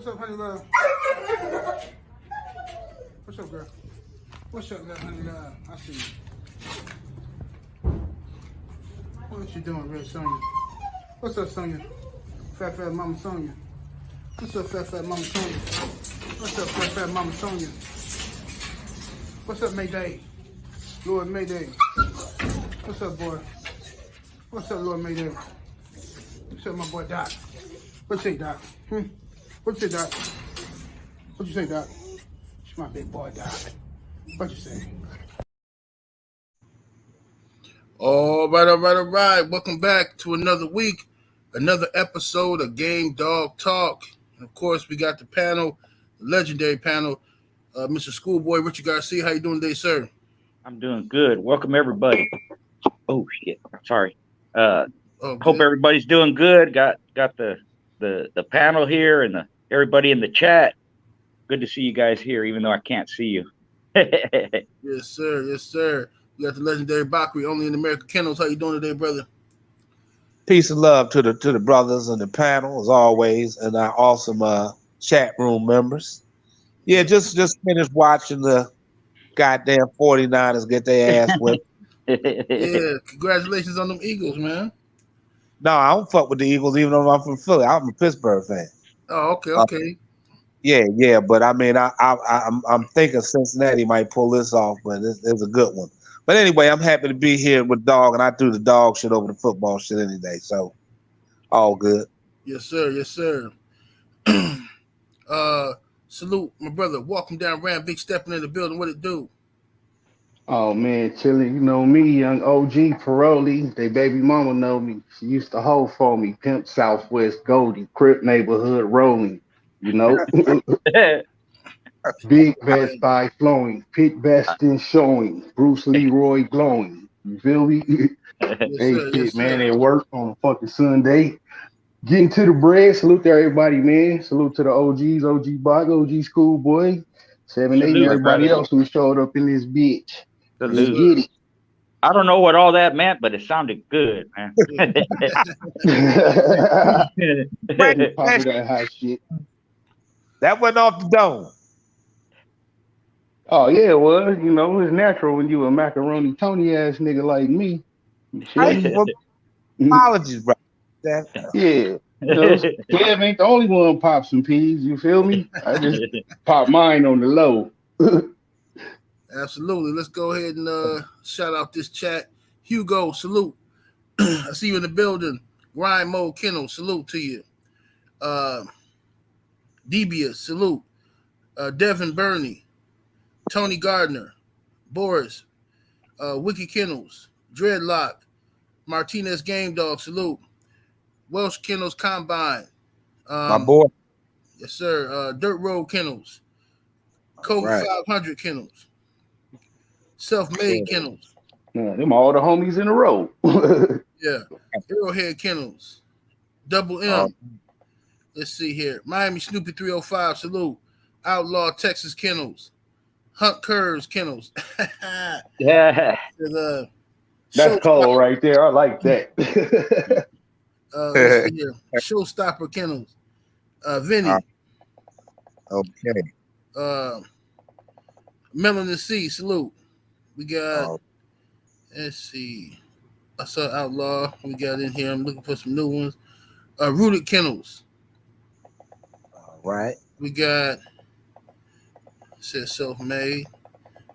What's up, honey love? What's up, girl? What's up, honey love? I see you. What you doing, Red Sonia? What's up, Sonia? Fat Mama Sonia. What's up, Fat Mama Sonia? What's up, Fat Mama Sonia? What's up, Mayday? Lord Mayday. What's up, boy? What's up, Lord Mayday? What's up, my boy Doc? What you say, Doc? What you say, Doc? What you say, Doc? It's my big boy, Doc. What you say? All right. Welcome back to another week, another episode of Game Dog Talk. And of course, we got the panel, the legendary panel, Mr. Schoolboy Richard Garcia. How you doing today, sir? I'm doing good. Welcome, everybody. Oh, shit. Sorry. Hope everybody's doing good. Got the panel here and everybody in the chat. Good to see you guys here, even though I can't see you. Yes, sir. Yes, sir. You got the legendary Bakri, only in American Kennels. How you doing today, brother? Peace and love to the brothers on the panel, as always, and our awesome chat room members. Yeah, just finished watching the goddamn 49ers get their ass whipped. Yeah, congratulations on them Eagles, man. No, I don't fuck with the Eagles, even though I'm from Philly. I'm a Pittsburgh fan. Oh, okay. Yeah, but I mean, I'm thinking Cincinnati might pull this off, but it's a good one. But anyway, I'm happy to be here with Dog, and I do the dog shit over the football shit any day, so all good. Yes, sir. Salute, my brother. Welcome down, Ram. Big stepping in the building. What it do? Oh man, chilling. You know me, young OG Paroli. They baby mama know me. She used to hold for me. Pimp Southwest Goldie, Crip neighborhood rolling. You know, big vest thigh flowing, pit vesting showing, Bruce Leroy glowing. You feel me? Man. They work on a fucking Sunday. Getting to the bread. Salute to everybody, man. Salute to the OGs, OG Bog, OG Schoolboy, 7-8, and everybody else who showed up in this bitch. Let's get it. I don't know what all that meant, but it sounded good, man. That hot shit. That went off the dome. Oh yeah, it was. You know, it's natural when you a macaroni Tony ass nigga like me. Apologies, bro. Yeah. Kev ain't the only one pop some peas, you feel me? I just pop mine on the low. Absolutely. Let's go ahead and shout out this chat. Hugo, salute. I see you in the building. Grind Mode Kennel, salute to you. Debia, salute. Devin Burney, Tony Gardner, Boris, Wiki Kennels, Dreadlock, Martinez Game Dog, salute. Welsh Kennels Combine. My boy. Yes, sir. Dirt Road Kennels. Code 500 Kennels. Self-Made Kennels. Yeah, them all the homies in a row. Yeah. Arrowhead Kennels. Double M. Let's see here. Miami Snoopy 305, salute. Outlaw Texas Kennels. Hunt Curves Kennels. Yeah. That's cold right there. I like that. Let's see here. Showstopper Kennels. Vinny. Okay. Melanin C, salute. We got, let's see. I saw Outlaw. We got in here. I'm looking for some new ones. Rooted Kennels. All right. We got, says Self-Made.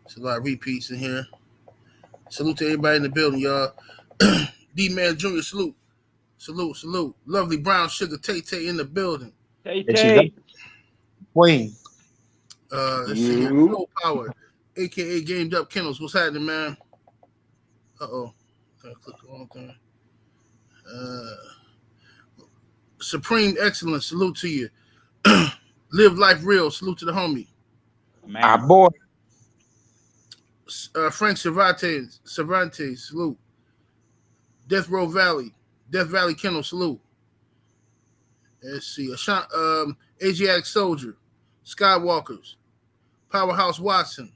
There's a lot of repeats in here. Salute to everybody in the building, y'all. D-Man Jr., salute. Salute. Lovely Brown Sugar Tay-Tay in the building. Tay-Tay. Queen. Let's see here. Flow Power, a.k.a. Gamed Up Kennels. What's happening, man? Uh-oh. I clicked the wrong thing. Supreme Excellence, salute to you. Live Life Real, salute to the homie. Man. Our boy. Frank Cervantes, salute. Death Valley Kennel, salute. Let's see. Asiatic Soldier, Skywalkers, Powerhouse Watson,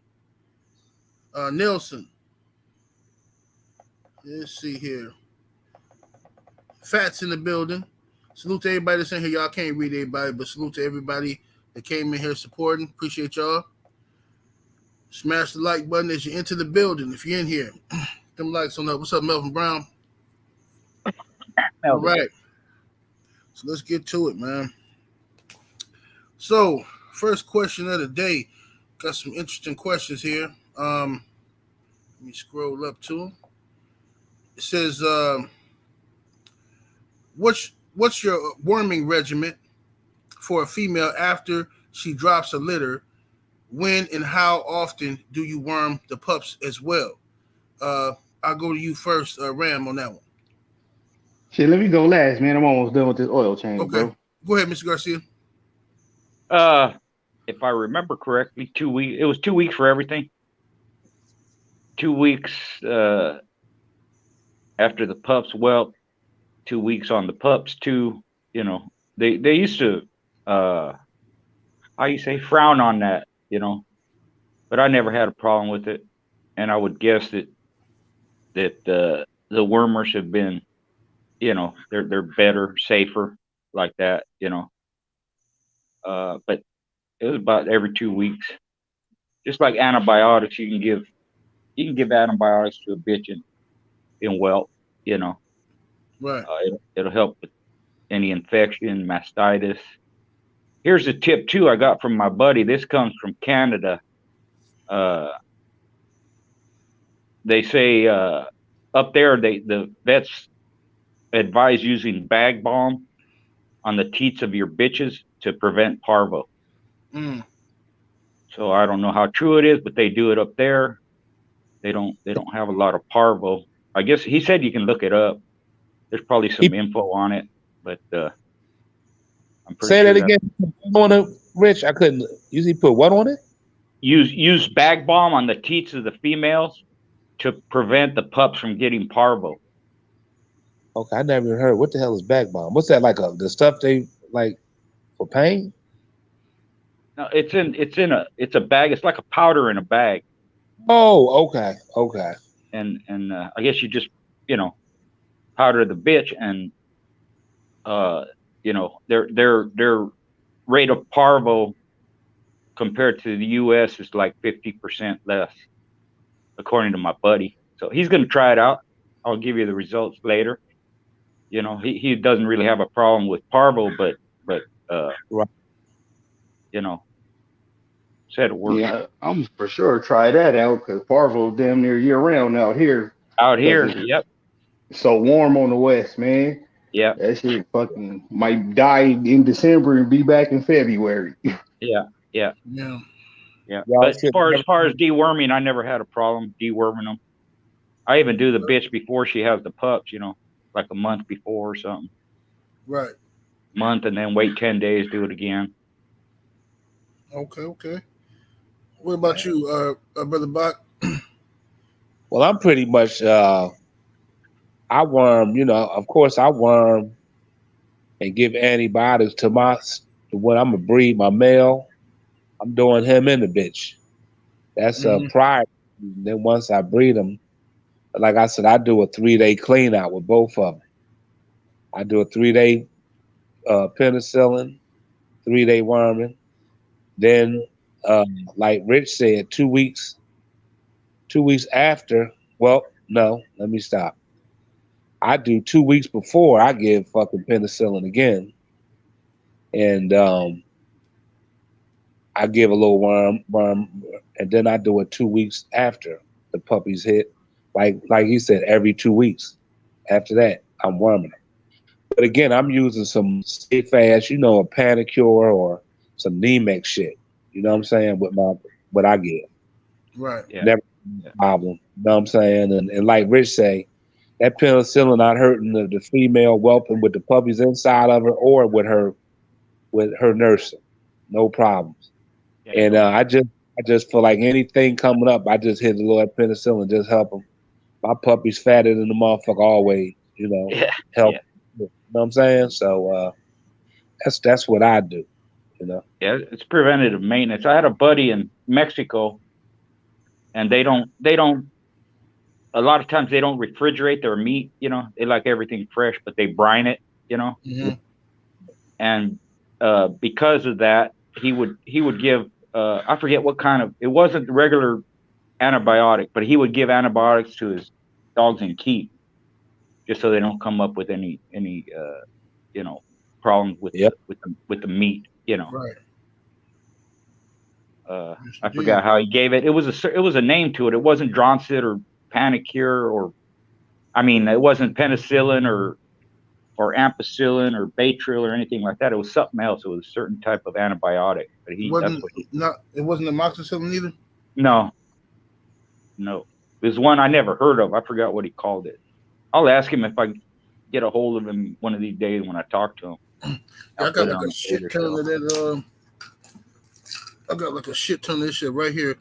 Nelson. Let's see here. Fats in the building. Salute to everybody that's in here. Y'all can't read everybody, but salute to everybody that came in here supporting. Appreciate y'all. Smash the like button as you enter the building. If you're in here, them likes on up. What's up, Melvin Brown? All right. So let's get to it, man. So, first question of the day. Got some interesting questions here. Let me scroll up to them. It says, what's your worming regimen for a female after she drops a litter? When and how often do you worm the pups as well? I'll go to you first, Ram, on that one. Shit, let me go last, man. I'm almost done with this oil change, bro. Go ahead, Mr. Garcia. If I remember correctly, 2 weeks. It was 2 weeks for everything. 2 weeks after the pups whelp. 2 weeks on the pups too. You know, they used to how you say frown on that. You know, but I never had a problem with it, and I would guess that the wormers have been, you know, they're better, safer like that. You know, but it was about every 2 weeks. Just like antibiotics, you can give antibiotics to a bitch in whelp, you know. Right. It'll help with any infection, mastitis. Here's a tip too I got from my buddy. This comes from Canada. They say up there the vets advise using bag balm on the teats of your bitches to prevent parvo. So I don't know how true it is, but they do it up there. They don't have a lot of parvo. I guess he said you can look it up. There's probably some info on it, but I'm pretty say sure that again. On it, Rich, I couldn't. Usually put what on it? Use bag balm on the teats of the females to prevent the pups from getting parvo. Okay, I never even heard. What the hell is bag balm? What's that, like the stuff they like for pain? No, it's a bag. It's like a powder in a bag. Oh, okay. And I guess you just, you know, powder the bitch, and you know, their rate of parvo compared to the U.S. is like 50% less, according to my buddy. So he's gonna try it out. I'll give you the results later. You know, he doesn't really have a problem with parvo, but right. You know, said it works. Yeah, I'm for sure try that out because parvo damn near year round out here. Yep. It's so warm on the west, man. Yeah. That shit fucking might die in December and be back in February. Yeah. Well, But as far as deworming, I never had a problem deworming them. I even do the bitch before she has the pups, you know, like a month before or something. Right. Month, and then wait 10 days, do it again. Okay. What about you, Brother Bach? Well, I'm pretty much I worm, you know, of course I worm and give antibiotics to when I'm gonna breed my male. I'm doing him in the bitch. That's prior. Then once I breed them, like I said, I do a 3-day clean out with both of them. I do a 3-day penicillin, 3-day worming. Then, like Rich said, 2 weeks. 2 weeks after. Well, no, let me stop. I do 2 weeks before I give fucking penicillin again, and I give a little worm, and then I do it 2 weeks after the puppies hit. Like he said, every 2 weeks. After that, I'm worming them. But again, I'm using some safe ass, you know, a Panicure or some Nemex shit. You know what I'm saying? With what I give. Right. Yeah. Never problem. You know what I'm saying? And like Rich say, that penicillin not hurting the female whelping with the puppies inside of her or with her nursing. No problems. Yeah, and I just feel like anything coming up, I just hit a little penicillin, just help them. My puppy's fatter than the motherfucker always, you know. Help. Yeah. You know what I'm saying? So that's what I do, you know. Yeah, it's preventative maintenance. I had a buddy in Mexico, and they don't a lot of times they don't refrigerate their meat, you know. They like everything fresh, but they brine it, you know. and because of that, he would give I forget what kind of, it wasn't the regular antibiotic, but he would give antibiotics to his dogs in keep, just so they don't come up with any you know, problems with the meat, you know. Right. I forgot how he gave it. It was a name to it. It wasn't Droncid or Panicure, or I mean, it wasn't penicillin or ampicillin or Baytril or anything like that. It was something else. It was a certain type of antibiotic. But it wasn't amoxicillin either. No. It was one I never heard of. I forgot what he called it. I'll ask him if I get a hold of him one of these days when I talk to him. I got like a shit ton of that. I got like a shit ton of this shit right here.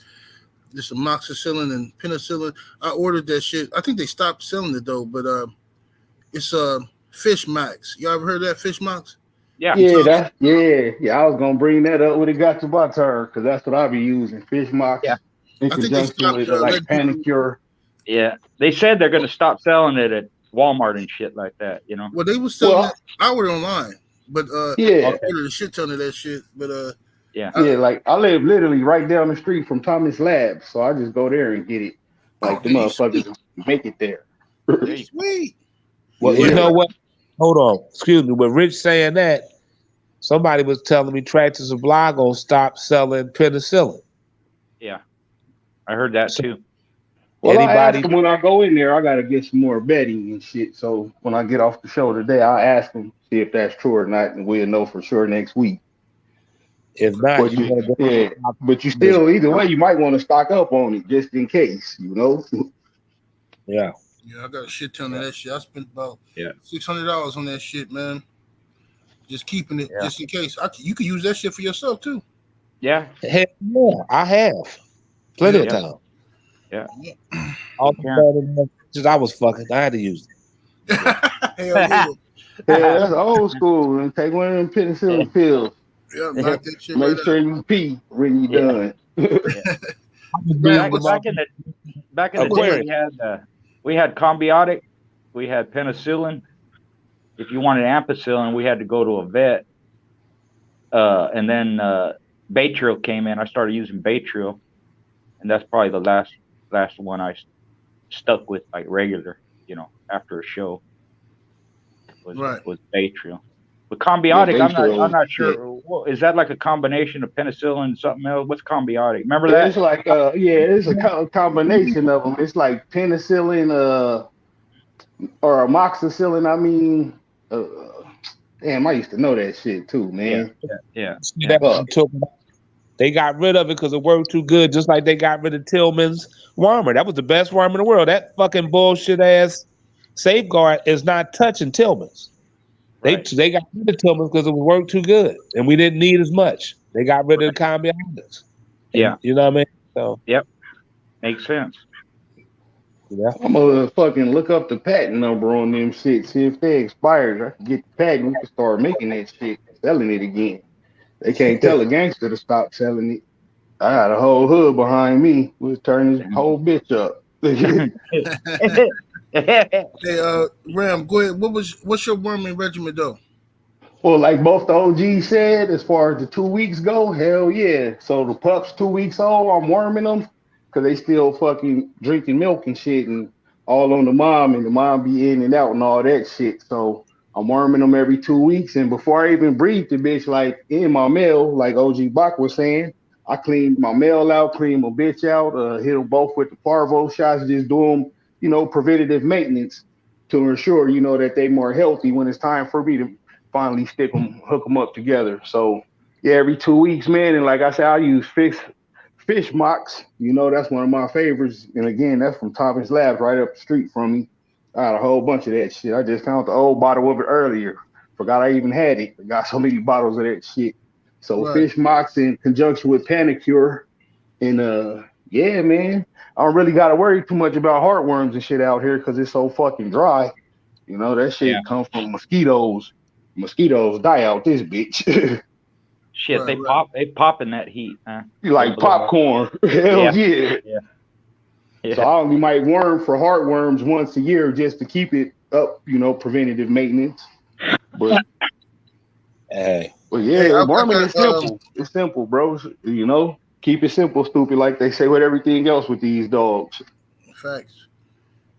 This amoxicillin and penicillin. I ordered that shit. I think they stopped selling it though, but it's Fish Max. Y'all ever heard of that, Fish Max? Yeah. Yeah, I was gonna bring that up when it got to my turn, because that's what I'll be using. Fish Max. Yeah. In conjunction with like Panicure. Yeah. They said they're gonna stop selling it at Walmart and shit like that, you know. Well, they were selling it. I ordered online, but I ordered a shit ton of that shit. But like I live literally right down the street from Thomas Labs, so I just go there and get it. Like the motherfuckers make it there. Sweet. Well, you know what? Hold on. Excuse me. With Rich saying that, somebody was telling me Tractor Supply gonna stop selling penicillin. Yeah. I heard that too. Well, I ask them when I go in there, I gotta get some more bedding and shit. So when I get off the show today, I'll ask them, see if that's true or not, and we'll know for sure next week. If not, but you still, either way, you might want to stock up on it just in case, you know. Yeah. Yeah, I got a shit ton of that shit. I spent about $600 on that shit, man. Just keeping it just in case. You could use that shit for yourself too. Yeah. Hell yeah, I have plenty of time. Yeah. All the I was fucking. I had to use it. Hell yeah. Yeah, that's old school. And take one of them penicillin pills. Yeah, knock that shit Make sure you pee when you done. Back in the day, we had Combiotic, we had penicillin. If you wanted ampicillin, we had to go to a vet. And then Baytril came in. I started using Baytril, and that's probably the last one I stuck with, like regular, you know, after a show. Was Baytril. But Combiotic, I'm not sure. Well, is that like a combination of penicillin and something else? What's Combiotic? Remember that? It's like it's a combination of them. It's like penicillin or amoxicillin. I mean, damn, I used to know that shit too, man. Yeah. They got rid of it because it worked too good, just like they got rid of Tillman's wormer. That was the best worm in the world. That fucking bullshit ass Safeguard is not touching Tillman's. Right. They got rid of Tillman's because it worked too good, and we didn't need as much. They got rid of the Combiotics. Yeah. You know what I mean? So yep. Makes sense. Yeah. I'm gonna fucking look up the patent number on them shit, see if they expired. I can get the patent, we can start making that shit, selling it again. They can't tell a gangster to stop selling it. I got a whole hood behind me. We'll turn this whole bitch up. Hey, Ram, go ahead. What's your worming regimen though? Well, like both the OGs said, as far as the 2 weeks go, hell yeah. So the pups 2 weeks old, I'm worming them because they still fucking drinking milk and shit and all on the mom, and the mom be in and out and all that shit. So I'm worming them every 2 weeks. And before I even breed the bitch, like in my mail, like OG Bach was saying, I clean my mail out, clean my bitch out, hit them both with the parvo shots, just do them, you know, preventative maintenance to ensure, you know, that they more healthy when it's time for me to finally hook them up together. So yeah, every 2 weeks, man. And like I said, I use fish mocks. You know, that's one of my favorites. And again, that's from Thomas Labs right up the street from me. I got a whole bunch of that shit. I just found the old bottle of it earlier. Forgot I even had it. I got so many bottles of that shit. So fish mocks in conjunction with Panicure. And yeah, man, I don't really got to worry too much about heartworms and shit out here because it's so fucking dry. You know, that shit comes from mosquitoes. Mosquitoes die out this bitch. Shit, they pop in that heat, huh? You like popcorn. Hell yeah. So I only might worm for heartworms once a year just to keep it up, you know, preventative maintenance. But Hey. Well, yeah, worming is simple. It's simple, bro. You know, keep it simple, stupid, like they say with everything else with these dogs. Facts.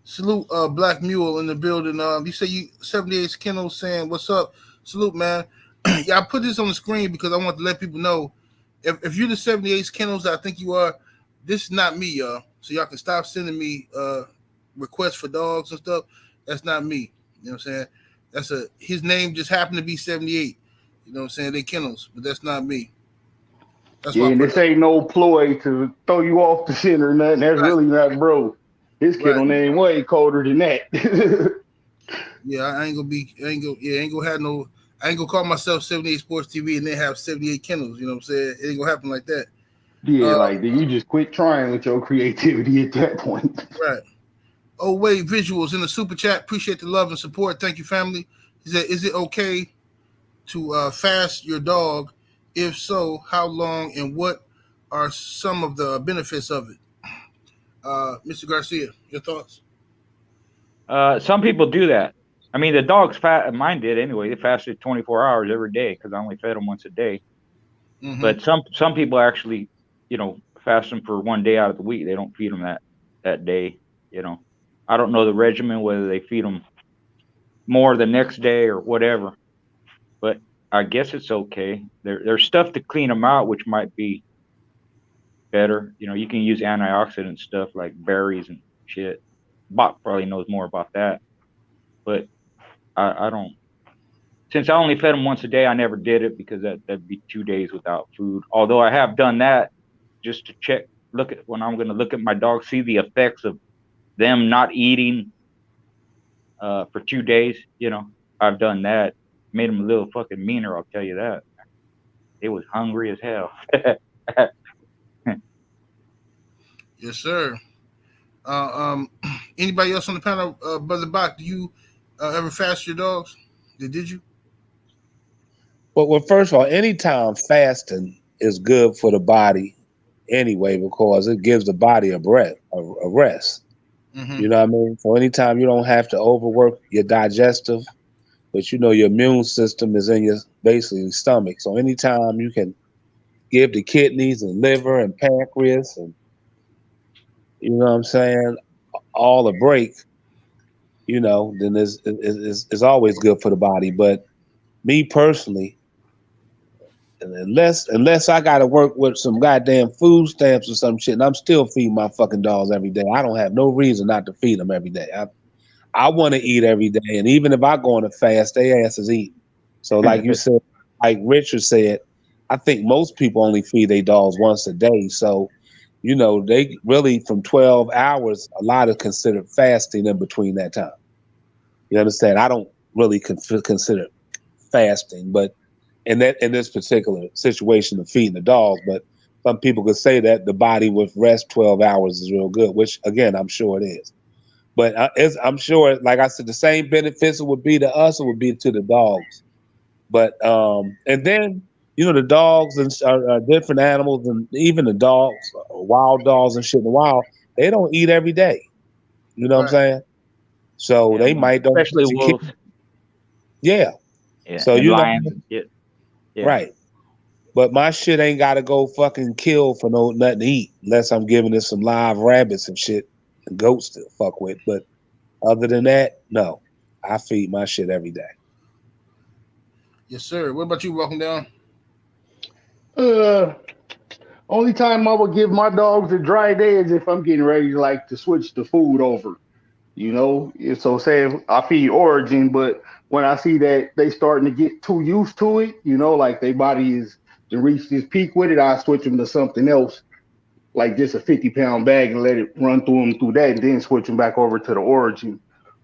Salute, Black Mule in the building. You say you 78 Kennel saying, "What's up?" Salute, man. Yeah, I put this on the screen because I want to let people know if you're the 78 Kennels, I think you are. This is not me, y'all. So y'all can stop sending me requests for dogs and stuff. That's not me. You know what I'm saying? His name just happened to be 78. You know what I'm saying? They kennels, but that's not me. That's yeah, why I and put this ain't no ploy to throw you off the shit or nothing. That's really not, bro. His kennel name way colder than that. Yeah, I ain't gonna have no. I ain't gonna call myself 78 Sports TV and then have 78 kennels. You know what I'm saying? It ain't gonna happen like that. Yeah, like you just quit trying with your creativity at that point. Right. Oh wait, visuals in the super chat. Appreciate the love and support. Thank you, family. He said, "Is it okay to fast your dog? If so, how long and what are some of the benefits of it?" Mr. Garcia, your thoughts? Some people do that. I mean, the dogs mine did anyway. They fasted 24 hours every day because I only fed them once a day. Mm-hmm. But some people actually, fast them for one day out of the week. They don't feed them that day. I don't know the regimen, whether they feed them more the next day or whatever. But I guess it's okay. There's stuff to clean them out, which might be better. You can use antioxidant stuff like berries and shit. Bach probably knows more about that. But I don't. Since I only fed them once a day, I never did it because that'd be 2 days without food. Although I have done that just to check, when I'm going to look at my dog, see the effects of them not eating for 2 days. I've done that. Made them a little fucking meaner, I'll tell you that. It was hungry as hell. Yes, sir. Anybody else on the panel, Brother Bach? Do you ever fast your dogs? Did you? Well, first of all, anytime fasting is good for the body anyway, because it gives the body a rest. Mm-hmm. You know what I mean? So anytime you don't have to overwork your digestive, but your immune system is in your basically stomach. So anytime you can give the kidneys and liver and pancreas and all a break, then it's always good for the body. But me personally, unless I got to work with some goddamn food stamps or some shit, and I'm still feeding my fucking dogs every day. I don't have no reason not to feed them every day. I want to eat every day, and even if I go on a fast, they asses eat. So like you said, like Richard said, I think most people only feed their dogs once a day. So, they really from 12 hours, a lot of considered fasting in between that time. You understand? I don't really consider fasting, but in this particular situation of feeding the dogs, but some people could say that the body with rest 12 hours is real good, which again, I'm sure it is. But I'm sure, like I said, the same benefits it would be to us, it would be to the dogs. But and then the dogs and different animals, and even the dogs, wild dogs and shit in the wild, they don't eat every day. You know what I'm saying? So they might don't, especially wolves. Yeah. So and lions and shit. Yeah. Right. But my shit ain't got to go fucking kill for nothing to eat unless I'm giving it some live rabbits and shit and goats to fuck with. But other than that, no. I feed my shit every day. Yes, sir. What about you, Walking Down? Only time I would give my dogs a dry day is if I'm getting ready to switch the food over. So say if I feed Origin, but when I see that they starting to get too used to it, like their body is to reach this peak with it, I switch them to something else, like just a 50-pound bag and let it run through that, and then switch them back over to the Origin.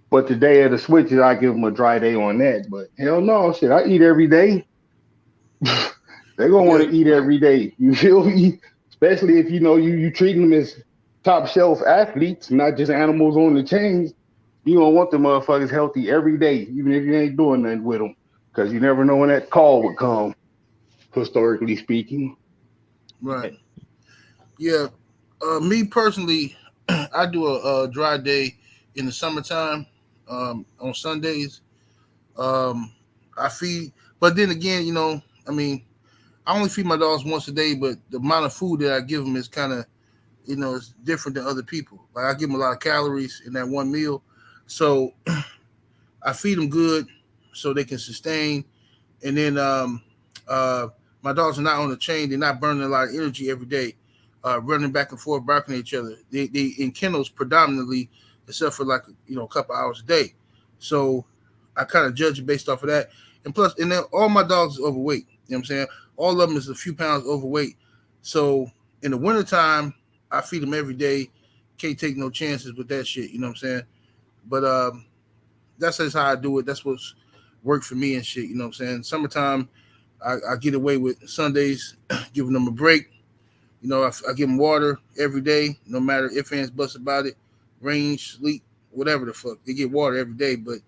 But the day of the switches, I give them a dry day on that. But hell no, shit, I eat every day. They're gonna want to eat every day. You feel me? Especially if you treating them as top shelf athletes, not just animals on the chains. You don't want the motherfuckers healthy every day, even if you ain't doing nothing with them, because you never know when that call would come. Historically speaking, right? Yeah, me personally, I do a dry day in the summertime on Sundays. I feed, but then again, you know, I mean, I only feed my dogs once a day, but the amount of food that I give them is kind of, you know, it's different than other people. Like I give them a lot of calories in that one meal, so I feed them good so they can sustain. And then my dogs are not on the chain; they're not burning a lot of energy every day, running back and forth, barking at each other. They in kennels predominantly, except for like a couple hours a day. So I kind of judge it based off of that. And plus, and then all my dogs are overweight. You know what I'm saying? All of them is a few pounds overweight. So in the wintertime, I feed them every day. Can't take no chances with that shit. You know what I'm saying? But that's just how I do it. That's what's worked for me and shit. You know what I'm saying? Summertime, I get away with Sundays, giving them a break. You know, I give them water every day, no matter if fans bust about it, rain, sleet, whatever the fuck. They get water every day. But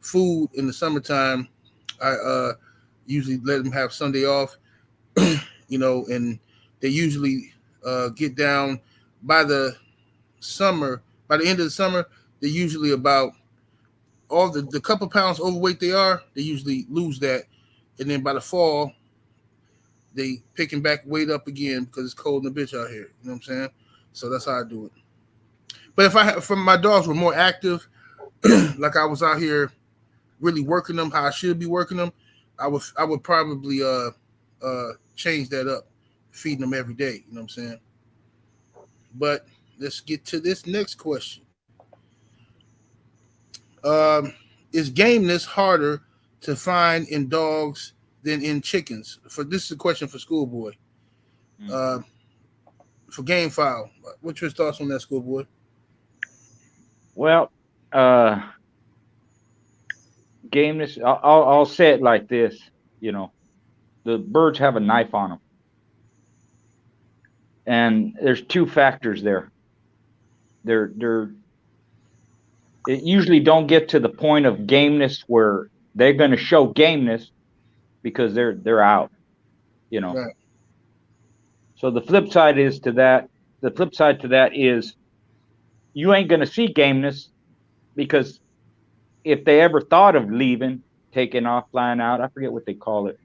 food in the summertime, I usually let them have Sunday off, you know, and they usually get down by the summer. By the end of the summer, they're usually about all the couple pounds overweight they are, they usually lose that. And then by the fall, they picking back weight up again because it's cold in the bitch out here. You know what I'm saying? So that's how I do it. But if my dogs were more active, like I was out here really working them how I should be working them, I would probably change that up, feeding them every day. You know what I'm saying? But let's get to this next question. Is gameness harder to find in dogs than in chickens? This is a question for Schoolboy. For Game File, what's your thoughts on that, Schoolboy? Well, gameness. I'll say it like this. You know, the birds have a knife on them, and there's two factors there. It usually don't get to the point of gameness where they're going to show gameness because they're out, you know. Right. So the flip side to that is you ain't going to see gameness because if they ever thought of leaving, taking off, flying out, I forget what they call it.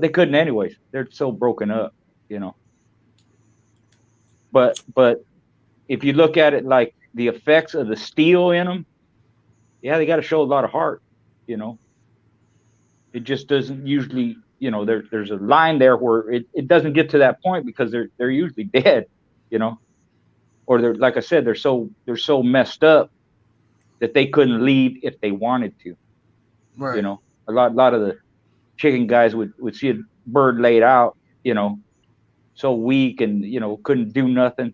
They couldn't anyways. They're so broken up, you know. But if you look at it like the effects of the steel in them, yeah, they got to show a lot of heart, you know. It just doesn't usually, you know, there's a line there where it doesn't get to that point because they're usually dead, you know, or they're, like I said, they're so messed up that they couldn't leave if they wanted to. Right. You know, a lot of the chicken guys would see a bird laid out, you know, so weak and, you know, couldn't do nothing.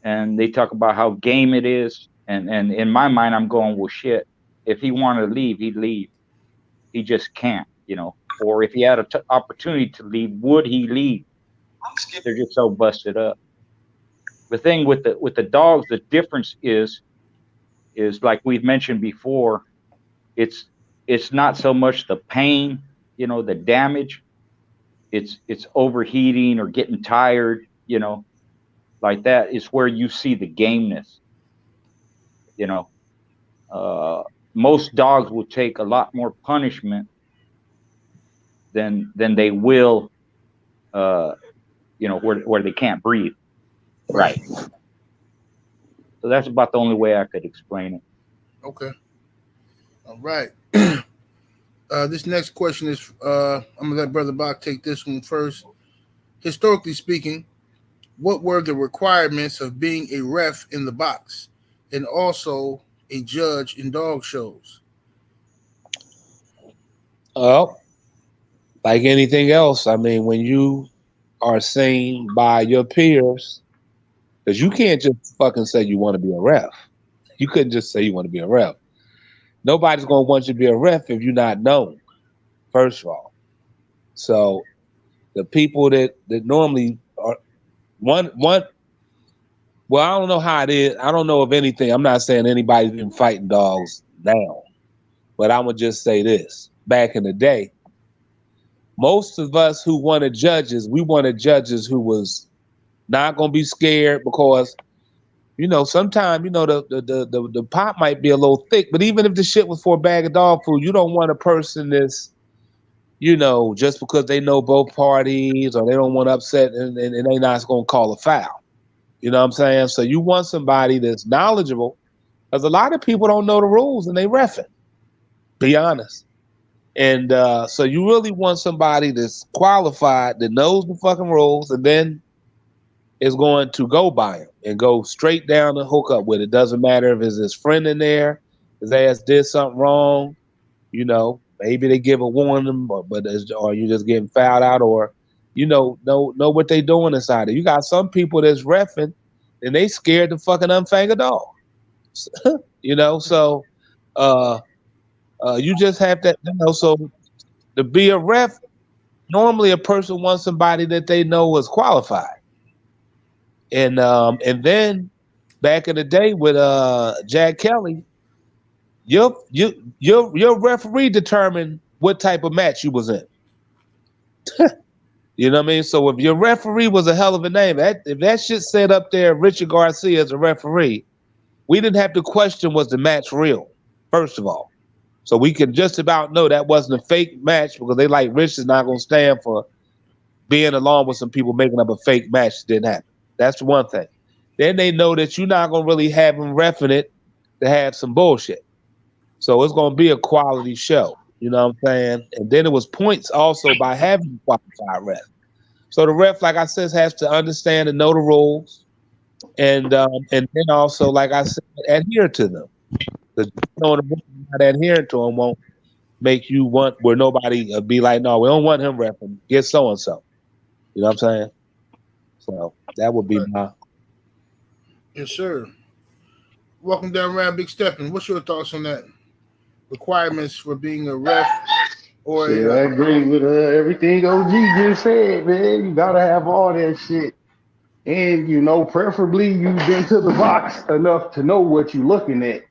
And they talk about how game it is. And in my mind, I'm going, well, shit, if he wanted to leave, he'd leave. He just can't, you know. Or if he had an opportunity to leave, would he leave? They're just so busted up. The thing with the dogs, the difference is like we've mentioned before, it's not so much the pain, you know, the damage. It's overheating or getting tired, you know. Like that is where you see the gameness. You know, most dogs will take a lot more punishment than they will, you know, where they can't breathe. Right. So that's about the only way I could explain it. Okay. All right. This next question is, I'm gonna let Brother Bach take this one first. Historically speaking, what were the requirements of being a ref in the box and also a judge in dog shows? Well, like anything else, I mean, when you are seen by your peers, because you can't just fucking say you want to be a ref. You couldn't just say you want to be a ref. Nobody's going to want you to be a ref if you're not known, first of all. So the people that normally are one, well, I don't know how it is. I don't know of anything. I'm not saying anybody's been fighting dogs now, but I'm going to just say this. Back in the day, most of us who we wanted judges who was not going to be scared because You know, sometimes, you know, the pot might be a little thick, but even if the shit was for a bag of dog food, you don't want a person that's, you know, just because they know both parties or they don't want to upset and they not going to call a foul. You know what I'm saying? So you want somebody that's knowledgeable, because a lot of people don't know the rules and they reffing. Be honest. And so you really want somebody that's qualified, that knows the fucking rules, and then is going to go by him and go straight down and hook up with it. Doesn't matter if it's his friend in there, his ass did something wrong, you know, maybe they give a warning, or you just getting fouled out, or you know what they doing inside it. You got some people that's reffing and they scared to fucking unfang a dog. You know, so you just have that, you know, so to be a ref, normally a person wants somebody that they know is qualified. And then back in the day with Jack Kelly, your referee determined what type of match you was in. You know what I mean? So if your referee was a hell of a name, if that shit said up there Richard Garcia as a referee, we didn't have to question, was the match real, first of all. So we can just about know that wasn't a fake match, because they like Rich is not going to stand for being along with some people making up a fake match that didn't happen. That's one thing. Then they know that you're not going to really have them reffing it to have some bullshit. So it's going to be a quality show. You know what I'm saying? And then it was points also by having a qualified ref. So the ref, like I said, has to understand and know the rules. And then also, like I said, adhere to them. Because not adhering to them won't make you want where nobody be like, no, we don't want him repping. Get so and so. You know what I'm saying? So that would be my. Yes, sir. Welcome down, Rad Big Steppin'. What's your thoughts on that? Requirements for being a ref? Or yeah, I agree with everything OG just said, man. You gotta have all that shit. And, you know, preferably you've been to the box enough to know what you're looking at.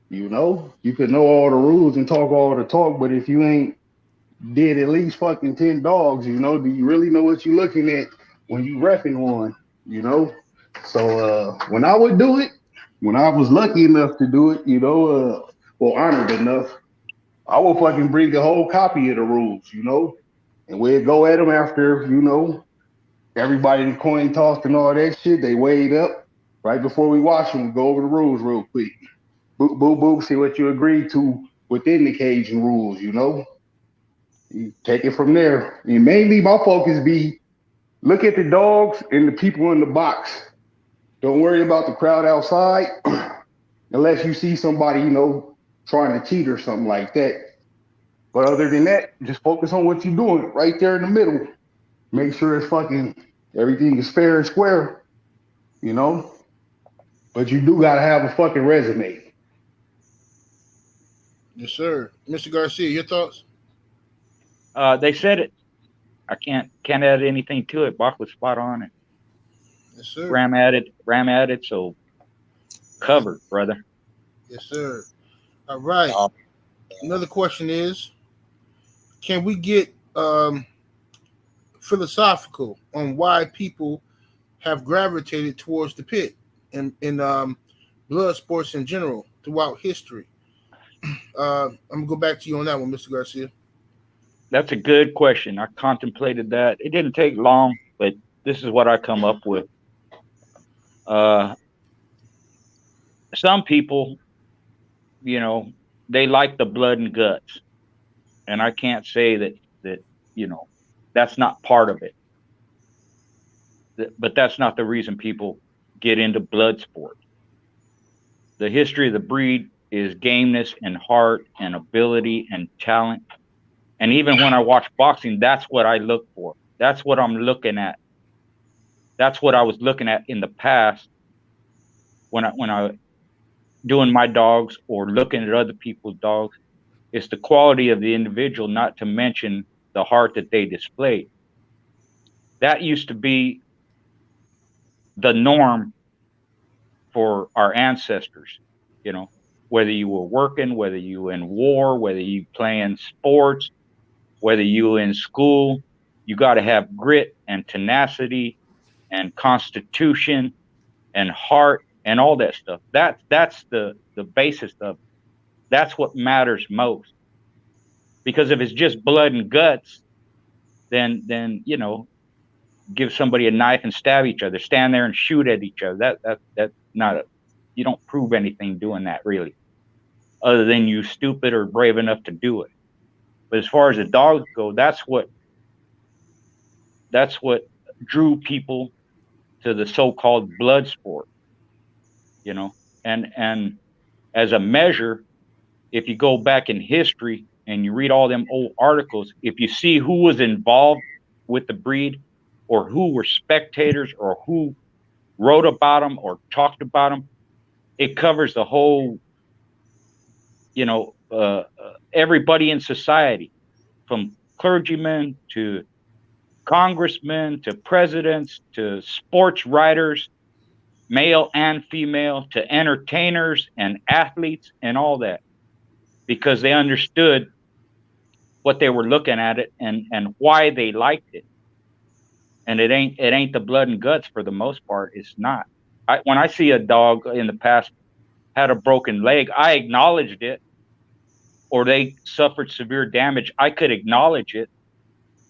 You know, you could know all the rules and talk all the talk, but if you ain't did at least fucking 10 dogs, you know, do you really know what you're looking at when you reffing one, you know? So when I would do it, when I was lucky enough to do it, you know, honored enough, I would fucking bring the whole copy of the rules, you know? And we'd go at them after, you know, everybody in the coin tossed and all that shit. They weighed up right before we watch them. We go over the rules real quick. Boop, boop, boop, see what you agreed to within the Cajun rules, you know? You take it from there. And mainly my focus be look at the dogs and the people in the box. Don't worry about the crowd outside unless you see somebody, you know, trying to cheat or something like that. But other than that, just focus on what you're doing right there in the middle. Make sure it's fucking everything is fair and square, you know? But you do gotta have a fucking resume. yes, sir. Mr. Garcia, your thoughts? They said it. I can't add anything to it. Bach was spot on it. Yes, sir. Ram added, so covered, brother. Yes, sir. All right. Another question is, can we get philosophical on why people have gravitated towards the pit in blood sports in general throughout history? I'm gonna go back to you on that one, Mr. Garcia. That's a good question. I contemplated that. It didn't take long, but this is what I come up with. Some people, you know, they like the blood and guts, and I can't say that you know, that's not part of it. But that's not the reason people get into blood sport. The history of the breed is gameness and heart and ability and talent. And even when I watch boxing, that's what I look for. That's what I'm looking at. That's what I was looking at in the past when I doing my dogs or looking at other people's dogs. It's the quality of the individual, not to mention the heart that they displayed. That used to be the norm for our ancestors, you know, whether you were working, whether you were in war, whether you playing sports, whether you were in school, you got to have grit and tenacity and constitution and heart and all that stuff. That's the basis of, that's what matters most. Because if it's just blood and guts, then you know, give somebody a knife and stab each other, stand there and shoot at each other. That's not a, you don't prove anything doing that really, other than you stupid or brave enough to do it. But as far as the dogs go, that's what drew people to the so-called blood sport, you know. And as a measure, if you go back in history and you read all them old articles, if you see who was involved with the breed, or who were spectators, or who wrote about them or talked about them, it covers the whole, you know, everybody in society, from clergymen to congressmen to presidents to sports writers, male and female, to entertainers and athletes and all that, because they understood what they were looking at it and why they liked it. And it ain't the blood and guts for the most part. It's not. When I see a dog in the past had a broken leg, I acknowledged it, or they suffered severe damage, I could acknowledge it.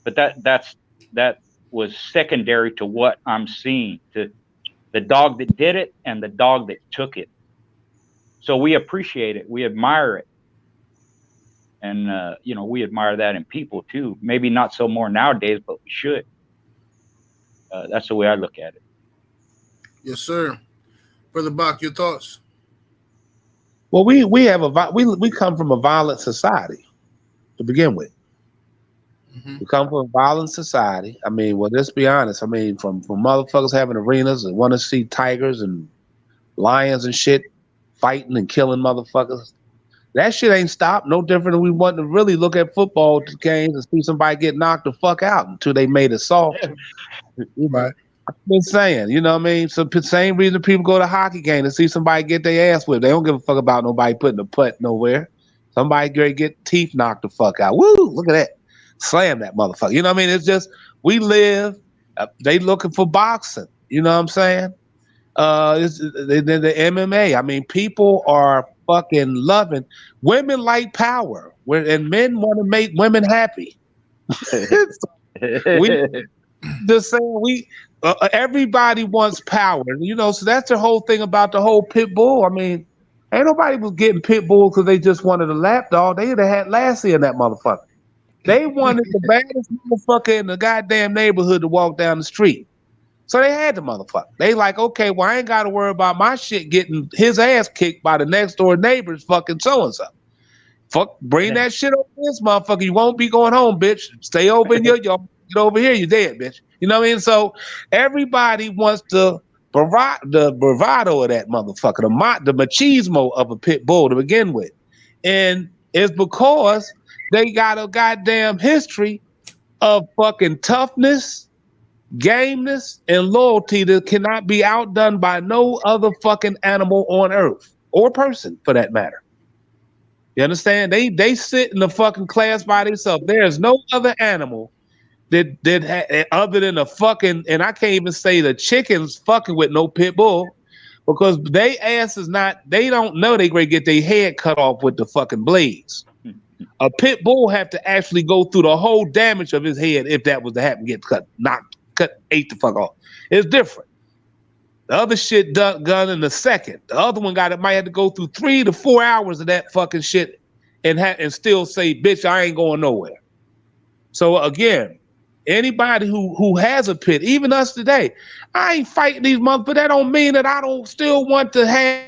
But that was secondary to what I'm seeing, to the dog that did it and the dog that took it. So we appreciate it, we admire it, and you know, we admire that in people too. Maybe not so more nowadays, but we should. That's the way I look at it. Yes, sir. Brother Bach, your thoughts? Well, we come from a violent society to begin with. Mm-hmm. We come from a violent society. I mean, well, let's be honest. I mean, from motherfuckers having arenas and want to see tigers and lions and shit fighting and killing motherfuckers. That shit ain't stopped. No different than we want to really look at football games and see somebody get knocked the fuck out until they made it soft. Right. I've been saying, you know what I mean? So same reason people go to hockey game to see somebody get their ass whipped. They don't give a fuck about nobody putting a putt nowhere. Somebody get teeth knocked the fuck out. Woo! Look at that. Slam that motherfucker. You know what I mean? It's just, we live, they looking for boxing. You know what I'm saying? The MMA. I mean, people are fucking loving. Women like power, and men want to make women happy. We just saying, everybody wants power, you know. So that's the whole thing about the whole pit bull. I mean, ain't nobody was getting pit bull because they just wanted a lap dog. They'd have had Lassie in that motherfucker. They wanted the baddest motherfucker in the goddamn neighborhood to walk down the street. So they had the motherfucker. They like, okay, well, I ain't got to worry about my shit getting his ass kicked by the next door neighbor's fucking so-and-so. Fuck, bring that shit over this motherfucker. You won't be going home, bitch. Stay over in your yard. Get over here, you dead, bitch. You know what I mean? So everybody wants the bravado of that motherfucker, the machismo of a pit bull to begin with. And it's because they got a goddamn history of fucking toughness, gameness, and loyalty that cannot be outdone by no other fucking animal on earth, or person for that matter. You understand? They sit in the fucking class by themselves. There's no other animal that other than a fucking, and I can't even say the chickens fucking with no pit bull, because they ass is not, they don't know they gonna get their head cut off with the fucking blades. A pit bull have to actually go through the whole damage of his head if that was to happen, get cut, ate the fuck off. It's different. The other shit done in a second. The other one might have to go through 3 to 4 hours of that fucking shit and still say, bitch, I ain't going nowhere. So again, anybody who has a pit, even us today, I ain't fighting these motherfuckers, but that don't mean that I don't still want to have.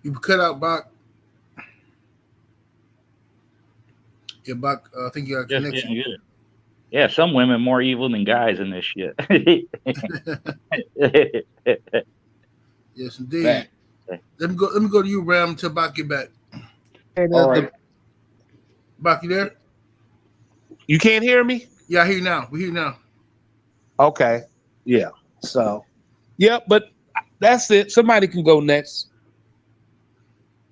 You cut out, Bach. Yeah, Bach, I think you got a connection. Yeah, some women more evil than guys in this shit. Yes, indeed. Back. Let me go to you, Ram, until Bach get back. All right. Bach, you there? You can't hear me? Yeah, I hear you now. We hear you now. Okay. Yeah. So, yeah, but that's it. Somebody can go next.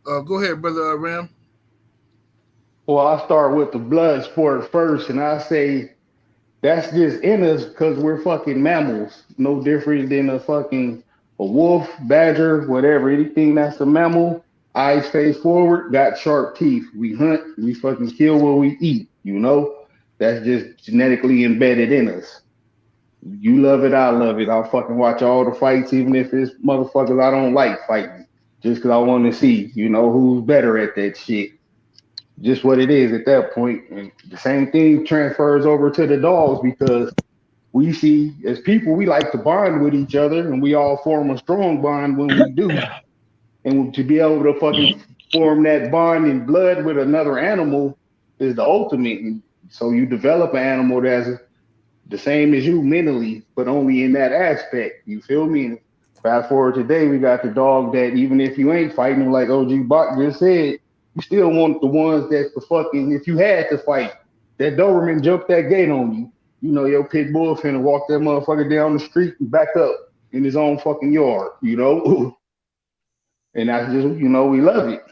Go ahead, brother Ram. Well, I start with the blood sport first, and I say That's just in us because we're fucking mammals. No different than a wolf, badger, whatever. Anything that's a mammal, eyes face forward, got sharp teeth. We hunt, we fucking kill what we eat, you know? That's just genetically embedded in us. You love it, I love it. I'll fucking watch all the fights, even if it's motherfuckers I don't like fighting. Just because I want to see, who's better at that shit. Just what it is at that point. And the same thing transfers over to the dogs because we see as people, we like to bond with each other and we all form a strong bond when we do. And to be able to fucking form that bond in blood with another animal is the ultimate. And so you develop an animal that's the same as you mentally, but only in that aspect. You feel me? And fast forward today, we got the dog that even if you ain't fighting, like OG Bach just said, you still want the ones that the fucking, if you had to fight, that Doberman jumped that gate on you. You know, your pit bull finna walk that motherfucker down the street and back up in his own fucking yard, And that's just, we love it.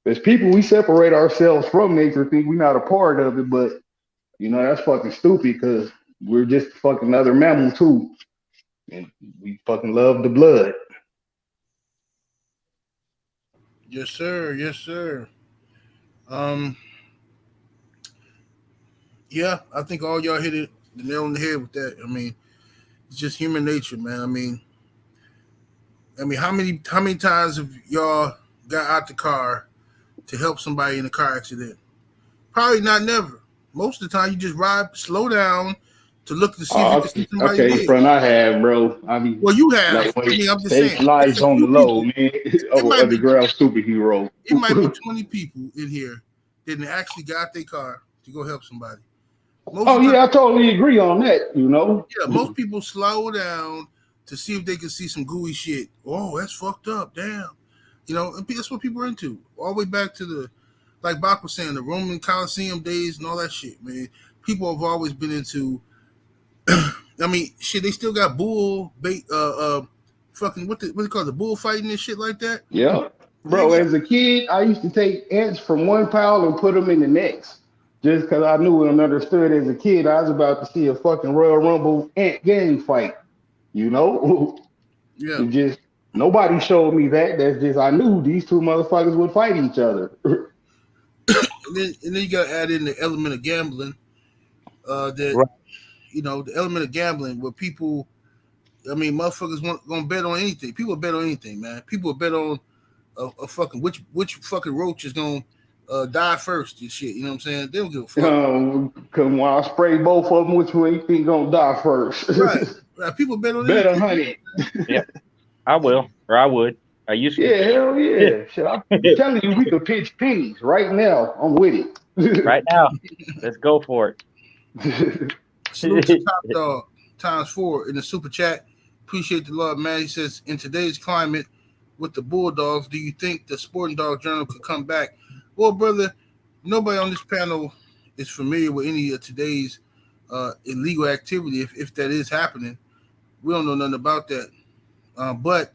As people, we separate ourselves from nature, think we're not a part of it, but, that's fucking stupid because we're just fucking another mammal too. And we fucking love the blood. Yes, sir. Yes, sir. Yeah, I think all y'all hit it the nail on the head with that. I mean, it's just human nature, man. I mean, how many times have y'all got out the car to help somebody in a car accident? Probably not never. Most of the time, you just ride, slow down to look to see if you can see somebody. Okay, front I have, bro. Well, you have. I'm just saying. Lives on the low, man. Underground superhero. It might be 20 people in here that actually got their car to go help somebody. I totally agree on that, Yeah, most people slow down to see if they can see some gooey shit. Oh, that's fucked up. Damn. That's what people are into. All the way back to like Bach was saying, the Roman Coliseum days and all that shit, man. People have always been into, shit, they still got fucking, what they call the bullfighting and shit like that? Yeah. Bro, as a kid, I used to take ants from one pile and put them in the next. Just because I knew and understood as a kid, I was about to see a fucking Royal Rumble ant gang fight. Yeah. Nobody showed me that. That's just, I knew these two motherfuckers would fight each other. and then you got to add in the element of gambling. The element of gambling where people, motherfuckers gonna bet on anything. People bet on anything, man. People bet on a fucking which fucking roach is gonna die first and shit. You know what I'm saying? They don't give a fuck. Cause when I spray both of them, which one you think gonna die first? Right. People bet on bet 100. Yeah, I will, or I would. I used to. Yeah, hell yeah. Shit, I'm telling you, we could pitch pennies right now. I'm with it. Right now, let's go for it. Salute to Top Dog ×4 in the super chat. Appreciate the love, man. He says, in today's climate with the Bulldogs, do you think the Sporting Dog Journal could come back? Well, brother, nobody on this panel is familiar with any of today's illegal activity, if that is happening. We don't know nothing about that. But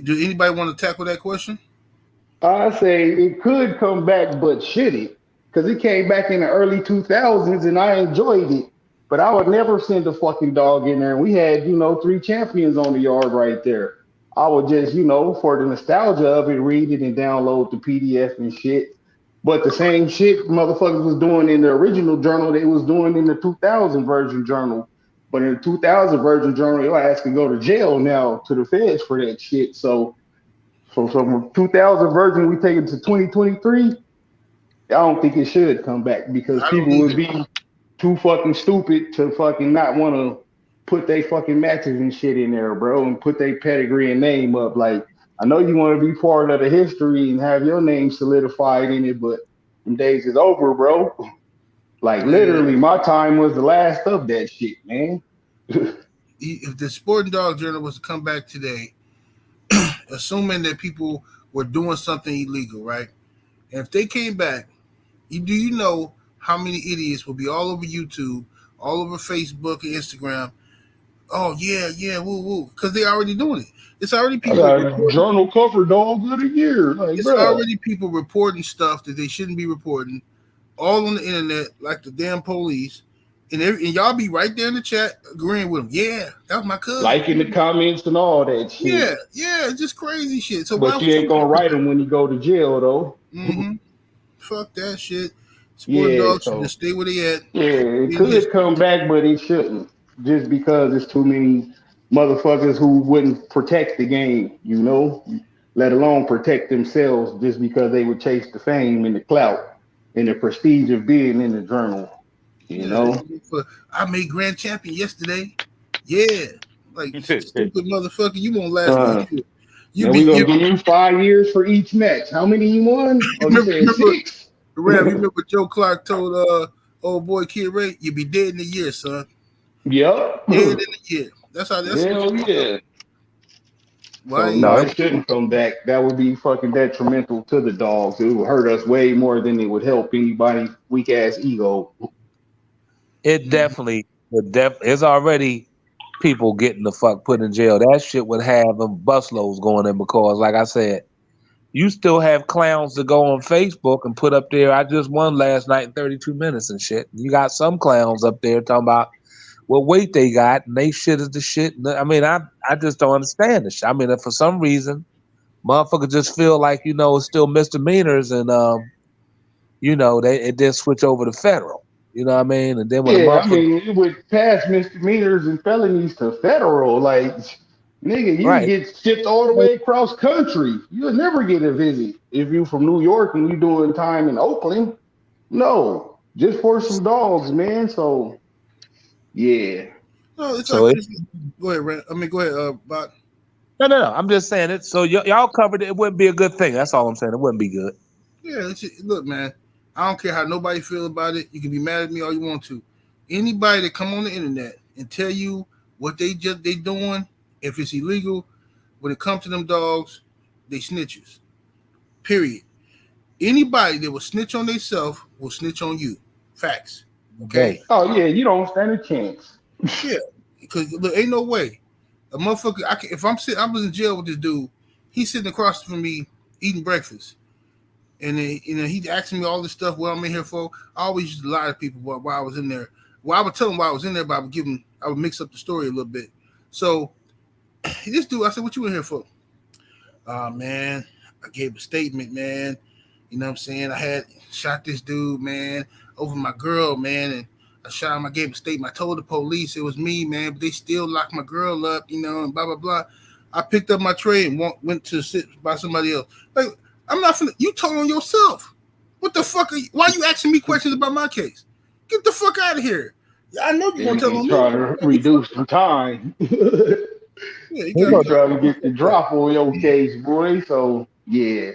do anybody want to tackle that question? I say it could come back, but should it? Because it came back in the early 2000s and I enjoyed it. But I would never send a fucking dog in there. And we had, 3 champions on the yard right there. I would just, for the nostalgia of it, read it and download the PDF and shit. But the same shit motherfuckers was doing in the original journal, they was doing in the 2000 version journal. But in the 2000 version journal, your ass can go to jail now, to the feds for that shit. So from 2000 version, we take it to 2023. I don't think it should come back because people would be too fucking stupid to fucking not want to put their fucking matches and shit in there, bro, and put their pedigree and name up. Like, I know you want to be part of the history and have your name solidified in it, but them days is over, bro. Like, literally, my time was the last of that shit, man. If the Sporting Dog Journal was to come back today, assuming that people were doing something illegal, right? And if they came back, do you know how many idiots will be all over YouTube, all over Facebook and Instagram? Oh, yeah, woo, because they're already doing it. It's already people. Journal cover dog of the year. Like, it's already people reporting stuff that they shouldn't be reporting, all on the internet, like the damn police. and y'all be right there in the chat agreeing with him. Yeah, that was my cousin. Liking the comments and all that shit. Yeah, just crazy shit. So but you ain't gonna write them when you go to jail, though. Fuck that shit. Sporting dogs should just stay where they at. Yeah, it could come back, but it shouldn't. Just because it's too many motherfuckers who wouldn't protect the game, you know, let alone protect themselves just because they would chase the fame and the clout and the prestige of being in the journal. You know, I made grand champion yesterday. Yeah, like stupid motherfucker, you won't last. We gonna give you 5 years for each match. How many you won? Oh, you said 6. Remember what Joe Clark told old boy Kid Ray? You be dead in a year, son. Yep, dead in a year. That's how. That's hell yeah. So, no, it shouldn't come back. That would be fucking detrimental to the dogs. It would hurt us way more than it would help anybody's weak ass ego. It definitely it's already people getting the fuck put in jail. That shit would have them busloads going in because, like I said, you still have clowns that go on Facebook and put up there, I just won last night in 32 minutes and shit. You got some clowns up there talking about what weight they got and they shit is the shit. I mean, I just don't understand this shit. I mean, if for some reason, motherfuckers just feel like, you know, it's still misdemeanors and, you know, it did switch over to federal. You know what I mean? And then when it would pass misdemeanors and felonies to federal. Like, nigga, you get shipped all the way across country. You'll never get a visit if you from New York and you doing time in Oakland. No, just for some dogs, man. So, yeah. No, go ahead, Ren. Go ahead, Bot. No. I'm just saying it. So y'all covered it. It wouldn't be a good thing. That's all I'm saying. It wouldn't be good. Yeah, look, man. I don't care how nobody feel about it. You can be mad at me all you want to. Anybody that come on the internet and tell you what they doing, if it's illegal, when it comes to them dogs, they snitches. Period. Anybody that will snitch on themselves will snitch on you. Facts. Okay. Oh yeah, you don't stand a chance. Yeah, because look, ain't no way a motherfucker. I was in jail with this dude. He's sitting across from me eating breakfast. And then, you know, he's asking me all this stuff. What I'm in here for? I always used to lie to people while I was in there. Well, I would tell them why I was in there, but I would mix up the story a little bit. So this dude, I said, "What you in here for?" Man, I gave a statement, man. You know what I'm saying? I had shot this dude, man, over my girl, man, and I shot him. I gave a statement. I told the police it was me, man, but they still locked my girl up, you know, and blah blah blah. I picked up my tray and went to sit by somebody else. Like, I'm not finna. You told on yourself. What the fuck? Why are you asking me questions about my case? Get the fuck out of here. I know you're gonna tell on me. Trying to reduce the time. You trying to get the drop on your case, boy. So yeah.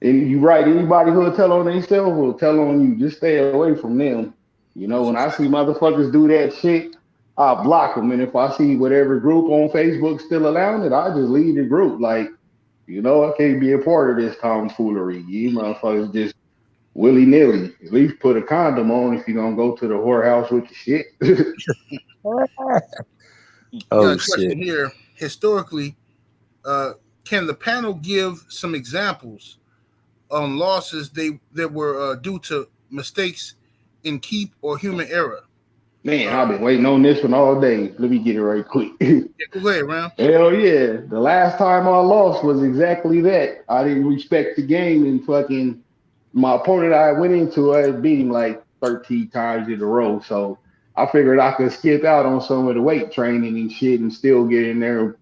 And you're right. Anybody who'll tell on themselves will tell on you. Just stay away from them. You know, when I see motherfuckers do that shit, I block them. And if I see whatever group on Facebook still allowing it, I just leave the group. Like, you know, I can't be a part of this tomfoolery. You motherfuckers just willy-nilly. At least put a condom on if you're going to go to the whorehouse with the shit. Question here. Historically, can the panel give some examples on losses that were due to mistakes in keep or human error? Man, I've been waiting on this one all day. Let me get it right quick. Go ahead, Ram. Hell yeah. The last time I lost was exactly that. I didn't respect the game and fucking my opponent I went into, I beat him like 13 times in a row. So I figured I could skip out on some of the weight training and shit and still get in there and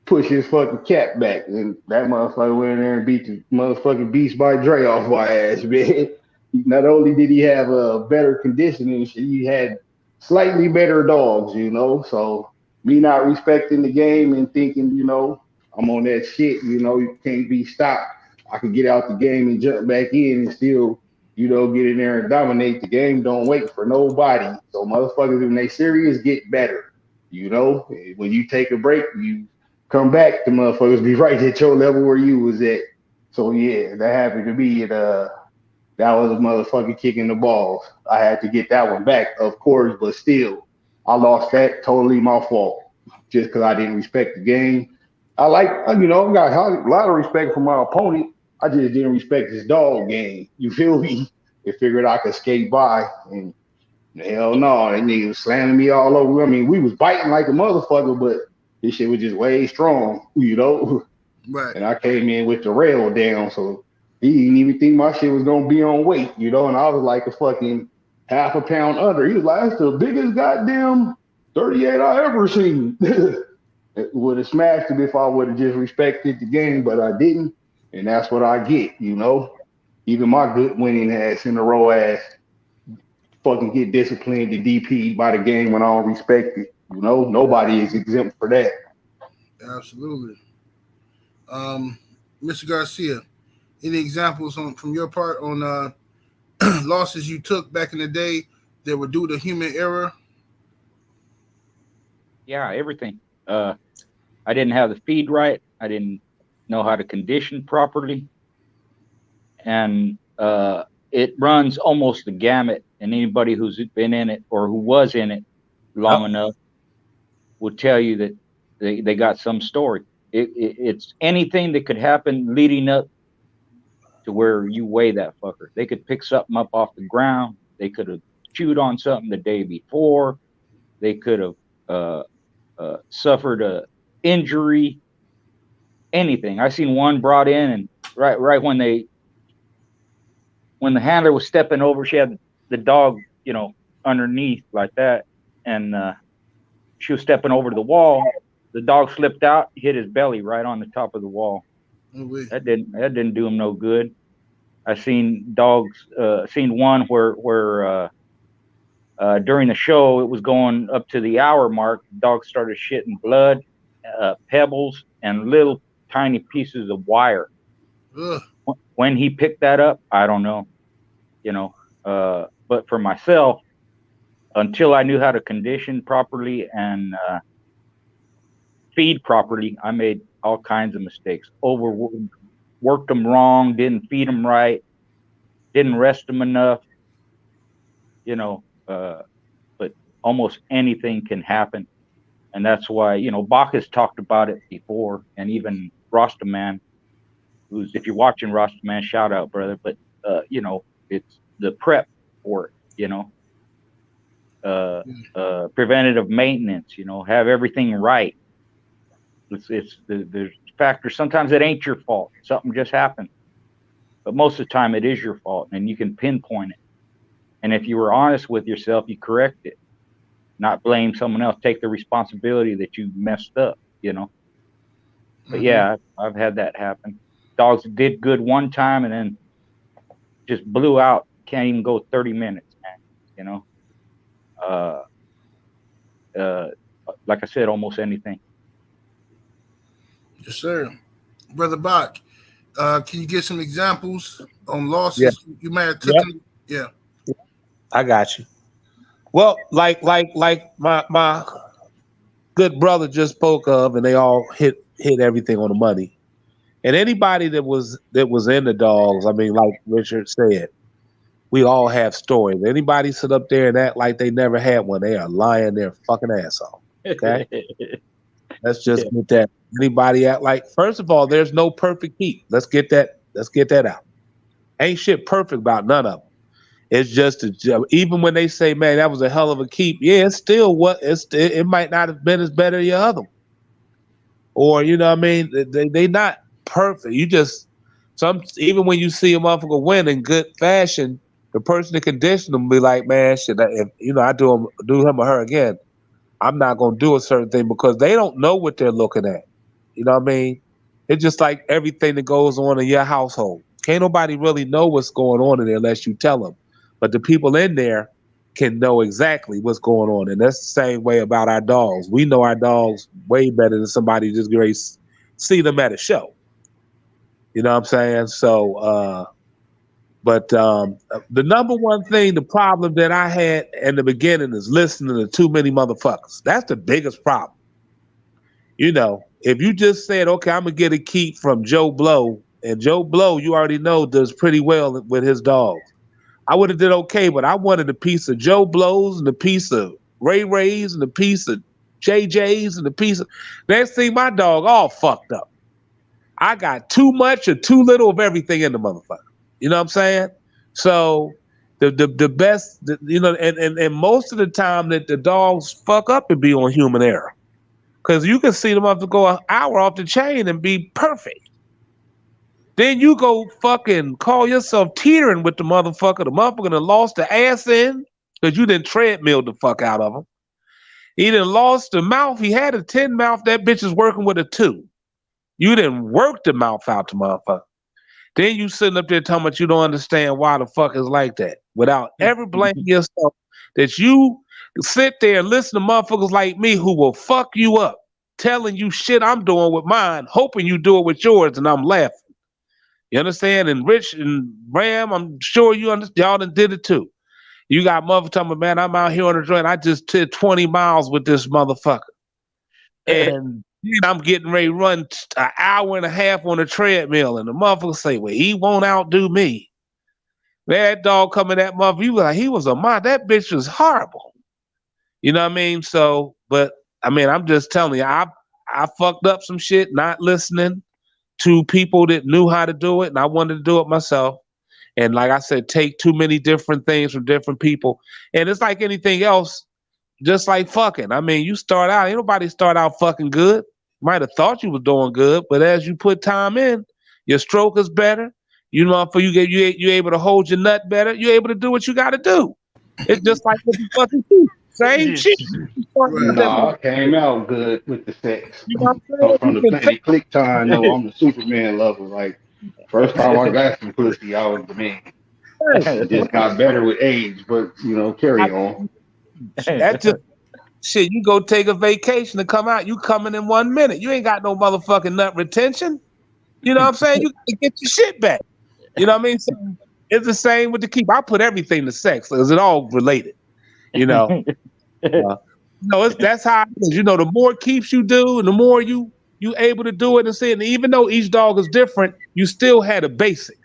push his fucking cap back. And that motherfucker went in there and beat the motherfucking Beast by Dre off my ass, man. Not only did he have a better conditioning, he had slightly better dogs, you know. So me not respecting the game and thinking, you know, I'm on that shit, you know, you can't be stopped. I could get out the game and jump back in and still, you know, get in there and dominate the game. Don't wait for nobody. So motherfuckers, when they serious, get better. You know, when you take a break, you come back, the motherfuckers be right at your level where you was at. So yeah, that happened to me. That was a motherfucker kicking the balls. I had to get that one back, of course, but still, I lost that. Totally my fault. Just because I didn't respect the game. I got a lot of respect for my opponent. I just didn't respect his dog game. You feel me? They figured I could skate by, and Hell no, that nigga was slamming me all over. I mean, we was biting like a motherfucker, but this shit was just way strong, you know. Right. And I came in with the rail down, so he didn't even think my shit was gonna be on weight, you know. And I was like a fucking half a pound under. He was like, "That's the biggest goddamn 38 I ever seen." It would have smashed him if I would have just respected the game, but I didn't, and that's what I get, you know. Even my good winning ass in the row ass fucking get disciplined and DP by the game when I don't respect it. You know, nobody is exempt for that. Absolutely. Mr. Garcia, any examples from your part on losses you took back in the day that were due to human error? Yeah, everything. I didn't have the feed right. I didn't know how to condition properly. And it runs almost the gamut. And anybody who's been in it or who was in it long enough will tell you that they got some story. It's anything that could happen leading up to where you weigh that fucker. They could pick something up off the ground. They could have chewed on something the day before. They could have suffered a injury, anything. I seen one brought in, and right when the handler was stepping over, she had the dog, you know, underneath like that, and she was stepping over to the wall. The dog slipped out, hit his belly right on the top of the wall. That didn't do him no good. I seen dogs. Seen one where during the show, it was going up to the hour mark. The dog started shitting blood, pebbles, and little tiny pieces of wire. Ugh. When he picked that up, I don't know. You know, but for myself, until I knew how to condition properly and feed properly, I made all kinds of mistakes. Worked them wrong, didn't feed them right, didn't rest them enough. You know, but almost anything can happen. And that's why, you know, Bach has talked about it before, and even Rastaman, who's, if you're watching Rastaman, shout out, brother. But, you know, it's the prep for it, you know, preventative maintenance, you know, have everything right. It's the factor. Sometimes it ain't your fault. Something just happened. But most of the time it is your fault, and you can pinpoint it. And if you were honest with yourself, you correct it. Not blame someone else. Take the responsibility that you messed up, you know. But yeah, I've had that happen. Dogs did good one time and then just blew out. Can't even go 30 minutes, man, you know. Like I said, almost anything. Yes, sir. Brother Bach, can you give some examples on losses you may have taken? Yeah. I got you. Well, like my good brother just spoke of, and they all hit everything on the money. And anybody that was in the dogs, I mean, like Richard said, we all have stories. Anybody sit up there and act like they never had one, they are lying their fucking ass off. Okay? Let's just get that. Anybody act like, first of all, there's no perfect keep. Let's get that out. Ain't shit perfect about none of them. It's just even when they say, man, that was a hell of a keep. Yeah, it's still it might not have been as better as your other one. Or, you know what I mean? They not perfect. You just even when you see a motherfucker win in good fashion, the person that conditioned them be like, man, shit, if you know I do him or her again, I'm not gonna do a certain thing, because they don't know what they're looking at. You know what I mean? It's just like everything that goes on in your household. Can't nobody really know what's going on in there unless you tell them. But the people in there can know exactly what's going on. And that's the same way about our dogs. We know our dogs way better than somebody just going to see them at a show. You know what I'm saying? So, but the number one thing, the problem that I had in the beginning is listening to too many motherfuckers. That's the biggest problem. You know, if you just said, okay, I'm going to get a keep from Joe Blow, and Joe Blow, you already know, does pretty well with his dogs, I would have did okay, but I wanted a piece of Joe Blows and a piece of Ray Rays and a piece of JJ's and a piece of... Next thing, my dog all fucked up. I got too much or too little of everything in the motherfucker. You know what I'm saying? So The best, you know, and most of the time that the dogs fuck up and be on human error. Because you can see them up to go an hour off the chain and be perfect. Then you go fucking call yourself teetering with the motherfucker. The motherfucker done lost the ass in because you didn't treadmill the fuck out of him. He done lost the mouth. He had a 10 mouth. That bitch is working with a 2. You didn't work the mouth out to motherfucker. Then you sitting up there talking about you don't understand why the fuck is like that without ever blaming yourself that you sit there and listen to motherfuckers like me who will fuck you up, telling you shit I'm doing with mine, hoping you do it with yours, and I'm laughing. You understand? And Rich and Ram, I'm sure you understand. Y'all done did it too. You got motherfucker talking about, man, I'm out here on the joint. I just did 20 miles with this motherfucker. And I'm getting ready to run an hour and a half on a treadmill. And the motherfucker say, well, he won't outdo me. That dog coming that motherfucker, you like, he was a mod. That bitch was horrible. You know what I mean? So, but I mean, I'm just telling you, I fucked up some shit not listening to people that knew how to do it, and I wanted to do it myself. And like I said, take too many different things from different people. And it's like anything else, just like fucking. I mean, you start out, ain't nobody start out fucking good. Might have thought you was doing good, but as you put time in, your stroke is better. You know, for you able to hold your nut better. You're able to do what you got to do. It's just like with the fucking teeth. Same shit. No, I came out good with the sex. You know what I'm From the planet click time, no, I'm the Superman lover. Like, first time I got some pussy, I was the man. It just got better with age, but, you know, carry on. That just, shit, you go take a vacation to come out, you coming in 1 minute. You ain't got no motherfucking nut retention. You know what I'm saying? You gotta get your shit back. You know what I mean? So it's the same with the keep. I put everything to sex because it all related. You know, no, that's how it is. You know, the more keeps you do, and the more you able to do it and see it. And even though each dog is different, you still had a basic.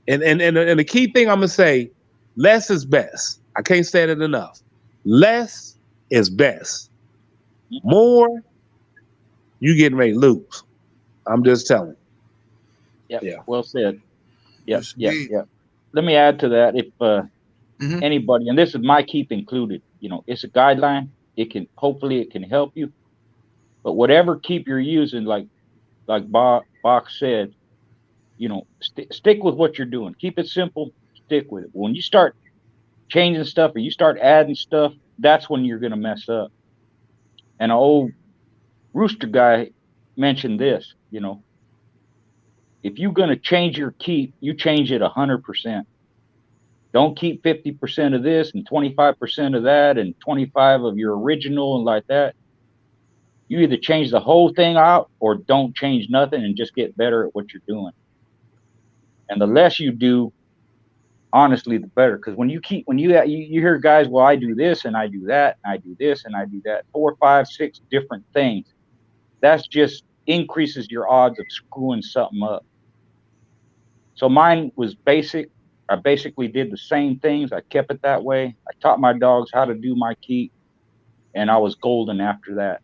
And the key thing I'm gonna say, less is best. I can't say it enough. Less is best. More, you getting ready to lose. I'm just telling you. Yep. Yeah. Well said. Yep. Yep. Let me add to that. If anybody, and this is my keep included, you know, it's a guideline. Hopefully it can help you. But whatever keep you're using, like Bach said, you know, stick with what you're doing. Keep it simple. Stick with it. When you start changing stuff or you start adding stuff, that's when you're gonna mess up. And an old rooster guy mentioned this, you know, if you're going to change your keep, you change it 100%. Don't keep 50% of this and 25% of that and 25 of your original and like that. You either change the whole thing out or don't change nothing and just get better at what you're doing. And the less you do, honestly, the better. Because when you hear guys, well, I do this and I do that, and I do this and I do that, 4, 5, 6 different things. That's just increases your odds of screwing something up. So mine was basic. I basically did the same things. I kept it that way. I taught my dogs how to do my keep, and I was golden after that.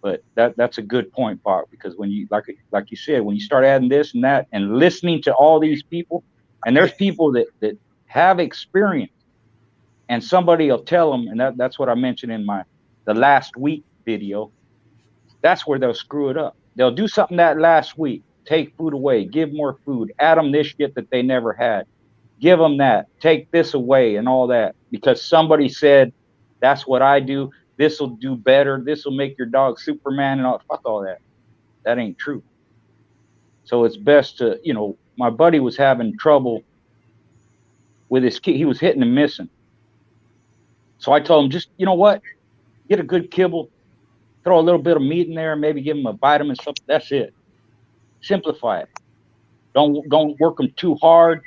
But that's a good point, Bart, because when you like you said, when you start adding this and that and listening to all these people, and there's people that have experience, and somebody will tell them, and that's what I mentioned in the last week video. That's where they'll screw it up. They'll do something that last week, take food away, give more food, add them this shit that they never had, give them that, take this away and all that, because somebody said, that's what I do. This will do better. This will make your dog Superman and all. Fuck all that. That ain't true. So it's best to, you know, my buddy was having trouble with his key. He was hitting and missing. So I told him, just, you know what? Get a good kibble. Throw a little bit of meat in there, maybe give them a vitamin, something. That's it. Simplify it. Don't work them too hard.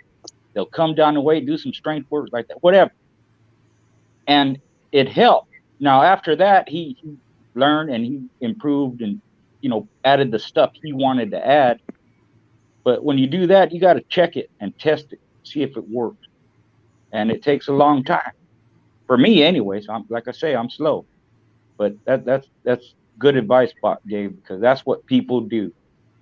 They'll come down the weight, do some strength work like that, whatever. And it helped. Now, after that, he learned and he improved and, you know, added the stuff he wanted to add. But when you do that, you got to check it and test it, see if it works. And it takes a long time. For me, anyways, like I say, I'm slow. But that's good advice Bot gave, because that's what people do.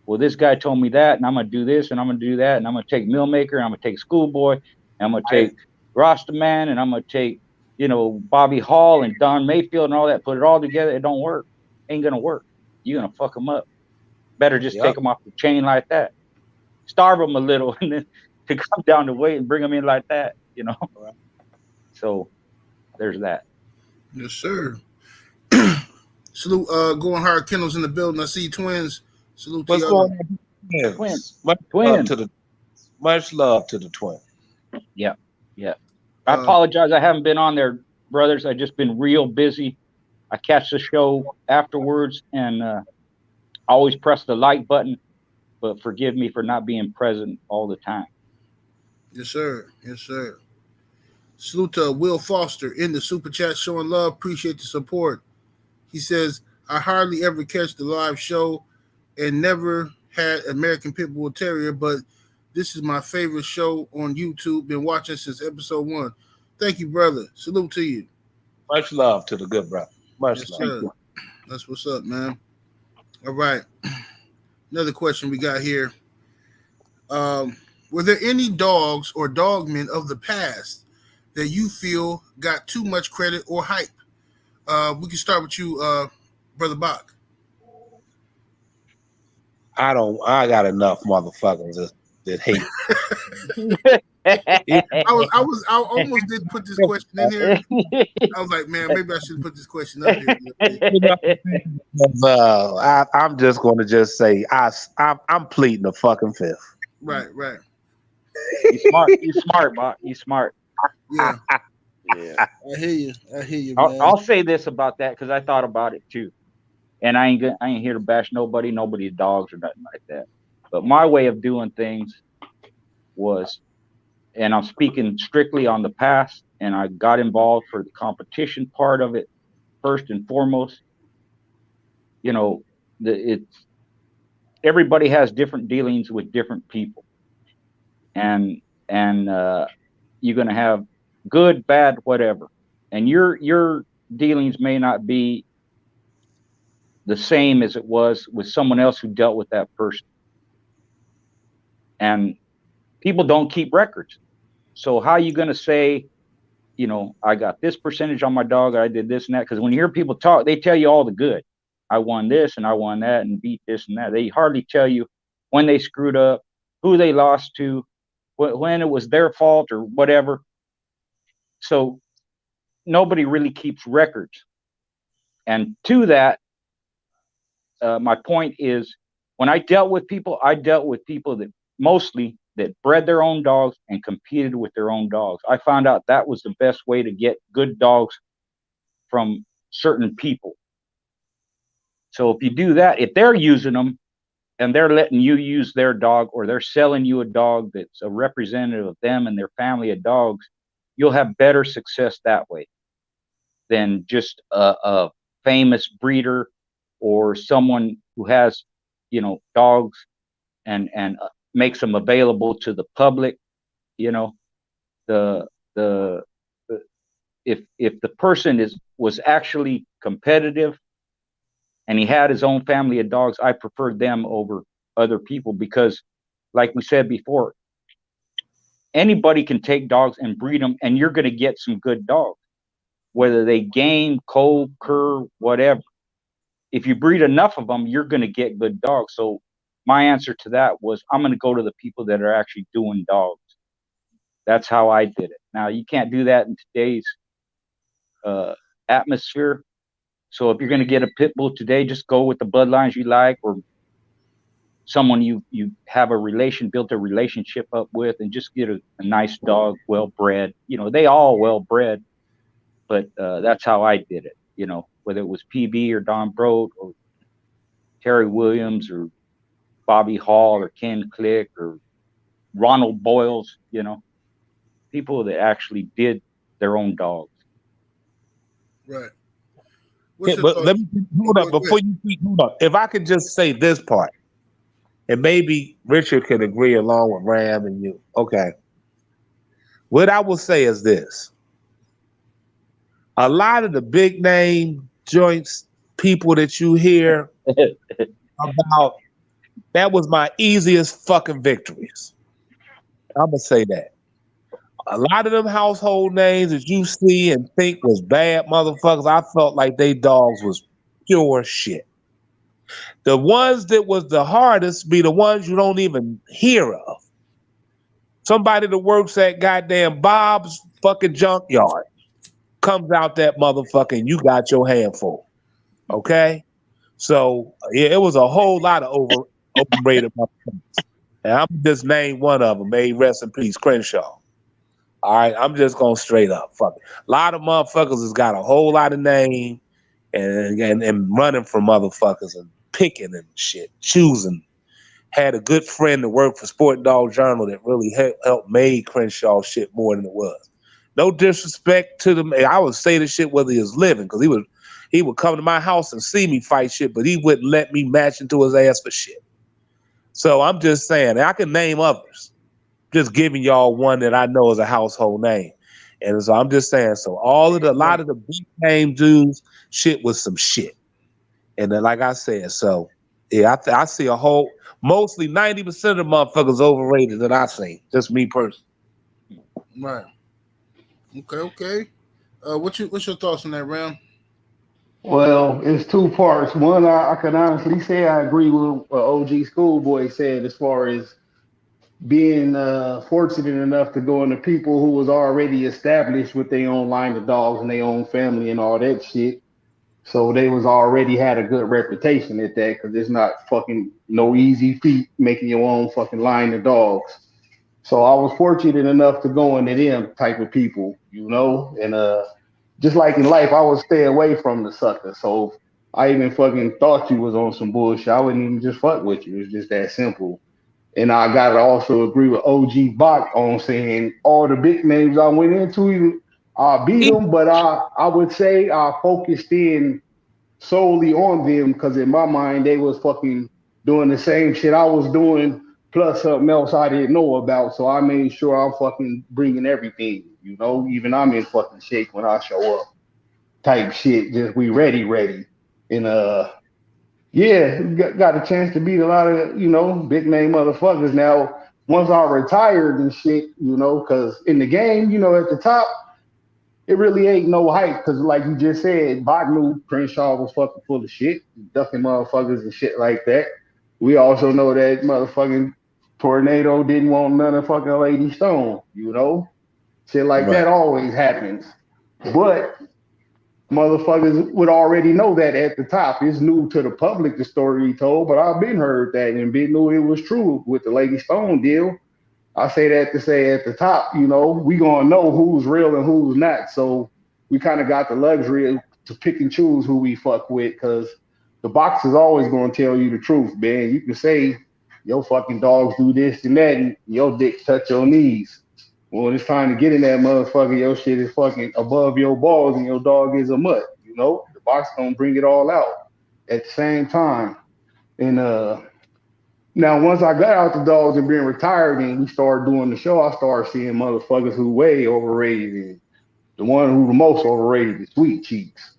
Well, this guy told me that, and I'm going to do this, and I'm going to do that, and I'm going to take Meal Maker, and I'm going to take Schoolboy. I'm gonna take Rasta Man, and I'm gonna take, you know, Bobby Hall and Don Mayfield and all that. Put it all together, it don't work. Ain't gonna work. You're gonna fuck them up. Better just take them off the chain like that. Starve them a little, and then to come down to weight and bring them in like that. You know. Right. So there's that. Yes, sir. Salute, Going Hard Kennels in the building. I see twins. Salute What's to y'all. going on? Twins. Much love to the twin. Yeah. I apologize. I haven't been on there, brothers. I've just been real busy. I catch the show afterwards, and always press the like button. But forgive me for not being present all the time. Yes, sir. Yes, sir. Salute to Will Foster in the super chat, showing love. Appreciate the support. He says, I hardly ever catch the live show and never had American Pit Bull Terrier, but this is my favorite show on YouTube. Been watching since episode 1. Thank you, brother. Salute to you. Much love to the good brother. Much love. Sir. That's what's up, man. All right. Another question we got here. Were there any dogs or dogmen of the past that you feel got too much credit or hype? We can start with you, Brother Bach. I got enough motherfuckers that hate. I almost did put this question in here. I was like, man, maybe I should put this question up here. I'm just going to just say I'm pleading the fucking fifth. Right. You smart, Bach. You smart. Yeah. I hear you. Man. I'll say this about that because I thought about it too, and I ain't here to bash nobody's dogs or nothing like that. But my way of doing things was, and I'm speaking strictly on the past, and I got involved for the competition part of it first and foremost. You know, everybody has different dealings with different people, and you're gonna have good, bad, whatever, and your dealings may not be the same as it was with someone else who dealt with that person. And people don't keep records. So how are you going to say, you know, I got this percentage on my dog, I did this and that? Because when you hear people talk, they tell you all the good. I won this and I won that and beat this and that. They hardly tell you when they screwed up, who they lost to, when it was their fault or whatever. So nobody really keeps records. And to that, my point is, when I dealt with people that mostly that bred their own dogs and competed with their own dogs. I found out that was the best way to get good dogs from certain people. So if you do that, if they're using them and they're letting you use their dog, or they're selling you a dog that's a representative of them and their family of dogs, you'll have better success that way than just a famous breeder or someone who has, you know, dogs and makes them available to the public. You know, if the person was actually competitive and he had his own family of dogs, I preferred them over other people, because like we said before, anybody can take dogs and breed them, and you're going to get some good dogs, whether they game, cold, cur, whatever. If you breed enough of them, you're going to get good dogs. So my answer to that was, I'm going to go to the people that are actually doing dogs. That's how I did it. Now, you can't do that in today's atmosphere. So if you're going to get a pit bull today, just go with the bloodlines you like, or someone you have built a relationship up with, and just get a nice dog, well bred. You know, they all well bred, but that's how I did it. You know, whether it was PB or Don Broad or Terry Williams or Bobby Hall or Ken Click or Ronald Boyles, you know, people that actually did their own dogs. Right. Yeah, but let me hold up before you speak. Hold up. If I could just say this part, and maybe Richard could agree along with Ram and you. Okay. What I will say is this: a lot of the big name joints, people that you hear about, that was my easiest fucking victories. I'm gonna say that. a lot of them household names that you see and think was bad motherfuckers, I felt like they dogs was pure shit. The ones that was the hardest be the ones you don't even hear of. Somebody that works at goddamn Bob's fucking junkyard comes out that motherfucker and you got your handful. Okay? So yeah, it was a whole lot of overrated motherfuckers. And I'm just name one of them. May he rest in peace, Crenshaw. All right, I'm just going straight up. Fuck it. A lot of motherfuckers has got a whole lot of name and running from motherfuckers and picking and shit, choosing. Had a good friend that worked for Sport Dog Journal that really helped made Crenshaw shit more than it was. No disrespect to them. I would say this shit whether he was living, because he would come to my house and see me fight shit, but he wouldn't let me match into his ass for shit. So I'm just saying, I can name others. Just giving y'all one that I know is a household name. And so I'm just saying, so a lot of the big name dudes, shit was some shit. And then, like I said, so yeah, I see mostly 90% of the motherfuckers overrated that I seen. Just me personally. Right. Okay. What's your thoughts on that, Ram? Well, it's two parts. One, I can honestly say I agree with what OG Schoolboy said as far as being fortunate enough to go into people who was already established with their own line of dogs and their own family and all that shit. So they was already had a good reputation at that, because it's not fucking no easy feat making your own fucking line of dogs. So I was fortunate enough to go into them type of people, and just like in life, I would stay away from the sucker. So I even fucking thought you was on some bullshit, I wouldn't even just fuck with you. It's just that simple. And I gotta also agree with OG Bach on saying all the big names I went into, I beat them, but I would say I focused in solely on them because in my mind they was fucking doing the same shit I was doing plus something else I didn't know about. So I made sure I'm fucking bringing everything, even I'm in fucking shape when I show up type shit. Just we ready. And yeah, got a chance to beat a lot of, big name motherfuckers. Now, once I retired and shit, because in the game, at the top, it really ain't no hype. Because like you just said, Bot knew Crenshaw was fucking full of shit, ducking motherfuckers and shit like that. We also know that motherfucking Tornado didn't want none of fucking Lady Stone, Shit like that always happens. But motherfuckers would already know that at the top. It's new to the public, the story he told, but I've been heard that and been knew it was true with the Lady Stone deal. I say that to say at the top, we gonna know who's real and who's not. So we kind of got the luxury to pick and choose who we fuck with, because the box is always gonna tell you the truth, man. You can say your fucking dogs do this and that, and your dick touch your knees. When it's time to get in that motherfucker, your shit is fucking above your balls and your dog is a mutt. The box gonna bring it all out at the same time. And now once I got out the dogs and been retired and we started doing the show, I started seeing motherfuckers who way overrated. And the one who the most overrated is Sweet Cheeks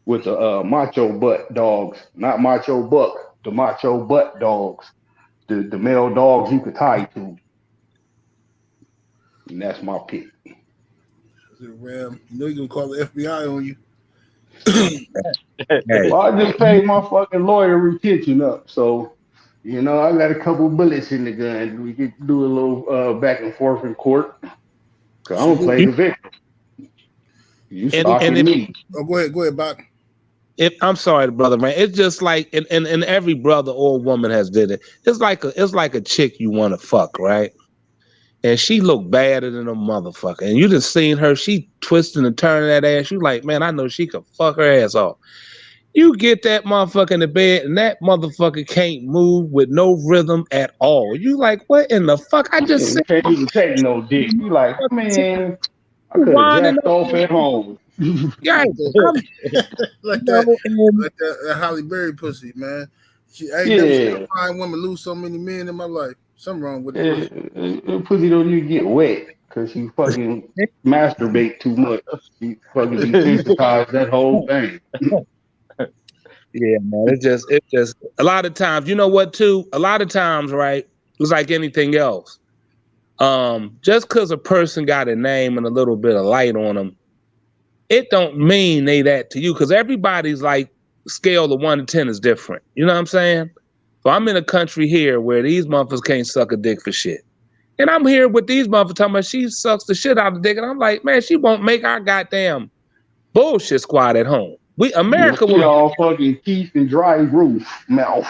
with the macho butt dogs, not macho buck, the macho butt dogs, the male dogs you could tie to. And that's my pick. Ram, you're gonna call the FBI on you. Well, I just paid my fucking lawyer retention up, so I got a couple bullets in the gun. We could do a little back and forth in court. Cause I'm gonna play the victim. You stalking me? Oh, go ahead, Bob. I'm sorry, brother, man. It's just like, and every brother or woman has did it. It's like a chick you want to fuck, right? And she looked badder than a motherfucker. And you just seen her, she twisting and turning that ass. You like, man, I know she could fuck her ass off. You get that motherfucker in the bed and that motherfucker can't move with no rhythm at all. You like, what in the fuck? I just said, can't even take no dick. You like, man, I could have jacked off at home. Yeah, like that Holly Berry pussy, man. I ain't never seen a fine woman lose so many men in my life. Something wrong with it. Pussy don't need to get wet because you fucking masturbate too much. You fucking desensitize that whole thing. Yeah, man. It just a lot of times, you know what, too? A lot of times, right? It's like anything else. Just because a person got a name and a little bit of light on them, it don't mean they that to you, because everybody's like scale of 1 to 10 is different. You know what I'm saying? So I'm in a country here where these motherfuckers can't suck a dick for shit. And I'm here with these motherfuckers talking about she sucks the shit out of the dick. And I'm like, man, she won't make our goddamn bullshit squad at home. America will all fucking teeth and dry roof mouth.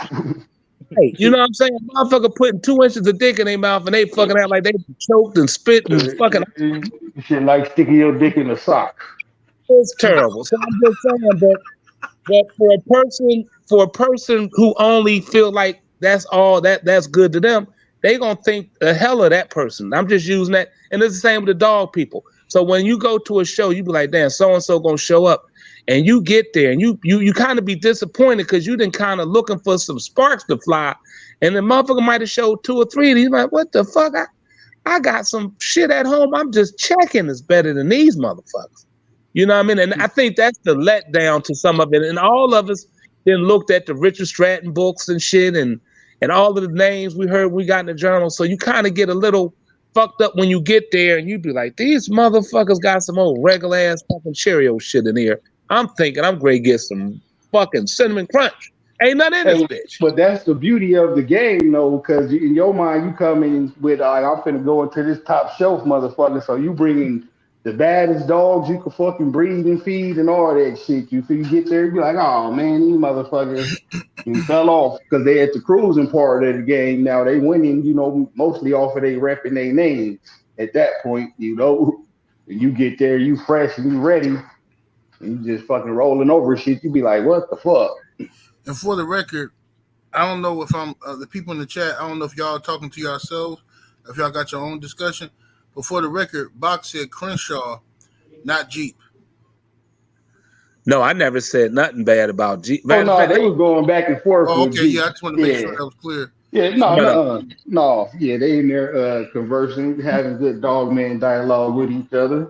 Hey, you know what I'm saying? Motherfucker putting 2 inches of dick in their mouth and they fucking out like they choked and spit and fucking. Shit like sticking your dick in a sock. It's terrible. So I'm just saying that for a person who only feel like that's all that's good to them, they gonna think the hell of that person. I'm just using that, and it's the same with the dog people. So when you go to a show, you be like, damn, so and so gonna show up, and you get there, and you kind of be disappointed because you done kind of looking for some sparks to fly, and the motherfucker might have showed 2 or 3, and he's like, what the fuck? I got some shit at home. I'm just checking is better than these motherfuckers. You know what I mean? And I think that's the letdown to some of it. And all of us then looked at the Richard Stratton books and shit and all of the names we heard we got in the journal. So you kind of get a little fucked up when you get there and you be like, these motherfuckers got some old regular ass fucking Cheerio shit in here. I'm thinking I'm going to get some fucking cinnamon crunch. Ain't nothing in this bitch. But that's the beauty of the game, though, because in your mind, you come in with, I'm finna go into this top shelf, motherfucker. So you bringing the baddest dogs you can fucking breed and feed and all that shit. You get there, you be like, oh man, these motherfuckers fell off because they at the cruising part of the game. Now they winning, mostly off of they repping their name at that point, And you get there, you fresh and you ready, and you just fucking rolling over shit. You be like, what the fuck? And for the record, I don't know if I'm the people in the chat. I don't know if y'all are talking to yourselves, if y'all got your own discussion. But for the record, Bach said Crenshaw, not Jeep. No, I never said nothing bad about Jeep. Oh no, they was going back and forth. Oh, okay, yeah, I just want to make sure that was clear. Yeah, no, yeah, they in there conversing, having good dog man dialogue with each other.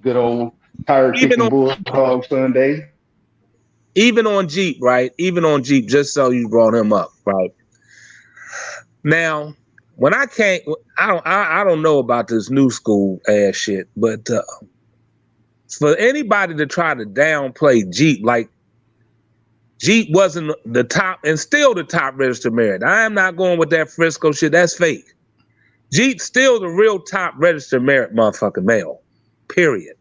Good old tire kicking bulldog Sunday. Even on Jeep, right? Even on Jeep, just so you brought him up, right? Now, when I don't know about this new school ass shit, but for anybody to try to downplay Jeep, like Jeep wasn't the top and still the top registered merit. I am not going with that Frisco shit. That's fake. Jeep still the real top registered merit motherfucking male. Period.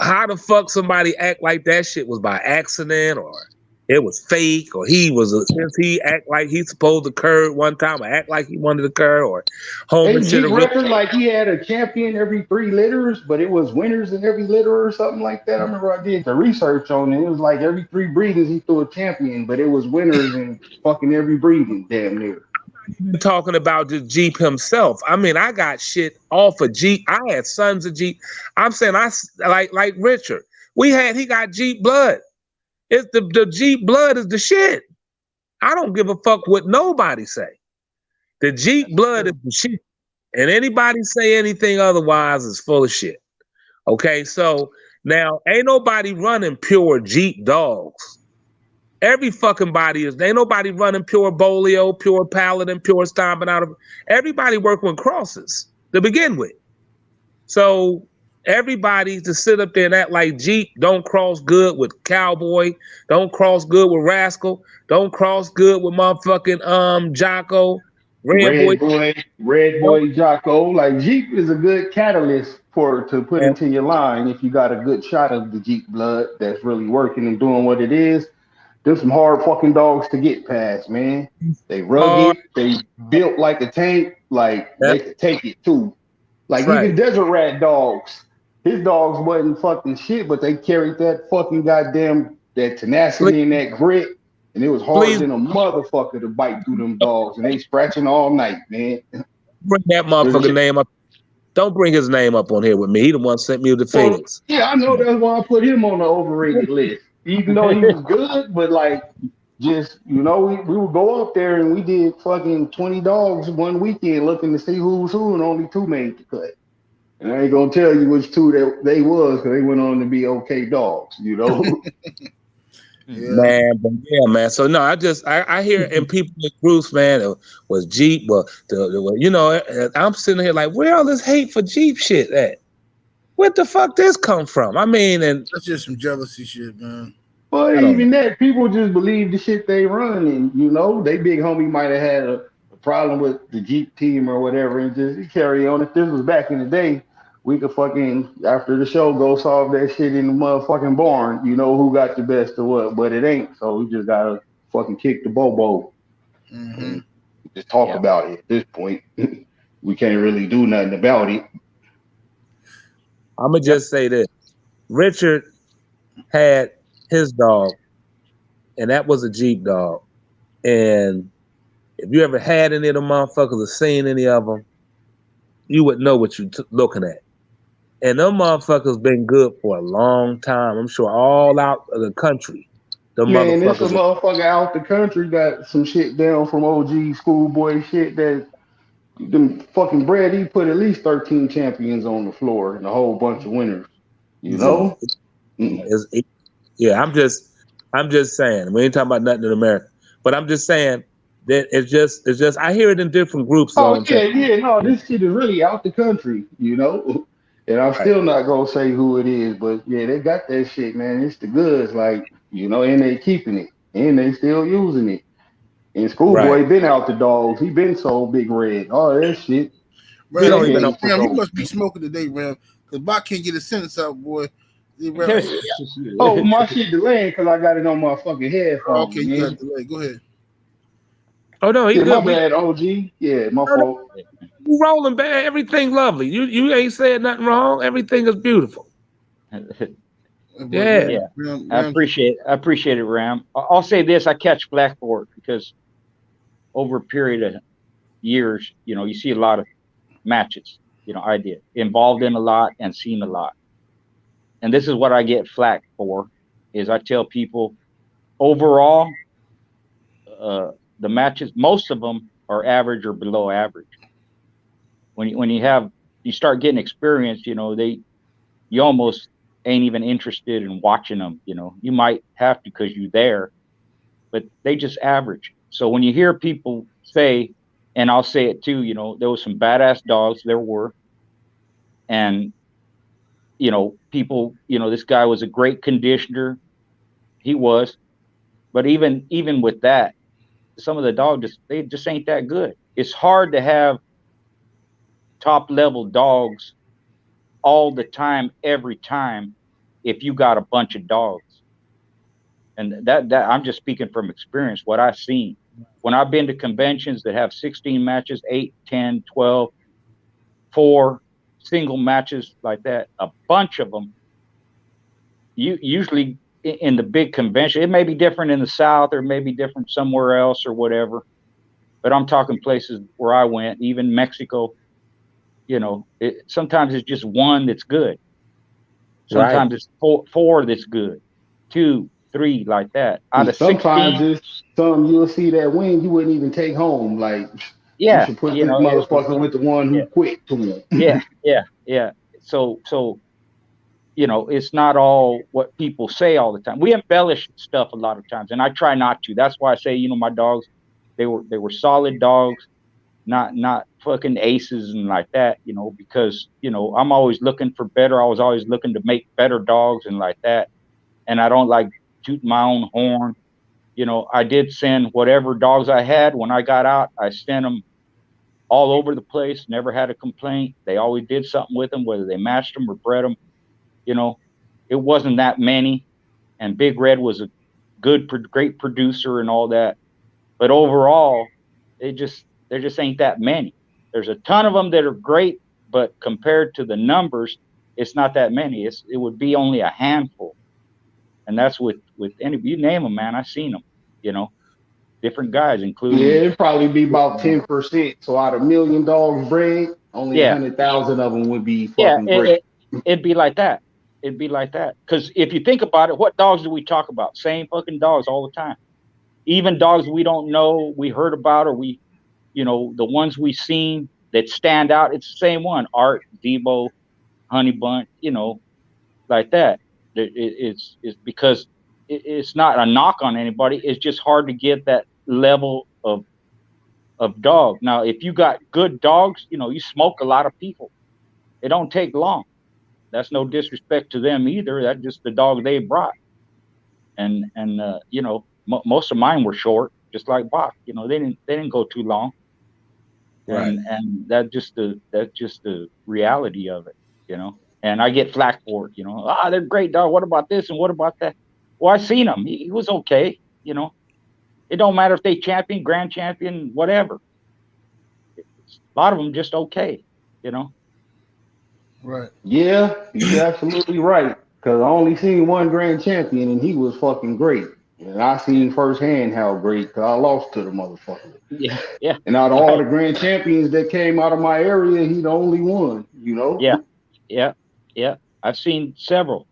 How the fuck somebody act like that shit was by accident or it was fake or since he act like he's supposed to curve one time or act like he wanted to curve or home Jeep record like he had a champion every 3 litters, but it was winners in every litter or something like that. I remember I did the research on it. It was like every 3 breedings he threw a champion, but it was winners in fucking every breeding, damn near. Talking about the Jeep himself. I mean, I got shit off of Jeep. I had sons of Jeep. I'm saying like Richard. He got Jeep blood. It's the Jeep blood is the shit. I don't give a fuck what nobody say. The Jeep blood is the shit. And anybody say anything otherwise is full of shit. Okay, so now ain't nobody running pure Jeep dogs. Every fucking body ain't nobody running pure Bolio, pure Paladin, pure stomping out of. Everybody working with crosses to begin with. So everybody to sit up there and act like Jeep don't cross good with Cowboy, don't cross good with Rascal, don't cross good with motherfucking JOCKO, REDBOY, JOCKO. Like Jeep is a good catalyst to put into your line if you got a good shot of the Jeep blood that's really working and doing what it is. There's some hard fucking dogs to get past, man. They rugged, they built like a tank, like they could take it too. Like even Desert Rat dogs, his dogs wasn't fucking shit, but they carried that fucking goddamn that tenacity and that grit, and it was harder than a motherfucker to bite through them dogs, and they scratching all night, man. Bring that motherfucker name up. Don't bring his name up on here with me. He the one sent me the figures. Yeah, I know that's why I put him on the overrated list. Even though he was good, but like, just, we would go up there and we did fucking 20 dogs one weekend looking to see who's who, and only 2 made the cut. And I ain't gonna tell you which 2 that they was, because they went on to be okay dogs, Yeah. Man, but yeah, man. So no, I hear in people in groups, man, it was Jeep, you know, I'm sitting here like, where all this hate for Jeep shit at? Where the fuck this come from? I mean, and That's just some jealousy shit, man. But I don't know. even that, people just believe the shit they run, and you know, they big homie might have had a problem with the Jeep team or whatever, and just carry on. If this was back in the day, we could fucking after the show go solve that shit in the motherfucking barn. You know who got the best or what, but it ain't. So we just gotta fucking kick the bobo Mm-hmm. and just talk about it. At this point, we can't really do nothing about it. I'm gonna just say this: Richard had his dog, and that was a Jeep dog. And if you ever had any of them motherfuckers or seen any of them, you would know what you're looking at. And them motherfuckers been good for a long time. I'm sure all out of the country. The Man, this a motherfuckers. motherfucker out the country got some shit down from OG schoolboy shit that them fucking Brad, he put at least 13 champions on the floor and a whole bunch of winners. You know? Yeah, I'm just saying. We ain't talking about nothing in America. But I'm just saying that it's just I hear it in different groups is all Oh I'm yeah, saying. yeah, no, this shit is really out the country, you know? And I'm Right. still not gonna say who it is, but yeah, they got that shit, man. It's the goods, like, you know, and they keeping it. And they still using it. And Right. Schoolboy been out the dogs. He been sold Big Red. All that shit. He don't even know. Decades Ram, he ago. must be smoking today, Ram. Because Bach can't get a sentence out, boy. Oh, my shit delayed because I got it on my fucking Okay, headphones, you got man. the delay. Go ahead. Oh no, he Yeah, my good. bad, OG. Yeah, my fault. You rolling bad. Everything lovely. You ain't said nothing wrong. Everything is beautiful. Yeah. Yeah, Ram, I appreciate it, Ram. I'll say this: I catch flack for it because over a period of years, you know, you see a lot of matches. You know, I did involved in a lot and seen a lot, and this is what I get flack for: is I tell people overall, the matches, most of them are average or below average. When you start getting experience, you know, you almost ain't even interested in watching them. You know, you might have to because you're there, but they just average. So when you hear people say, and I'll say it too, you know, there was some badass dogs, there were, and you know, people, you know, this guy was a great conditioner, he was, but even with that, some of the dogs they just ain't that good. It's hard to have top level dogs all the time, every time, if you got a bunch of dogs. And that I'm just speaking from experience, what I've seen. When I've been to conventions that have 16 matches, 8, 10, 12, 4 single matches like that, a bunch of them, you usually in the big convention, it may be different in the South or maybe different somewhere else or whatever. But I'm talking places where I went, even Mexico, you know, sometimes it's just one that's good. Sometimes it's four that's good, 2, 3 like that. Out And of sometimes 16, it's some you'll see that win you wouldn't even take home. Like, you yeah, should put you this know, motherfucker with the one yeah, who quit to him. yeah. So you know, it's not all what people say all the time. We embellish stuff a lot of times, and I try not to. That's why I say, you know, my dogs, they were solid dogs, not fucking aces and like that, you know, because, you know, I'm always looking for better. I was always looking to make better dogs and like that. And I don't like tooting my own horn. You know, I did send whatever dogs I had when I got out. I sent them all over the place. Never had a complaint. They always did something with them, whether they matched them or bred them. You know, it wasn't that many. And Big Red was a great producer and all that. But overall, there just ain't that many. There's a ton of them that are great, but compared to the numbers, it's not that many. It would be only a handful. And that's with any, you name them, man. I've seen them, you know, different guys, Yeah, including, it'd probably be about 10%. So out of 1,000,000 dogs bred, only yeah, 100,000 of them would be yeah, fucking great. it'd be like that. It'd be like that. Because if you think about it, what dogs do we talk about? Same fucking dogs all the time. Even dogs we don't know, we heard about, or you know, the ones we seen that stand out, it's the same one. Art, ZEBO, Honey Bunch, you know, like that. It's because it's not a knock on anybody. It's just hard to get that level of dog. Now, if you got good dogs, you know, you smoke a lot of people. It don't take long. That's no disrespect to them either. That's just the dog they brought. And you know, most of mine were short, just like Bach. You know, they didn't go too long. And that's just the reality of it, you know. And I get flack for it, you know. They're great dog. What about this and what about that? Well, I seen him. He was okay, you know. It don't matter if they champion, grand champion, whatever. A lot of them just okay, you know. Right. Yeah, you're absolutely right. Because I only seen one grand champion, and he was fucking great. And I seen firsthand how great, because I lost to the motherfucker. Yeah, yeah. And out of all the grand champions that came out of my area, he the only one, you know? Yeah. I've seen several.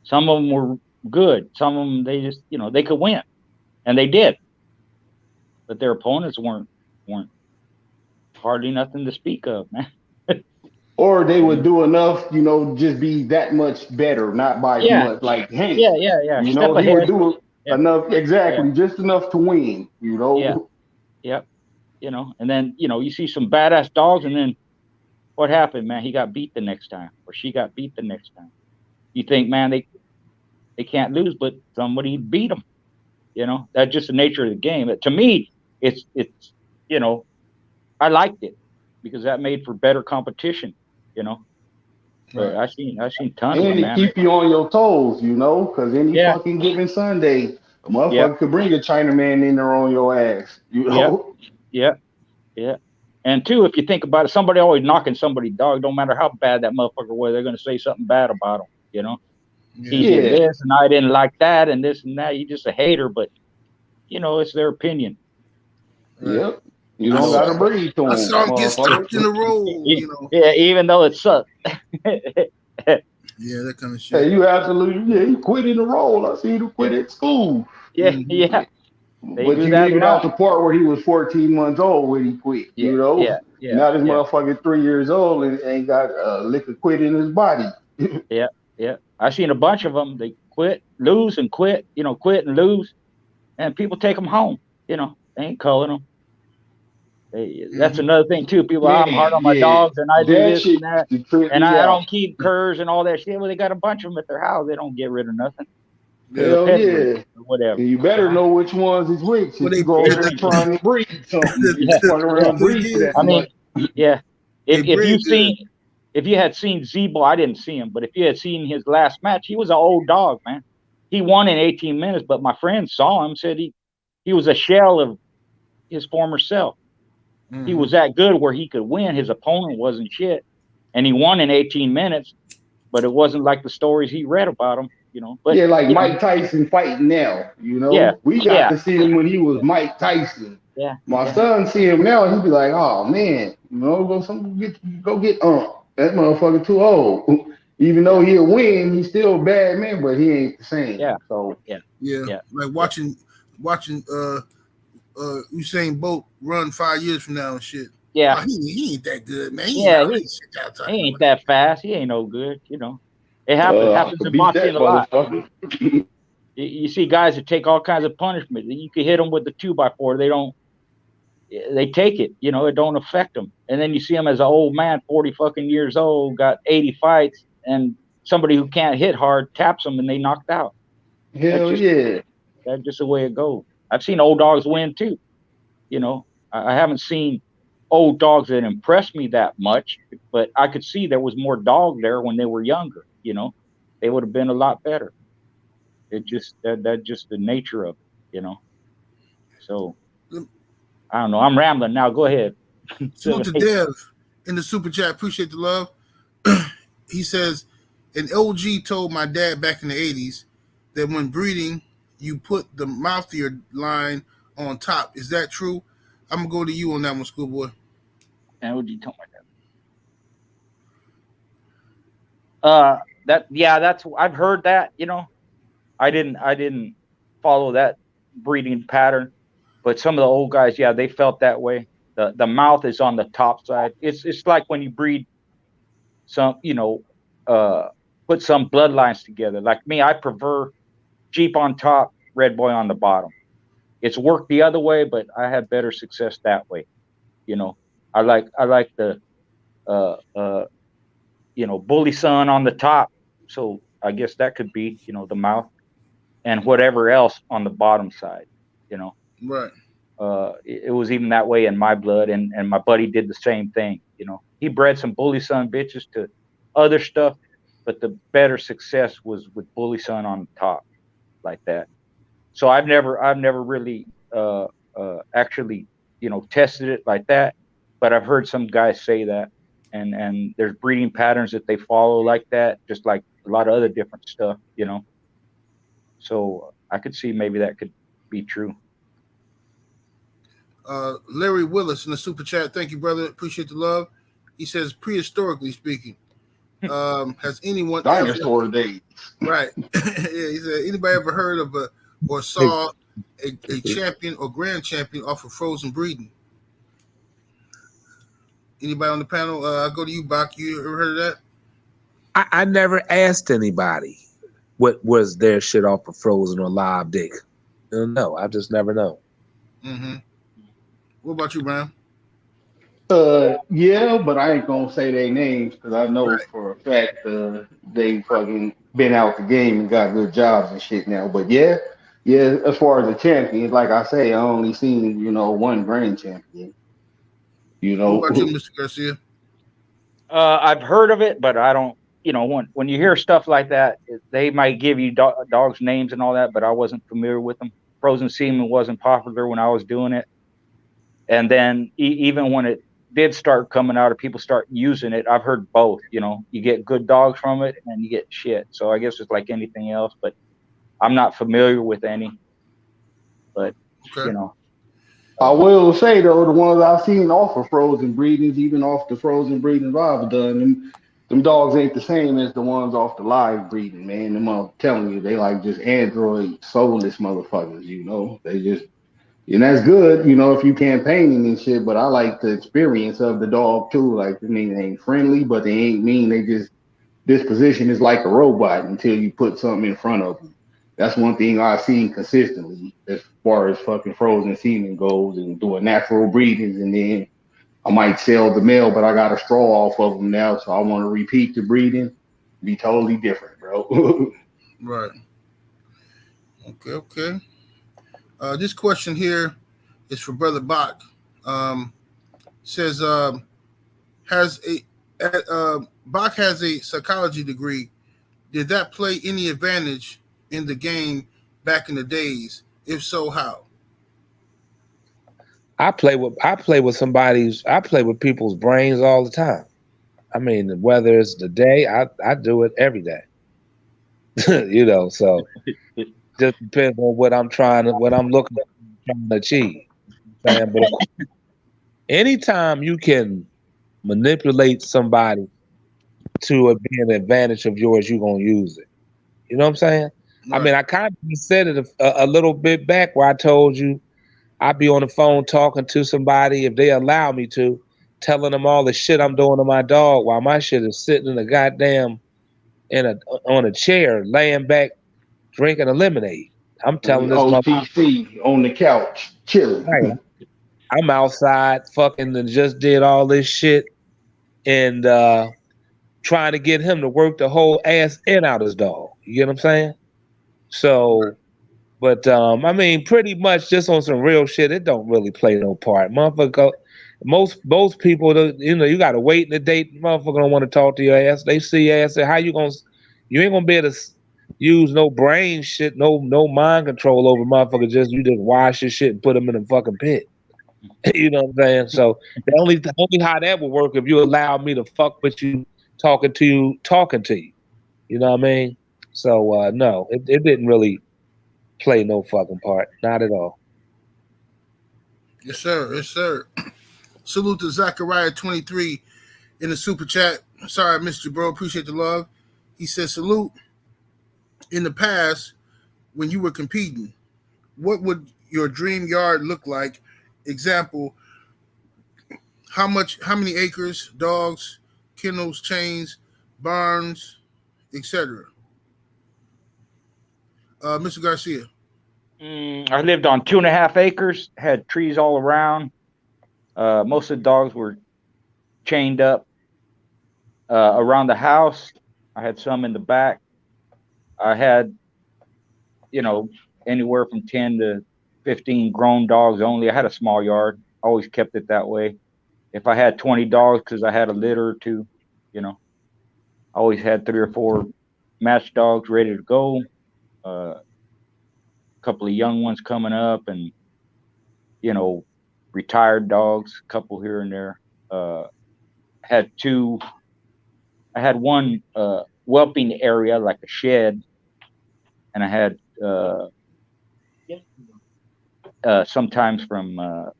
Some of them were good. Some of them, they just, you know, they could win. And they did. But their opponents weren't hardly nothing to speak of, man. Or they would do enough, you know, just be that much better, not by much. Like, hey, yeah. You know, he would do enough, exactly, just enough to win, you know? Yeah. You know, and then, you know, you see some badass dogs, and then what happened, man? He got beat the next time, or she got beat the next time. You think, man, they can't lose, but somebody beat them. You know, that's just the nature of the game. To me, it's you know, I liked it because that made for better competition. You know, but I seen tons of them, man. And keep you on your toes, you know, because any fucking given Sunday, a motherfucker could bring a Chinaman in there on your ass, you know. Yeah. And two, if you think about it, somebody always knocking somebody's dog. Don't matter how bad that motherfucker was, they're going to say something bad about him. You know, he did this, and I didn't like that, and this and that. You're just a hater, but you know, it's their opinion. Yep. You don't got to breathe to him. I saw him get stopped in the road, you know. Yeah, even though it sucked. Yeah, that kind of shit. Hey, you absolutely, he quit in the role. I seen him quit at school. Yeah. But you leave out the part where he was 14 months old when he quit, you know? Now this motherfucker 3 years old and ain't got liquor quit in his body. Yeah. I seen a bunch of them. They quit, lose, and quit, you know, quit and lose. And people take them home, you know. They ain't calling them. That's another thing too. People, I'm hard on my dogs, and I do this and that, and I don't keep curs and all that shit. Well, they got a bunch of them at their house. They don't get rid of nothing. Hell yeah, or whatever. And you better know which ones is which. If you go over there trying to breed something, I mean, if you had seen ZEBO, I didn't see him, but if you had seen his last match, he was an old dog, man. He won in 18 minutes, but my friend saw him, said he was a shell of his former self. He was that good where he could win. His opponent wasn't shit, and he won in 18 minutes. But it wasn't like the stories he read about him, you know. But like Mike Tyson fighting now, you know. We got to see him when he was Mike Tyson. My son see him now, he'd be like, "Oh man, you know, go get that motherfucker too old." Even though he'll win, he's still a bad man, but he ain't the same. So like watching Usain Bolt run 5 years from now and shit. Yeah, he ain't that good, man. He ain't that fast. He ain't no good, you know. It happens in boxing a lot. You see guys that take all kinds of punishment. You can hit them with the 2x4. They take it, you know. It don't affect them. And then you see them as an old man, 40 fucking years old, got 80 fights, and somebody who can't hit hard taps them and they knocked out. Hell that's just the way it goes. I've seen old dogs win too. You know, I haven't seen old dogs that impressed me that much, but I could see there was more dog there when they were younger. You know, they would have been a lot better. It just that's just the nature of it, you know. So I don't know. I'm rambling now. Go ahead. Salute to Dev in the super chat. Appreciate the love. He says, an OG told my dad back in the 80s that when breeding, you put the mouth ear line on top. Is that true? I'm gonna go to you on that one, schoolboy. And OG told my dad. That's I've heard that. You know, I didn't follow that breeding pattern, but some of the old guys, they felt that way. The mouth is on the top side. It's like when you breed some, you know, put some bloodlines together. Like me, I prefer Jeep on top, Red Boy on the bottom. It's worked the other way, but I had better success that way. You know, I like the Bully Son on the top. So I guess that could be, the mouth, and whatever else on the bottom side, Right. It was even that way in my blood, and my buddy did the same thing. He bred some Bully Son bitches to other stuff, but the better success was with Bully Son on the top, like that. So I've never really actually tested it like that, but I've heard some guys say that, and there's breeding patterns that they follow like that, just like a lot of other different stuff, So I could see maybe that could be true. Larry Willis in the super chat. Thank you, brother. Appreciate the love. He says, prehistorically speaking, has anyone dinosaur days? Right. Yeah, he said, anybody ever heard of or saw a champion or grand champion off of frozen breeding? Anybody on the panel? I'll go to you, Bach. You ever heard of that? I never asked anybody what was their shit off of frozen or live dick. No, I just never know. Mm-hmm. What about you, Brian? Yeah, but I ain't gonna say their names because I know for a fact they fucking been out the game and got good jobs and shit now. But yeah, as far as the champions, like I say, I only seen one grand champion. What about you, Mr. Garcia? I've heard of it, but I don't. When you hear stuff like that, they might give you dogs' names and all that, but I wasn't familiar with them. Frozen semen wasn't popular when I was doing it, and then even when it did start coming out or people start using it, I've heard both. You get good dogs from it and you get shit. So I guess it's like anything else, but I'm not familiar with any. But I will say though, the ones I've seen off of frozen breedings, even off the frozen breedings I've done, them dogs ain't the same as the ones off the live breeding, man. Them I'm telling you, they like just android soulless motherfuckers. They just, and that's good, if you campaigning and shit. But I like the experience of the dog too. Like, I mean, they ain't friendly, but they ain't mean. They just disposition is like a robot until you put something in front of them. That's one thing I've seen consistently as far as fucking frozen semen goes and doing natural breedings. And then I might sell the male, but I got a straw off of them now, so I want to repeat the breeding. Be totally different, bro. Right. Okay. This question here is for Brother Bach. Says, Bach has a psychology degree. Did that play any advantage in the game back in the days? If so, how? I play with people's brains all the time. I mean, whether it's the day, I do it every day. So just depends on what I'm looking to achieve. But anytime you can manipulate somebody to be an advantage of yours, you're gonna use it. You know what I'm saying? Right. I mean, I kind of said it a little bit back where I told you I'd be on the phone talking to somebody, if they allow me to, telling them all the shit I'm doing to my dog while my shit is sitting in a goddamn on a chair, laying back, drinking a lemonade. I'm telling this OTC on the couch, chilling. Right. I'm outside fucking and just did all this shit and trying to get him to work the whole ass in out his dog. You get what I'm saying? So, but I mean, pretty much just on some real shit, it don't really play no part. Motherfucker, most people, you got to wait in the date. Motherfucker don't want to talk to your ass. They see your ass. Say, how you ain't gonna be able to use no brain shit, no mind control over motherfucker. You just wash your shit and put them in a fucking pit. You know what I'm saying? So the only how that would work if you allow me to fuck with you, talking to you. You know what I mean? So no, it didn't really play no fucking part, not at all. Yes, sir. Salute to Zachariah 23 in the super chat. Sorry I missed you, bro. Appreciate the love. He says, salute. In the past, when you were competing, what would your dream yard look like? Example, how many acres, dogs, kennels, chains, barns, etc. Mr. Garcia? I lived on 2.5 acres, had trees all around. Most of the dogs were chained up around the house. I had some in the back. I had, anywhere from 10 to 15 grown dogs only. I had a small yard. Always kept it that way. If I had 20 dogs, because I had a litter or two, I always had 3 or 4 match dogs ready to go. A couple of young ones coming up, and retired dogs, a couple here and there. Had 2. I had one whelping area, like a shed, and I had sometimes from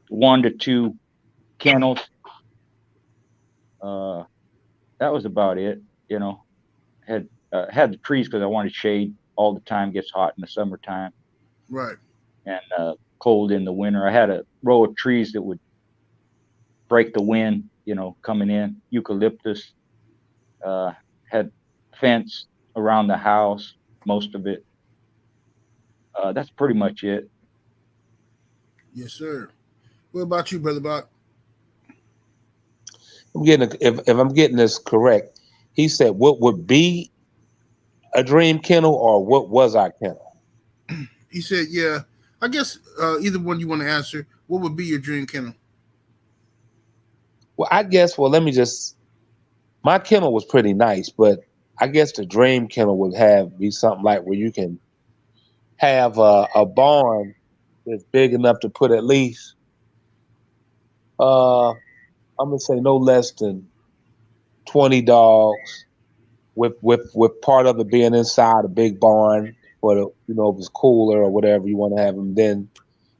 1 to 2 kennels. That was about it. Had the trees because I wanted shade all the time. Gets hot in the summertime, Right. And cold in the winter. I had a row of trees that would break the wind, coming in. Eucalyptus. Had fence around the house, most of it. That's pretty much it. Yes, sir. What about you, Brother Bach? I'm getting if I'm getting this correct, he said what would be a dream kennel or what was our kennel? He said, yeah. I guess either one you want to answer. What would be your dream kennel? Well, I guess, let me just, my kennel was pretty nice, but I guess the dream kennel would be something like where you can have a barn that's big enough to put at least, I'm gonna say no less than 20 dogs, with part of it being inside a big barn for the, if it's cooler or whatever you want to have them. Then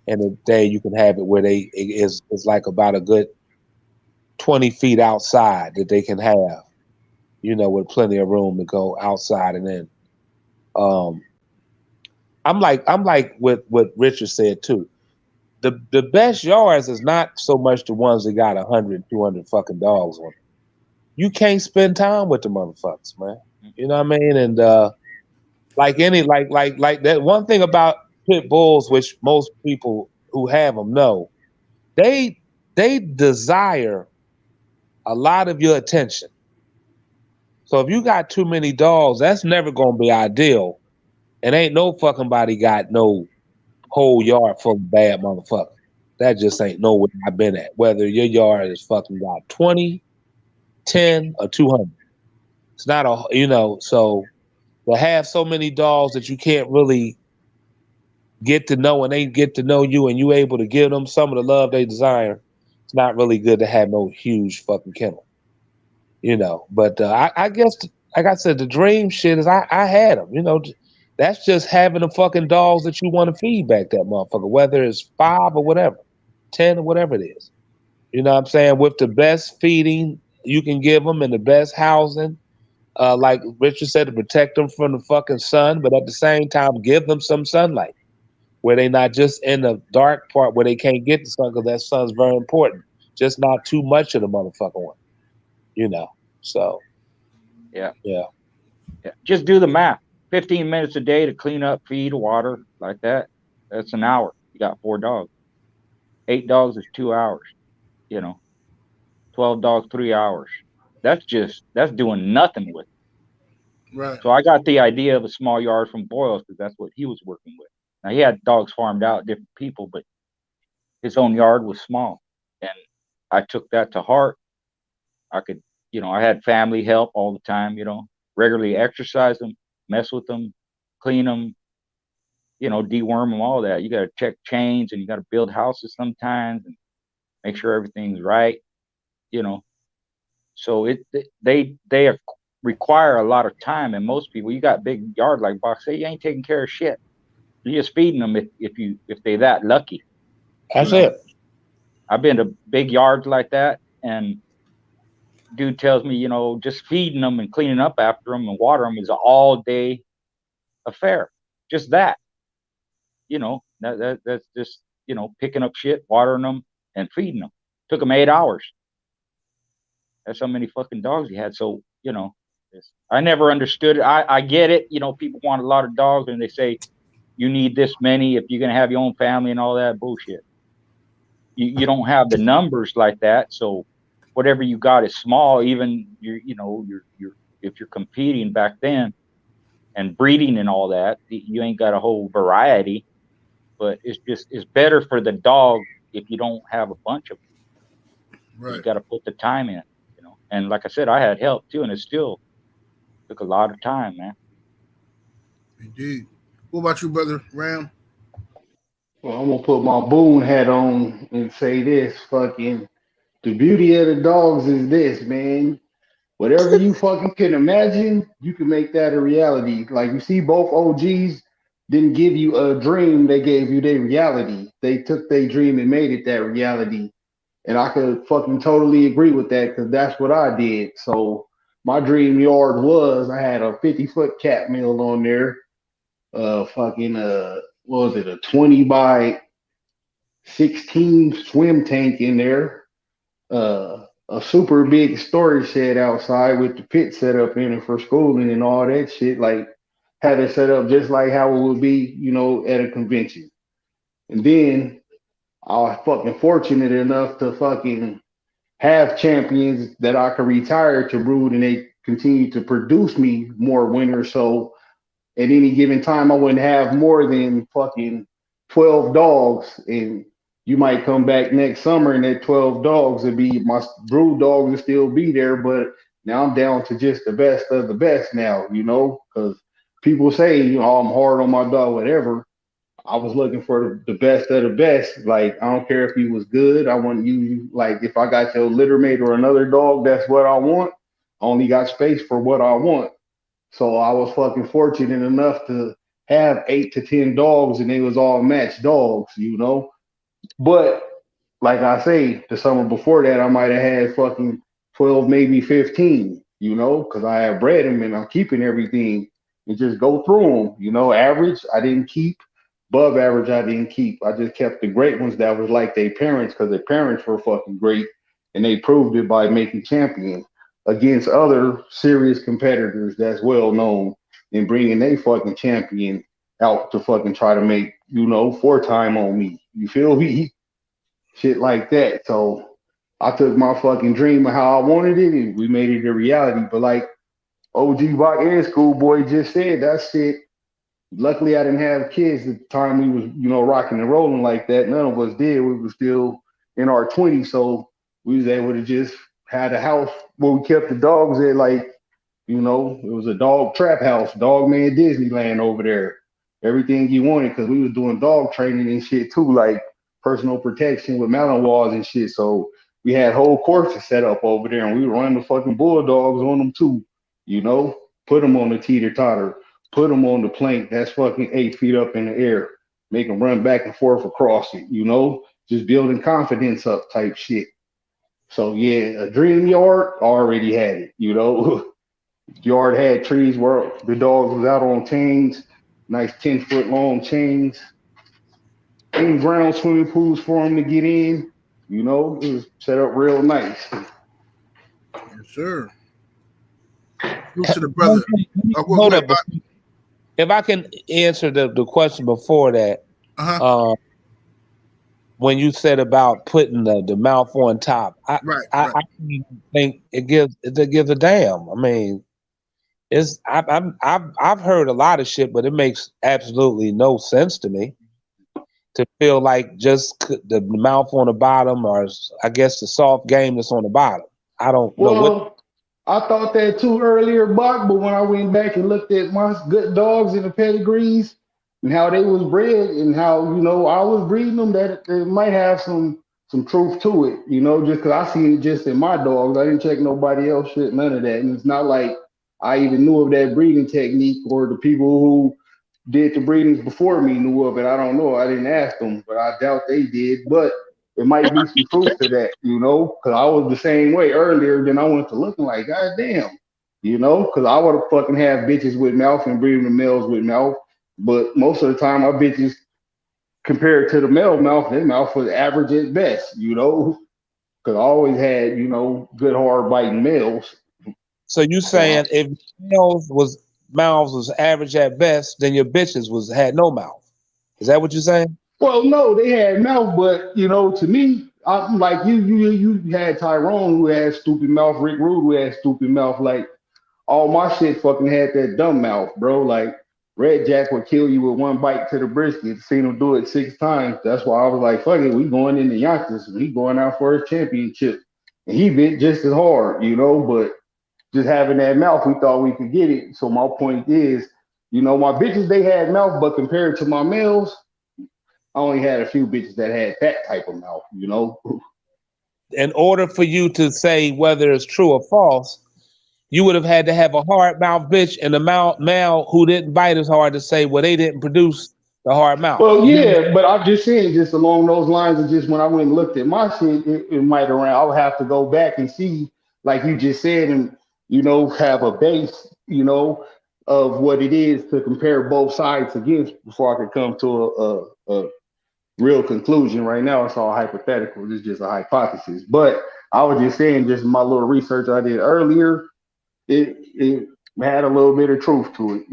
in the day you can have it where it's like about a good 20 feet outside that they can have, with plenty of room to go outside and in. I'm like what Richard said too. The best yards is not so much the ones that got 100, 200 fucking dogs on them. You can't spend time with the motherfuckers, man. You know what I mean? And like that one thing about pit bulls, which most people who have them know, they desire a lot of your attention. So if you got too many dogs, that's never gonna be ideal. And ain't no fucking body got no whole yard full of bad motherfuckers. That just ain't nowhere I've been at. Whether your yard is fucking got 20, 10, or 200. It's not so to have so many dogs that you can't really get to know and they get to know you and you able to give them some of the love they desire, it's not really good to have no huge fucking kennel. But I guess, like I said, the dream shit is I had them, that's just having the fucking dogs that you want to feed back that motherfucker, whether it's 5 or whatever, 10 or whatever it is. You know what I'm saying? With the best feeding you can give them and the best housing, like Richard said, to protect them from the fucking sun, but at the same time, give them some sunlight where they not just in the dark part where they can't get the sun, because that sun's very important. Just not too much of the motherfucking one, So, Yeah. Just do the math. 15 minutes a day to clean up, feed, water, like that. That's an hour. You got 4 dogs. 8 dogs is 2 hours. 12 dogs, 3 hours. That's doing nothing with it. Right. So I got the idea of a small yard from Boyles because that's what he was working with. Now he had dogs farmed out, different people, but his own yard was small. And I took that to heart. I could, I had family help all the time, regularly exercise them, mess with them, clean them, deworm them, all that. You got to check chains and you got to build houses sometimes and make sure everything's right, So they require a lot of time. And most people, you got big yard like Box, say you ain't taking care of shit. You're just feeding them if they that lucky. That's it. I've been to big yards like that, and dude tells me, just feeding them and cleaning up after them and water them is an all-day affair. Just that, that's just, picking up shit, watering them, and feeding them. Took them 8 hours. That's how many fucking dogs he had. So, I never understood it. I get it. You know, people want a lot of dogs, and they say you need this many if you're gonna have your own family and all that bullshit. You don't have the numbers like that, so whatever you got is small. Even you're if you're competing back then and breeding and all that, you ain't got a whole variety. But it's better for the dog if you don't have a bunch of them. Right. You got to put the time in, you know. And like I said, I had help too, and it still took a lot of time, man. Indeed. What about you, brother Ram? Well, I'm gonna put my Boone hat on and say this: fucking the beauty of the dogs is this, man. Whatever you fucking can imagine, you can make that a reality. Like you see, both OGs didn't give you a dream; they gave you their reality. They took their dream and made it that reality. And I could fucking totally agree with that because that's what I did. So my dream yard was I had a 50-foot cat mill on there, what was it, a 20 by 16 swim tank in there, a super big storage shed outside with the pit set up in it for schooling and all that shit. Like had it set up just like how it would be, you know, at a convention. And then I was fucking fortunate enough to fucking have champions that I could retire to brood, and they continue to produce me more winners. So at any given time, I wouldn't have more than fucking 12 dogs, and you might come back next summer and that 12 dogs would be my brood dogs would still be there, but now I'm down to just the best of the best now, you know, because people say, you know, I'm hard on my dog, whatever. I was looking for the best of the best. Like, I don't care if he was good. I want you, like, if I got your litter mate or another dog, that's what I want. I only got space for what I want. So I was fucking fortunate enough to have 8 to 10 dogs, and they was all matched dogs, you know. But like I say, the summer before that, I might have had fucking 12, maybe 15, you know, because I have bred them and I'm keeping everything and just go through them, you know. Average, I didn't keep. Above average, I didn't keep. I just kept the great ones that was like their parents because their parents were fucking great, and they proved it by making champions against other serious competitors that's well known and bringing they fucking champion out to fucking try to make, you know, 4 time on me. You feel me? Shit like that. So I took my fucking dream of how I wanted it and we made it a reality. But like OG Rock and Schoolboy just said, that shit. Luckily, I didn't have kids at the time we was, you know, rocking and rolling like that. None of us did. We were still in our 20s, so we was able to just had a house where we kept the dogs at, like, you know, it was a dog trap house, Dog Man Disneyland over there. Everything you wanted because we was doing dog training and shit too, like personal protection with mountain walls and shit. So we had whole courses set up over there, and we were running the fucking bulldogs on them too. You know, put them on the teeter totter, put them on the plank that's fucking 8 feet up in the air, make them run back and forth across it. You know, just building confidence up type shit. So yeah, a dream yard already had it. You know, yard had trees where the dogs was out on chains, nice 10-foot long chains, in ground swimming pools for them to get in. You know, it was set up real nice. Yes, sir. Look to the brother. Hold up. If I can answer the question before that, when you said about putting the mouth on top, I think it gives a damn. I mean, I've heard a lot of shit, but it makes absolutely no sense to me to feel like just the mouth on the bottom, or I guess the soft game that's on the bottom. I don't know what. I thought that too earlier, Buck, but when I went back and looked at my good dogs and the pedigrees and how they was bred and how, you know, I was breeding them, that it might have some truth to it, you know, just because I seen it just in my dogs. I didn't check nobody else shit, none of that. And it's not like I even knew of that breeding technique, or the people who did the breedings before me knew of it. I don't know. I didn't ask them, but I doubt they did. But it might be some truth to that, you know, because I was the same way earlier. Then I went to looking like, God damn, you know, because I would have fucking have bitches with mouth and breeding the males with mouth. But most of the time, my bitches, compared to the male mouth, their mouth was average at best, you know, because I always had, you know, good hard biting males. So you saying if mouths was average at best, then your bitches had no mouth. Is that what you're saying? Well, no, they had mouth, but to me, I'm like you had Tyrone who had stupid mouth, Rick Rude who had stupid mouth. Like all my shit fucking had that dumb mouth, bro. Like Red Jack would kill you with one bite to the brisket. Seen him do it 6 times. That's why I was like, fuck it, we going in the Yonkers. We going out for his championship. And he bit just as hard, but just having that mouth, we thought we could get it. So my point is, my bitches, they had mouth, but compared to my males, I only had a few bitches that had that type of mouth, In order for you to say whether it's true or false, you would have had to have a hard mouth bitch and a male who didn't bite as hard to say, well, they didn't produce the hard mouth. Well, yeah, but I'm just saying, just along those lines, and just when I went and looked at my shit, it might around. I would have to go back and see, like you just said, and have a base, of what it is to compare both sides against before I could come to a real conclusion. Right now, it's all hypothetical. It's just a hypothesis. But I was just saying, just my little research I did earlier, it had a little bit of truth to it.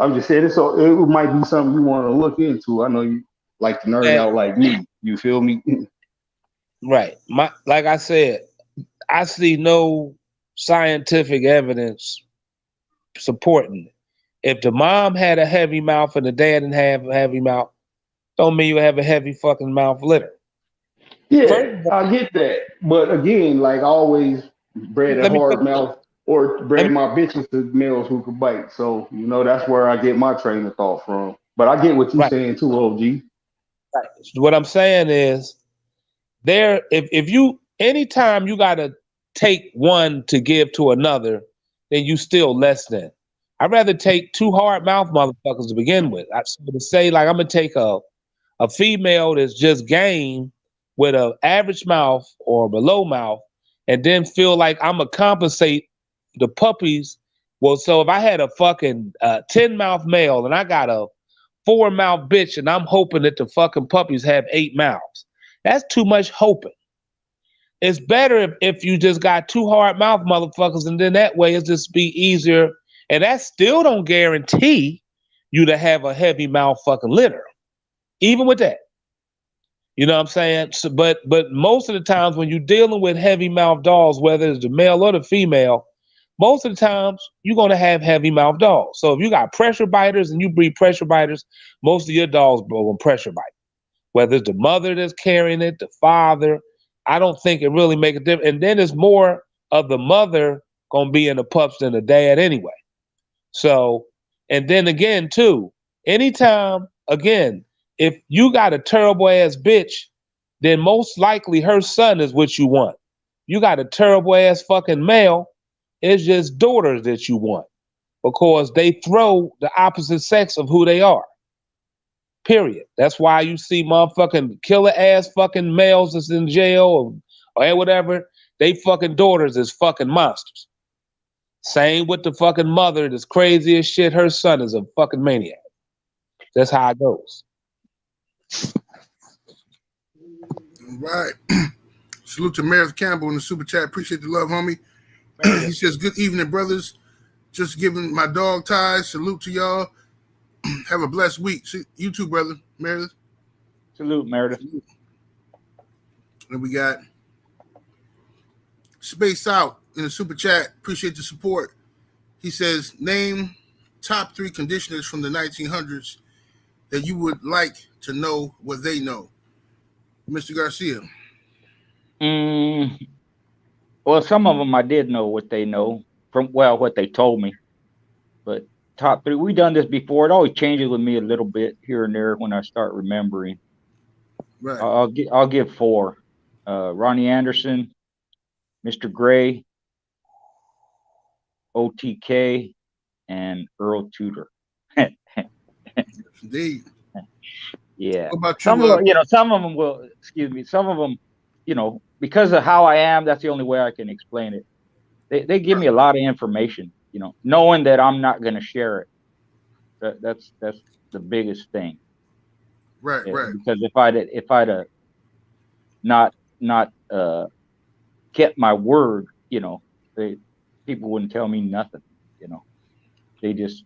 I'm just saying, so it might be something you want to look into. I know you like to nerd out like me. You feel me? Right. Like I said, I see no scientific evidence supporting it. If the mom had a heavy mouth and the dad didn't have a heavy mouth, don't mean you have a heavy fucking mouth litter. Yeah, I get that. But again, like I always bred a hard mouth or bred my bitches to males who could bite. So, that's where I get my train of thought from. But I get what you're saying too, OG. Right. What I'm saying is anytime you gotta take one to give to another, then you still less than. I'd rather take two hard mouth motherfuckers to begin with. To say like I'm gonna take a female that's just game with an average mouth or below mouth, and then feel like I'm gonna compensate the puppies. Well, so if I had a fucking 10 mouth male and I got a 4 mouth bitch, and I'm hoping that the fucking puppies have 8 mouths, that's too much hoping. It's better if you just got 2 hard mouth motherfuckers, and then that way it's just be easier. And that still don't guarantee you to have a heavy mouth fucking litter, even with that. You know what I'm saying? So, but most of the times when you're dealing with heavy mouth dogs, whether it's the male or the female, most of the times you're gonna have heavy mouth dogs. So if you got pressure biters and you breed pressure biters, most of your dogs will pressure bite. Whether it's the mother that's carrying it, the father, I don't think it really make a difference. And then it's more of the mother gonna be in the pups than the dad anyway. So, and then again too, anytime, again, if you got a terrible ass bitch, then most likely her son is what you want. You got a terrible ass fucking male, it's just daughters that you want because they throw the opposite sex of who they are. Period. That's why you see motherfucking killer ass fucking males that's in jail or whatever. They fucking daughters is fucking monsters. Same with the fucking mother that's crazy as shit. Her son is a fucking maniac. That's how it goes. All right. Salute to Meredith Campbell in the super chat. Appreciate the love, homie. He says, good evening, brothers. Just giving my dog ties. Salute to y'all. Have a blessed week. See, you too, brother. Meredith. Salute, Meredith. And we got Space Out in the super chat. Appreciate the support. He says, name top 3 conditioners from the 1900s that you would like to know what they know. Mr. Garcia. Well, some of them I did know what they know from, what they told me. But top 3, we've done this before. It always changes with me a little bit here and there when I start remembering. Right. I'll give 4. Ronnie Anderson, Mr. Gray, OTK, and Earl Tudor. Indeed. Yeah. What about some of them will, some of them, because of how I am, that's the only way I can explain it. They give me a lot of information, knowing that I'm not going to share it. That's the biggest thing. Right, right. Because if I'd not kept my word, people wouldn't tell me nothing, you know. I just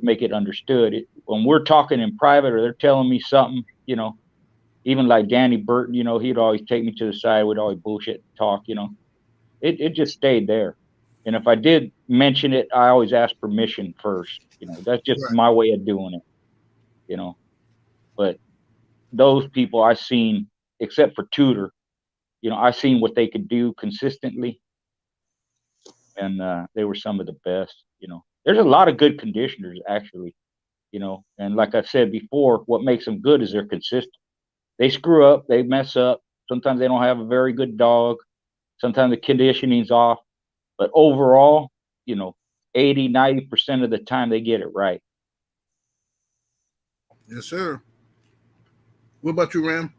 make it understood. When we're talking in private or they're telling me something, you know, even like Danny Burton, you know, he'd always take me to the side, would always bullshit talk, you know. It just stayed there. And if I did mention it, I always ask permission first. You know, that's just my way of doing it, you know. But those people I seen, except for Tudor, you know, I seen what they could do consistently. And they were some of the best, you know. There's a lot of good conditioners, actually, you know. And like I said before, what makes them good is they're consistent. They screw up, they mess up. Sometimes they don't have a very good dog. Sometimes the conditioning's off. But overall, you know, 80-90% of the time they get it right. Yes, sir. What about you, Ram?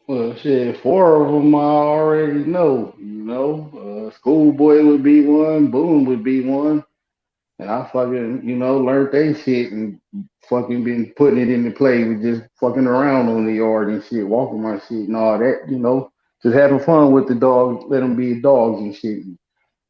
Well, shit, 4 of them I already know. You know, Schoolboy would be one, Boom would be one, and I fucking, you know, learned they shit and fucking been putting it into play with just fucking around on the yard and shit, walking my shit and all that. You know, just having fun with the dog, let them be dogs and shit.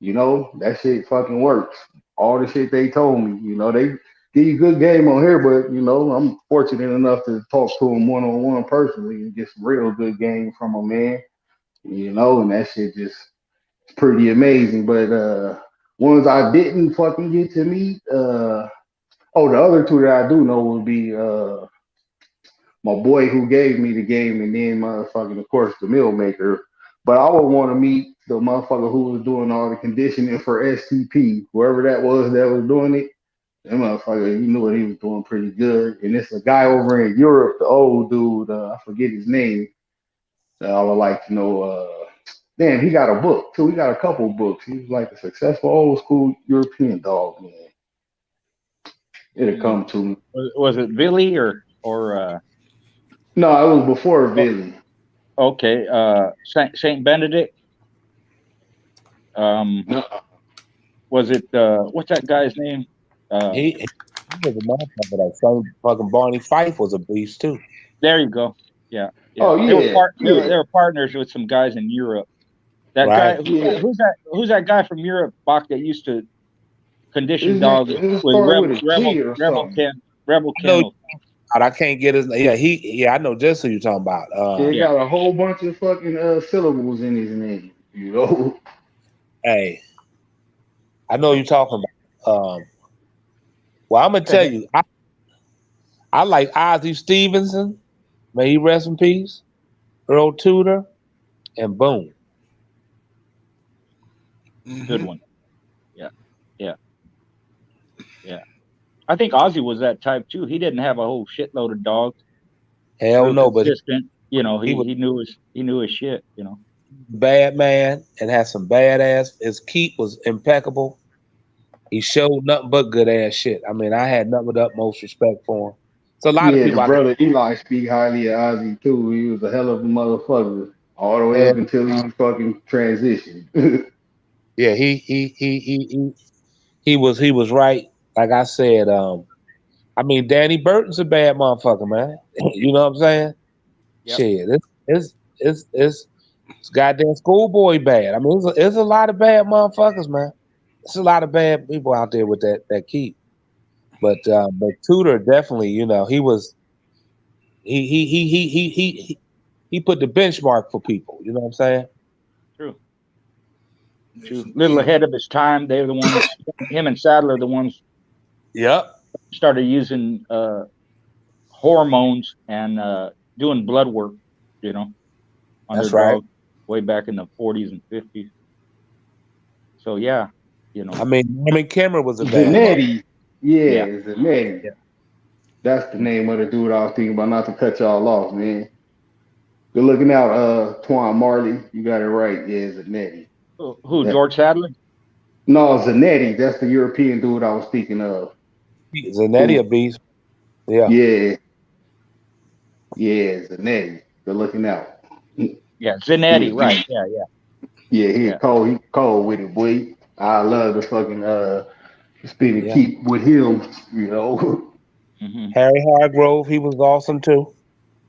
You know, that shit fucking works. All the shit they told me, you know, they give you good game on here, but you know, I'm fortunate enough to talk to them one on one personally and get some real good game from a man, you know, and that shit just it's pretty amazing. But ones I didn't fucking get to meet, oh, the other two that I do know would be my boy who gave me the game, and then motherfucking, of course, the meal maker. But I would want to meet the motherfucker who was doing all the conditioning for STP, whoever that was doing it. That motherfucker, he knew what he was doing pretty good. And it's a guy over in Europe, the old dude, I forget his name. That I would like to know. Damn, he got a book too. He got a couple books. He was like a successful old school European dog, man. It'll come to me. Was it Billy or No, it was before Billy. Okay, Saint Benedict. No. Was it what's that guy's name? He was a motherfucker. That same fucking Barney Fife was a beast too. There you go. Yeah. Oh yeah. They were partners with some guys in Europe. That Right. guy, who's that guy from Europe, Bach, that used to condition dogs with Rebel Kennel. I can't get his. Yeah, I know just who you're talking about. He got a whole bunch of fucking syllables in his name. You know. Hey, I know you're talking about. Well, I'm gonna tell you, I like Ozzie Stevenson. May he rest in peace. Earl Tudor, and Boom. Good one. Yeah. I think Ozzy was that type too. He didn't have a whole shitload of dogs. Hell no, but you know, he knew his shit, you know. Bad man and had some badass. His keep was impeccable. He showed nothing but good ass shit. I mean, I had nothing but the utmost respect for him. So a lot of people. Brother Eli speak highly of Ozzy too. He was a hell of a motherfucker all the way up until he fucking transitioned. Yeah, he was right. Like I said, I mean, Danny Burton's a bad motherfucker, man. You know what I'm saying? Yep. Shit, it's goddamn Schoolboy bad. I mean, it's a lot of bad motherfuckers, man. It's a lot of bad people out there with that keep. But Tudor definitely, you know, he put the benchmark for people. You know what I'm saying? True. Little ahead of his time. They're the ones. Him and Sadler, the ones. Yep. Started using hormones and doing blood work. You know, on that's their right. dogs way back in the 40s and 50s. So yeah, you know. I mean, Norman Kimmer was a Zanetti. Yeah, Zanetti. Yeah. That's the name of the dude I was thinking about. Not to cut y'all off, man. Good looking out, Twan Marley. You got it right. Yeah, Zanetti. Who? George Sadler? No, Zanetti. That's the European dude I was speaking of. Zanetti a beast. Yeah. Yeah, Zanetti. Good looking out. Yeah, Zanetti. Right. Yeah. He cold with it, boy. I love the fucking spin and keep with him, you know. Mm-hmm. Harry Hargrove, he was awesome too.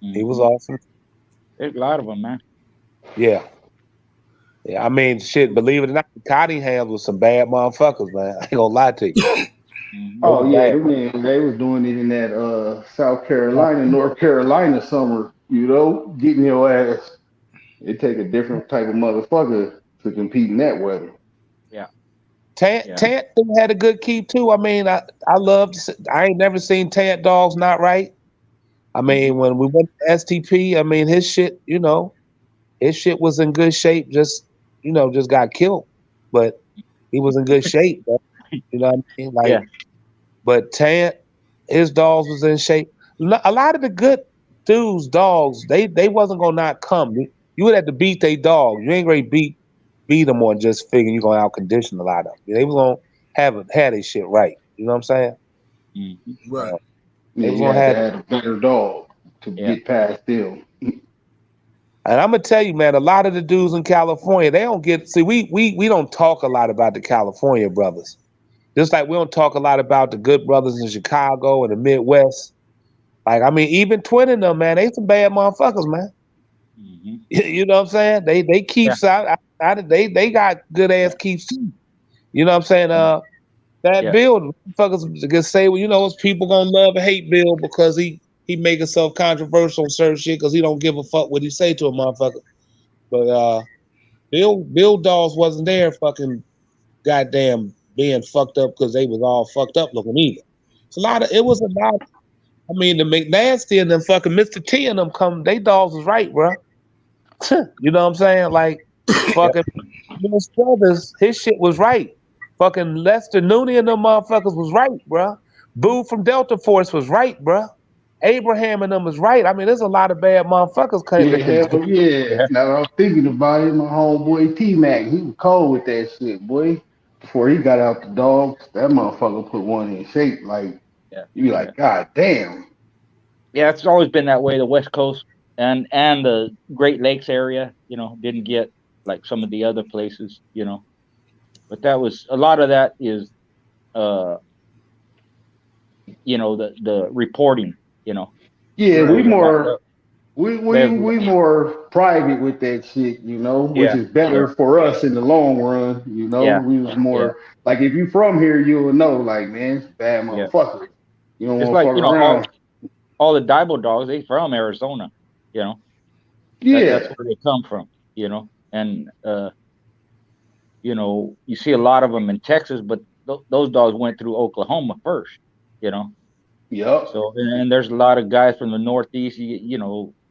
Mm-hmm. He was awesome. There's a lot of them, man. Yeah. Yeah, I mean, shit. Believe it or not, the Cottinghams was some bad motherfuckers, man. I ain't gonna lie to you. Mhm. They Oh was yeah, bad. they was doing it in that South Carolina, North Carolina summer, getting your ass. It take a different type of motherfucker to compete in that weather. Yeah. Tant had a good keep too. I mean, I ain't never seen Tant dogs not right. I mean, when we went to STP, I mean, his shit was in good shape. Just got killed, but he was in good shape. Bro. You know what I mean? Like, Yeah. but Tant, his dogs was in shape. A lot of the good dudes' dogs, they wasn't gonna not come. You would have to beat they dogs. You ain't gonna beat them on just figuring you gonna out condition a lot of them. They was gonna have their shit right. You know what I'm saying? Mhm. Right. They Yeah, was you gonna had to have. have a better dog to Yeah. get past them. And I'm gonna tell you, man, a lot of the dudes in California, they don't get. See, we don't talk a lot about the California brothers. Just like we don't talk a lot about the good brothers in Chicago and the Midwest. Like, I mean, even Twin and them, man, they some bad motherfuckers, man. Mhm. You know what I'm saying? They Yeah. keeps out. They got good ass keeps too. You know what I'm saying? That Yeah. Bill, motherfuckers can say, well, it's people gonna love and hate Bill because he make himself controversial on certain shit because he don't give a fuck what he say to a motherfucker. But Bill Dawes wasn't there fucking goddamn being fucked up because they was all fucked up looking either. It was a lot. I mean, the McNasty and them fucking Mr. T and them they dogs was right, bro. You know what I'm saying? Like, fucking Bill Struthers, his shit was right. Fucking Lester Nooney and them motherfuckers was right, bro. Boo from Delta Force was right, bro. Abraham and them was right. I mean, there's a lot of bad motherfuckers Yeah, that can. hell yeah. Yeah. Now that I'm thinking about it, my homeboy T Mac, he was cold with that shit, boy. Before he got out the dogs, that motherfucker put one in shape. Like, Yeah. you be Yeah. like, God damn. Yeah. It's always been that way. The West Coast and the Great Lakes area, didn't get like some of the other places, but that was a lot of that is, uh, the reporting, Yeah, Right. we there's a lot. more There's, we more private with that shit, which yeah. is Yeah. better for us in the long run, Yeah. We was Yeah. more like if you from here, you will know, like, man, it's bad Yeah. motherfucker. You don't It's want to like, fuck around. all the DIBO dogs, they from Arizona, that's Yeah. where they come from, and, you see a lot of them in Texas, but those dogs went through Oklahoma first, you know. Yup. So and there's a lot of guys from the Northeast.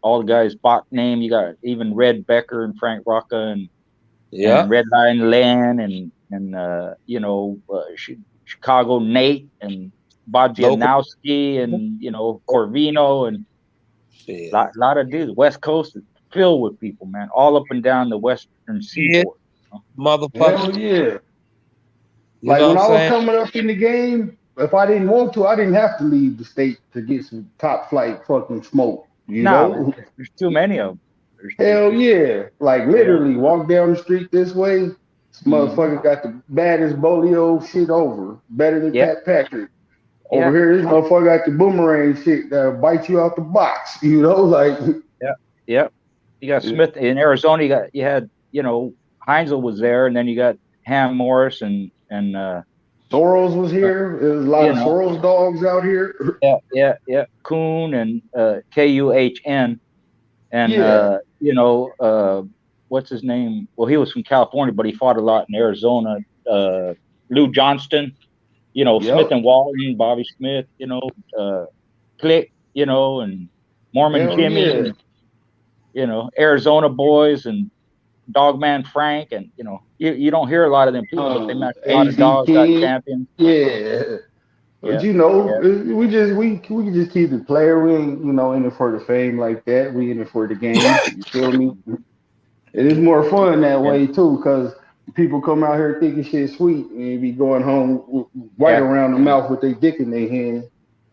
All the guys Bach name. You got even Red Becker and Frank Rocca and Yeah. Red Line Len and Chicago Nate and Bob Local Janowski and Corvino and shit. lot of dudes. West Coast is filled with people, man, all up and down the Western Yeah, Seaboard. Hell motherfuckers. yeah. You Like know what when I'm I was saying? coming up in the game, if I didn't want to, I didn't have to leave the state to get some top flight fucking smoke. You No, know? there's too many of them. Hell yeah. Like Yeah. literally walk down the street this way. This Mm-hmm. motherfucker got the baddest bolio shit over. Better than Yeah. Pat Patrick. Over Yeah. here, this motherfucker got the boomerang shit that'll bite you out the box. Like Yeah. Yeah. You got Smith in Arizona. You had Heinzel was there, and then you got Ham Morris and Soros was here. There was a lot you of know Soros dogs out here. yeah Kuhn and Kuhn and Yeah. what's his name? Well, he was from California, but he fought a lot in Arizona. Lou Johnston, Smith Yep. and Walton, Bobby Smith, Click, and Mormon Hell Jimmy, yeah. and Arizona boys and Dogman Frank, and you don't hear a lot of them people, but they match a lot of AZ dogs, got King. champions. Yeah. But Yeah, yeah, we can just keep it player. We ain't, in it for the fame like that. We in it for the game. You feel me? It is more fun that yeah, way too, because people come out here thinking shit sweet and be going home right yeah, around the mouth with their dick in their hand.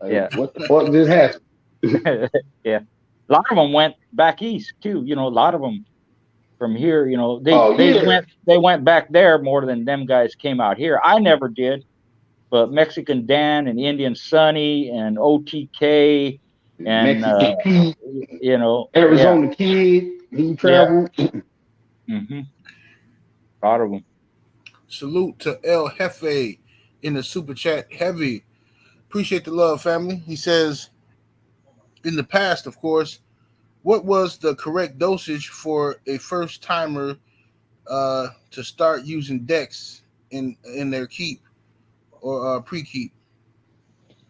yeah, Like, what the fuck just happened? yeah. A lot of them went back east too. A lot of them from here. They Oh they yeah. went back there more than them guys came out here. I never did, but Mexican Dan and Indian Sonny and OTK and Mexican Pete, yeah, Arizona Kid, he yeah. traveled. Hmm. A lot of them. Salute to El Jefe in the super chat. Heavy. Appreciate the love, family. He says, in the past, of course, what was the correct dosage for a first timer to start using Dex in their keep or pre-keep?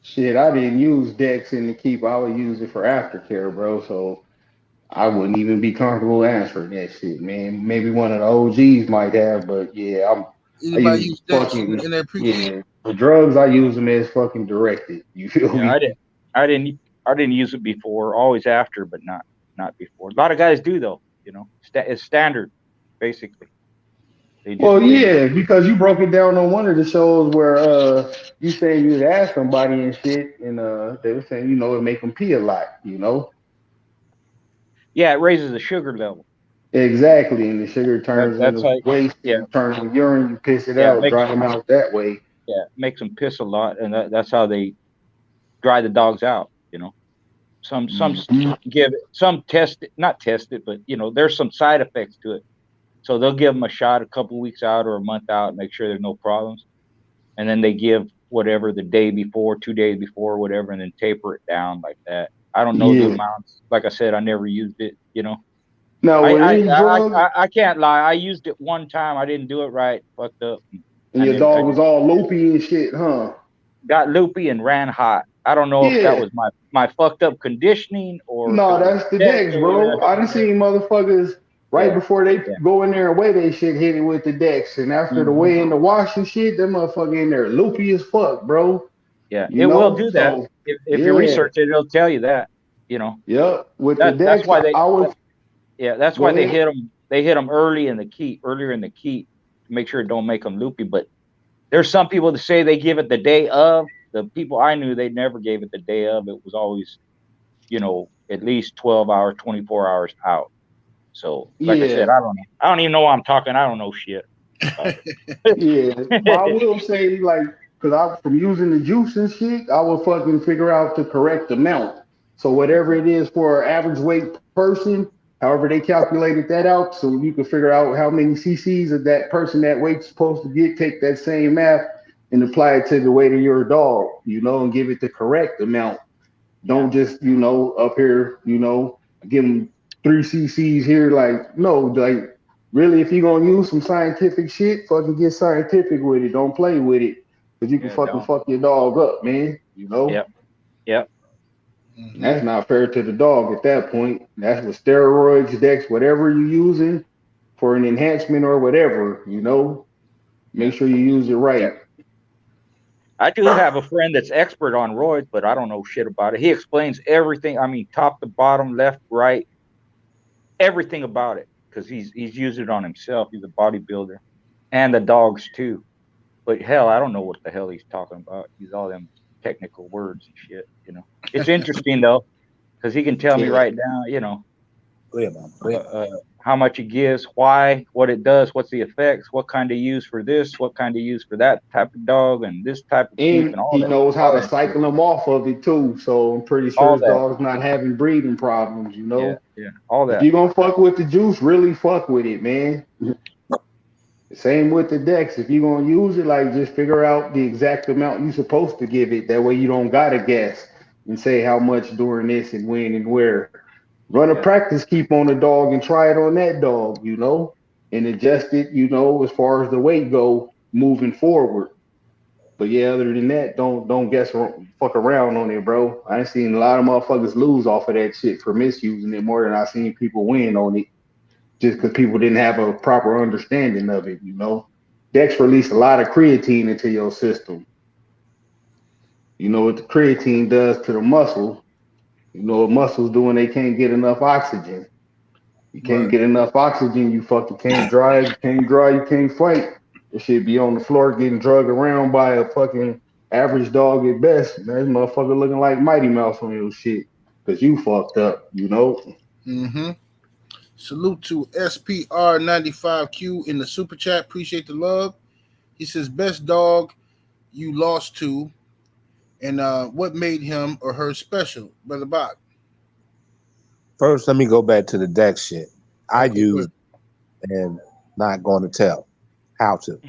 Shit, I didn't use Dex in the keep. I would use it for aftercare, bro. So I wouldn't even be comfortable answering that shit, man. Maybe one of the OGs might have, but yeah, I Anybody use use Dex fucking in their pre-keep? yeah. The drugs I use them as fucking directed. You feel Yeah, me? I didn't use it before. Always after, but not before. A lot of guys do though. You know, it's standard, basically. Well, yeah, because you broke it down on one of the shows where you saying you'd ask somebody and shit, and they were saying, you know, it make them pee a lot, you know. Yeah, it raises the sugar level. Exactly, and the sugar turns That's into like, waste, yeah, and turns into urine. You piss it yeah, out, dry them out that way. yeah, it makes them piss a lot, and that's how they dry the dogs out. You know, some give it, some test it, not test it, but you know, there's some side effects to it. So they'll give them a shot a couple weeks out or a month out, make sure there's no problems, and then they give whatever the day before, 2 days before, whatever, and then taper it down like that. I don't know the amounts. Like I said, I never used it. You know. Now, I can't lie. I used it one time. I didn't do it right. Fucked up. And your dog was all loopy and shit, huh? Got loopy and ran hot. I don't know if that was my fucked up conditioning or. No, that's the Dex, bro. I done seen motherfuckers right before they go in there and weigh they shit, hit it with the Dex, and after the weigh in the wash and shit, that motherfucker in there loopy as fuck, bro. Yeah, it will do that. So, if you research it, it'll tell you that. You know. Yep. With the Dex, that's why they. Yeah, that's why they hit them. They hit them earlier in the keep to make sure it don't make them loopy. But there's some people that say they give it the day of. The people I knew, they never gave it the day of. It was always, you know, at least 12 hours, 24 hours out. So, like I said, I don't even know why I'm talking. I don't know shit. Yeah, but I will say, like, because from using the juice and shit, I will fucking figure out the correct amount. So whatever it is for an average weight person, however they calculated that out, so you can figure out how many cc's of that person that weight's supposed to get, take that same math and apply it to the weight of your dog, you know, and give it the correct amount. Don't just, you know, up here, you know, give them 3 cc's here. Like, no, like, really, if you're going to use some scientific shit, fucking get scientific with it. Don't play with it. Because you can fuck your dog up, man, you know? Yep. That's not fair to the dog at that point. That's with steroids, Dex, whatever you're using for an enhancement or whatever, you know? Make sure you use it right. I do have a friend that's expert on roids, but I don't know shit about it. He explains everything. I mean, top to bottom, left, right, everything about it, because he's used it on himself. He's a bodybuilder, and the dogs too. But hell, I don't know what the hell he's talking about. He's all them technical words and shit. You know, it's interesting though, because he can tell me right now. You know, how much it gives, why, what it does, what's the effects, what kind to use for this, what kind to use for that type of dog, and this type of keep, and all he that. knows how to cycle them off of it too. So I'm pretty sure his dog's not having breathing problems, you know? Yeah, all that. If you're gonna fuck with the juice, really fuck with it, man. Same with the Dex. If you're gonna use it, like, just figure out the exact amount you're supposed to give it. That way you don't gotta guess and say how much during this and when and where. Run a practice keep on the dog and try it on that dog, you know, and adjust it, you know, as far as the weight go moving forward. But yeah, other than that, don't guess fuck around on it, bro. I ain't seen a lot of motherfuckers lose off of that shit for misusing it more than I seen people win on it, just because people didn't have a proper understanding of it, you know. Dex released a lot of creatine into your system. You know what the creatine does to the muscle. You know what muscles do when they can't get enough oxygen. You can't get enough oxygen, you fucking can't drive, you can't fight. This shit be on the floor getting drugged around by a fucking average dog at best. That motherfucker looking like Mighty Mouse on your shit. Cause you fucked up, you know? Salute to SPR95Q in the super chat. Appreciate the love. He says, best dog you lost to, and what made him or her special, Brother Bach? First, let me go back to the Dex shit. I use and not going to tell. how to.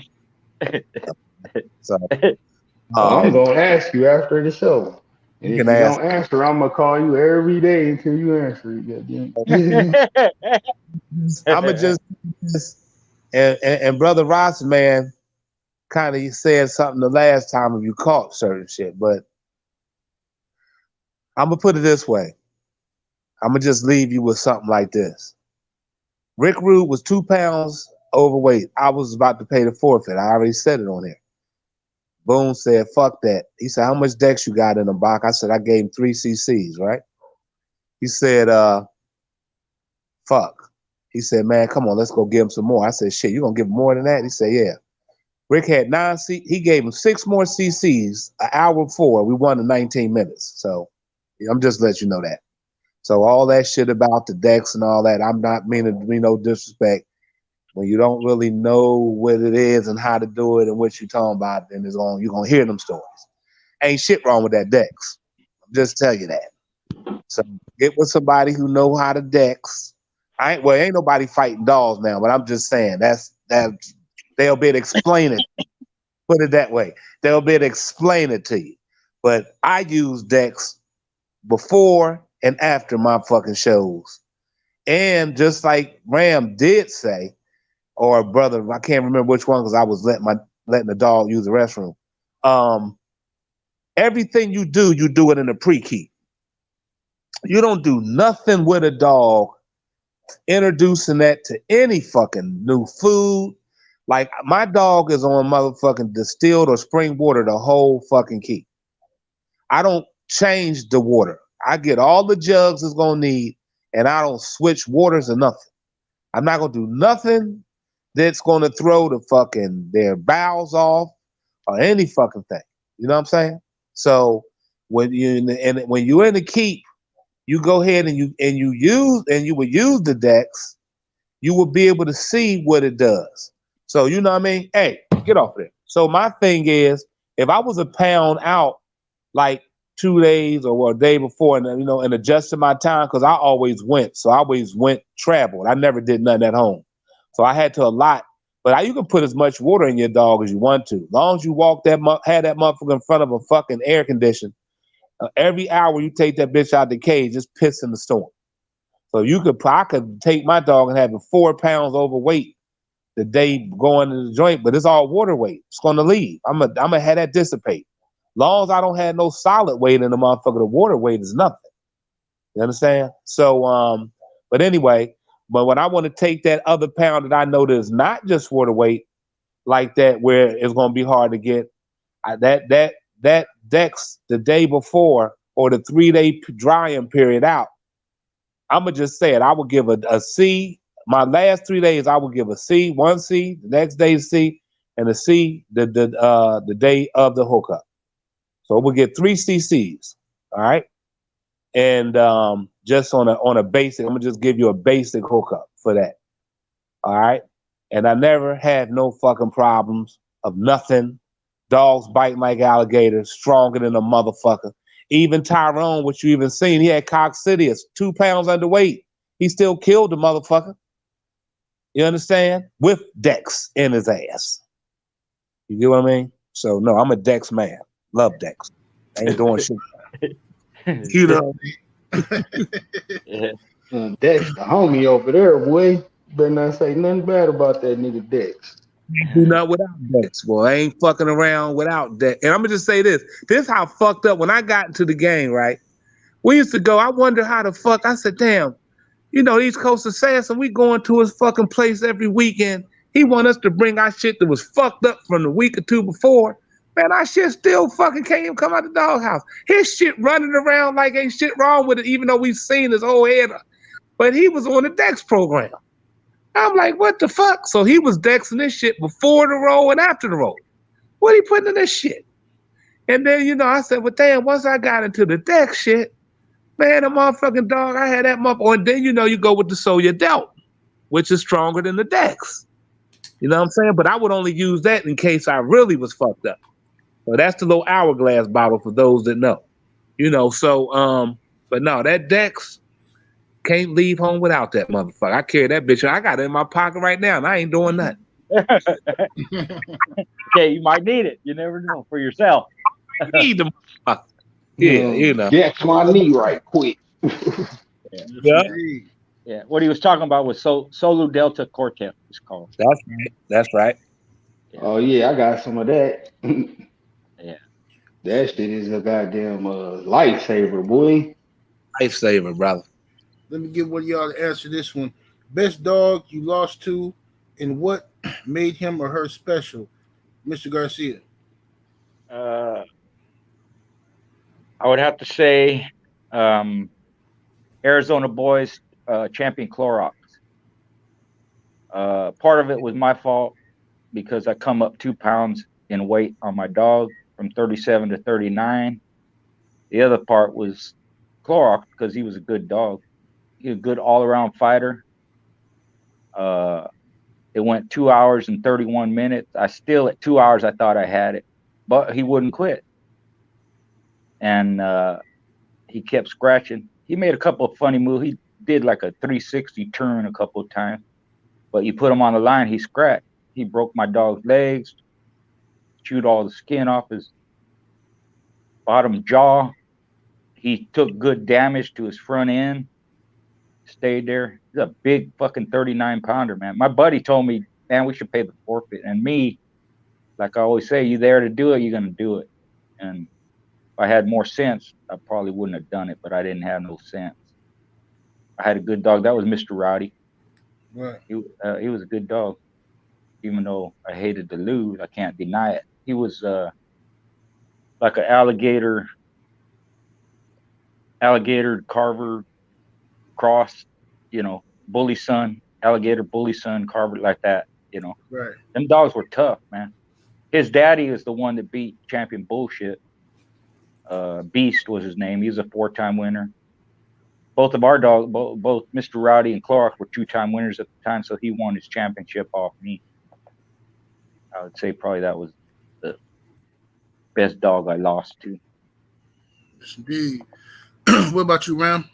So I'm gonna ask you after the show. And you if can you ask. don't answer, I'm gonna call you every day until you answer it. Goddamn. I'ma just and brother Ross, man, kind of said something the last time if you caught certain shit, but I'm gonna put it this way. I'm gonna just leave you with something like this. Rick Rude was 2 pounds overweight. I was about to pay the forfeit. I already said it on here. Boone said, fuck that. He said, how much Dex you got in the box? I said, I gave him 3 cc's, right? He said, fuck. He said, man, come on, let's go give him some more. I said, shit, you gonna give him more than that? He said, yeah. Rick had 9 he gave him 6 more cc's an hour before. We won in 19 minutes. So I'm just letting you know that. So all that shit about the Dex and all that, I'm not meaning to be no disrespect. When you don't really know what it is and how to do it and what you're talking about, then you're gonna hear them stories. Ain't shit wrong with that Dex. I'm just tell you that. So get with somebody who know how to Dex. Ain't nobody fighting dolls now, but I'm just saying that they'll be able to explain it. Put it that way. They'll be able to explain it to you. But I use Dex before and after my fucking shows. And just like Ram did say, or brother, I can't remember which one because I was letting the dog use the restroom. Everything you do it in a pre-keep. You don't do nothing with a dog introducing that to any fucking new food. Like my dog is on motherfucking distilled or spring water the whole fucking keep. I don't change the water. I get all the jugs it's gonna need, and I don't switch waters or nothing. I'm not gonna do nothing that's gonna throw their bowels off or any fucking thing. You know what I'm saying? So when you're in the keep, you go ahead and you would use the Dex, you will be able to see what it does. So you know what I mean? Hey, get off there. So my thing is, if I was a pound out like 2 days or a day before, and adjusted my time, because I always went. So I always traveled. I never did nothing at home. So I had to allot. But you can put as much water in your dog as you want to. As long as you had that motherfucker in front of a fucking air condition, every hour you take that bitch out the cage, just piss in the storm. So I could take my dog and have it 4 pounds overweight the day going to the joint, but it's all water weight. It's going to leave. I'm gonna have that dissipate. Long as I don't have no solid weight in the motherfucker, the water weight is nothing. You understand? So, but anyway, when I want to take that other pound that I know that is not just water weight like that, where it's going to be hard to get, that Dex the day before or the 3-day drying period out, I'm gonna just say it. I would give a C. My last 3 days, I would give a C, 1 C, the next day C, and a C the day of the hookup. So we'll get 3 cc's, all right? And just on a basic, I'm gonna just give you a basic hookup for that, all right? And I never had no fucking problems of nothing. Dogs biting like alligators, stronger than a motherfucker. Even Tyrone, which you even seen, he had coccidius, 2 pounds underweight. He still killed the motherfucker. You understand? With Dex in his ass. You get what I mean? So no, I'm a Dex man. Love Dex. I ain't doing shit. You know. Dex, the homie over there, boy. Better not say nothing bad about that nigga Dex. Do not without Dex, boy. I ain't fucking around without Dex. And I'm gonna just say this. This how fucked up when I got into the game, right? We used to go, I wonder how the fuck, I said, damn, East Coast Assassin, we going to his fucking place every weekend. He want us to bring our shit that was fucked up from the week or 2 before. Man, our shit still fucking can't even come out the doghouse. His shit running around like ain't shit wrong with it, even though we've seen his whole head. But he was on the Dex program. I'm like, what the fuck? So he was Dexing this shit before the roll and after the roll. What he putting in this shit? And then, I said, well, damn, once I got into the Dex shit, man, the motherfucking dog, I had that motherfucker. And then, you go with the Soya Delt, which is stronger than the Dex. You know what I'm saying? But I would only use that in case I really was fucked up. So that's the little hourglass bottle for those that know. But no, that Dex can't leave home without that motherfucker. I carry that bitch. I got it in my pocket right now, and I ain't doing nothing. Okay, you might need it. You never know for yourself. You need the yeah, you know. Get my knee right quick. Yeah. Yeah, what he was talking about was Solu Delta Cortex. It's called. That's right. That's right. Yeah. Oh yeah, I got some of that. Yeah. That shit is a goddamn lifesaver, boy. Lifesaver, brother. Let me give one of y'all to answer this one. Best dog you lost to, and what made him or her special, Mr. Garcia? I would have to say Arizona Boys champion Clorox. Part of it was my fault because I come up 2 pounds in weight on my dog from 37 to 39. The other part was Clorox because he was a good dog. He was a good all-around fighter. It went 2 hours and 31 minutes. At 2 hours, I thought I had it, but he wouldn't quit. And he kept scratching. He made a couple of funny moves. He did like a 360 turn a couple of times, but you put him on the line, he scratched. He broke my dog's legs, chewed all the skin off his bottom jaw. He took good damage to his front end, stayed there. He's a big fucking 39-pounder, man. My buddy told me, man, we should pay the forfeit. And me, like I always say, you there to do it, you're going to do it. And if I had more sense, I probably wouldn't have done it, but I didn't have no sense. I had a good dog. That was Mr. Rowdy. Right. He was a good dog. Even though I hated to lose, I can't deny it. He was like an alligator carver cross, bully son, alligator bully son, carver, like that, Right. Them dogs were tough, man. His daddy is the one that beat Champion Bullshit. Beast was his name. He was a 4-time winner. Both of our dogs, both Mr. Rowdy and Clorox were 2-time winners at the time, so he won his championship off me. I would say probably that was the best dog I lost to. Yes, indeed. What about you, Ram?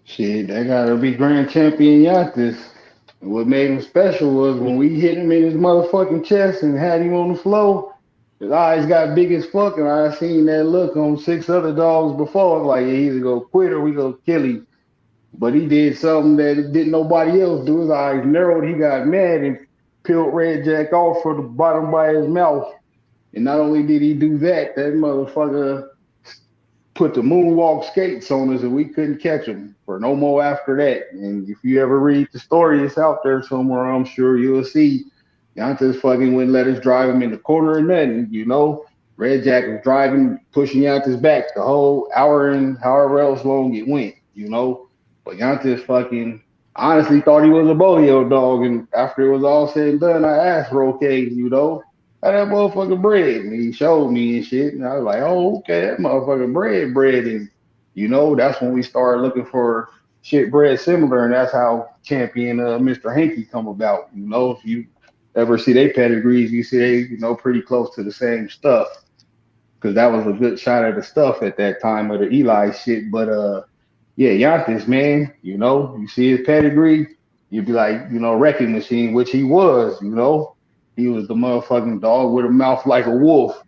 Shit, that gotta be grand champion Yatis. And what made him special was when we hit him in his motherfucking chest and had him on the floor. His eyes got big as fuck, and I seen that look on 6 other dogs before. Like, he either go quit or we go kill him. But he did something that didn't nobody else do. His eyes narrowed. He got mad and peeled Red Jack off for the bottom by his mouth. And not only did he do that, that motherfucker put the moonwalk skates on us and we couldn't catch him for no more after that. And if you ever read the story, it's out there somewhere, I'm sure you'll see. Yantas fucking wouldn't let us drive him in the corner or nothing, Red Jack was driving, pushing Yantas back the whole hour and however else long it went, But Yantas fucking honestly thought he was a Bolio dog. And after it was all said and done, I asked Roque, how that motherfucker bred? And he showed me and shit. And I was like, oh, okay, that motherfucker bred. And, that's when we started looking for shit bred similar. And that's how champion Mr. Hanky come about. If you ever see their pedigrees, you see they, pretty close to the same stuff. Because that was a good shot at the stuff at that time of the Eli shit. But, yeah, Yantis, man, you see his pedigree, you'd be like, wrecking machine, which he was, He was the motherfucking dog with a mouth like a wolf.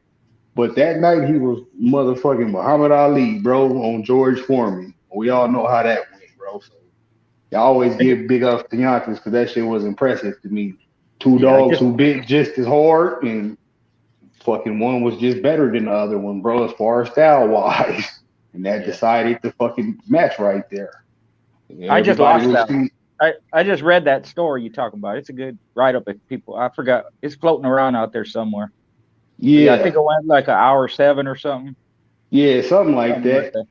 But that night he was motherfucking Muhammad Ali, bro, on George Foreman. We all know how that went, bro. So I always give big ups to Yantis because that shit was impressive to me. Two dogs who bit just as hard, and fucking one was just better than the other one, bro, as far as style wise. And that decided to fucking match right there. I just lost that. I just read that story you talking about. It's a good write-up if people. I forgot. It's floating around out there somewhere. Yeah, I think it went like 1:07 or something. Yeah, something like that.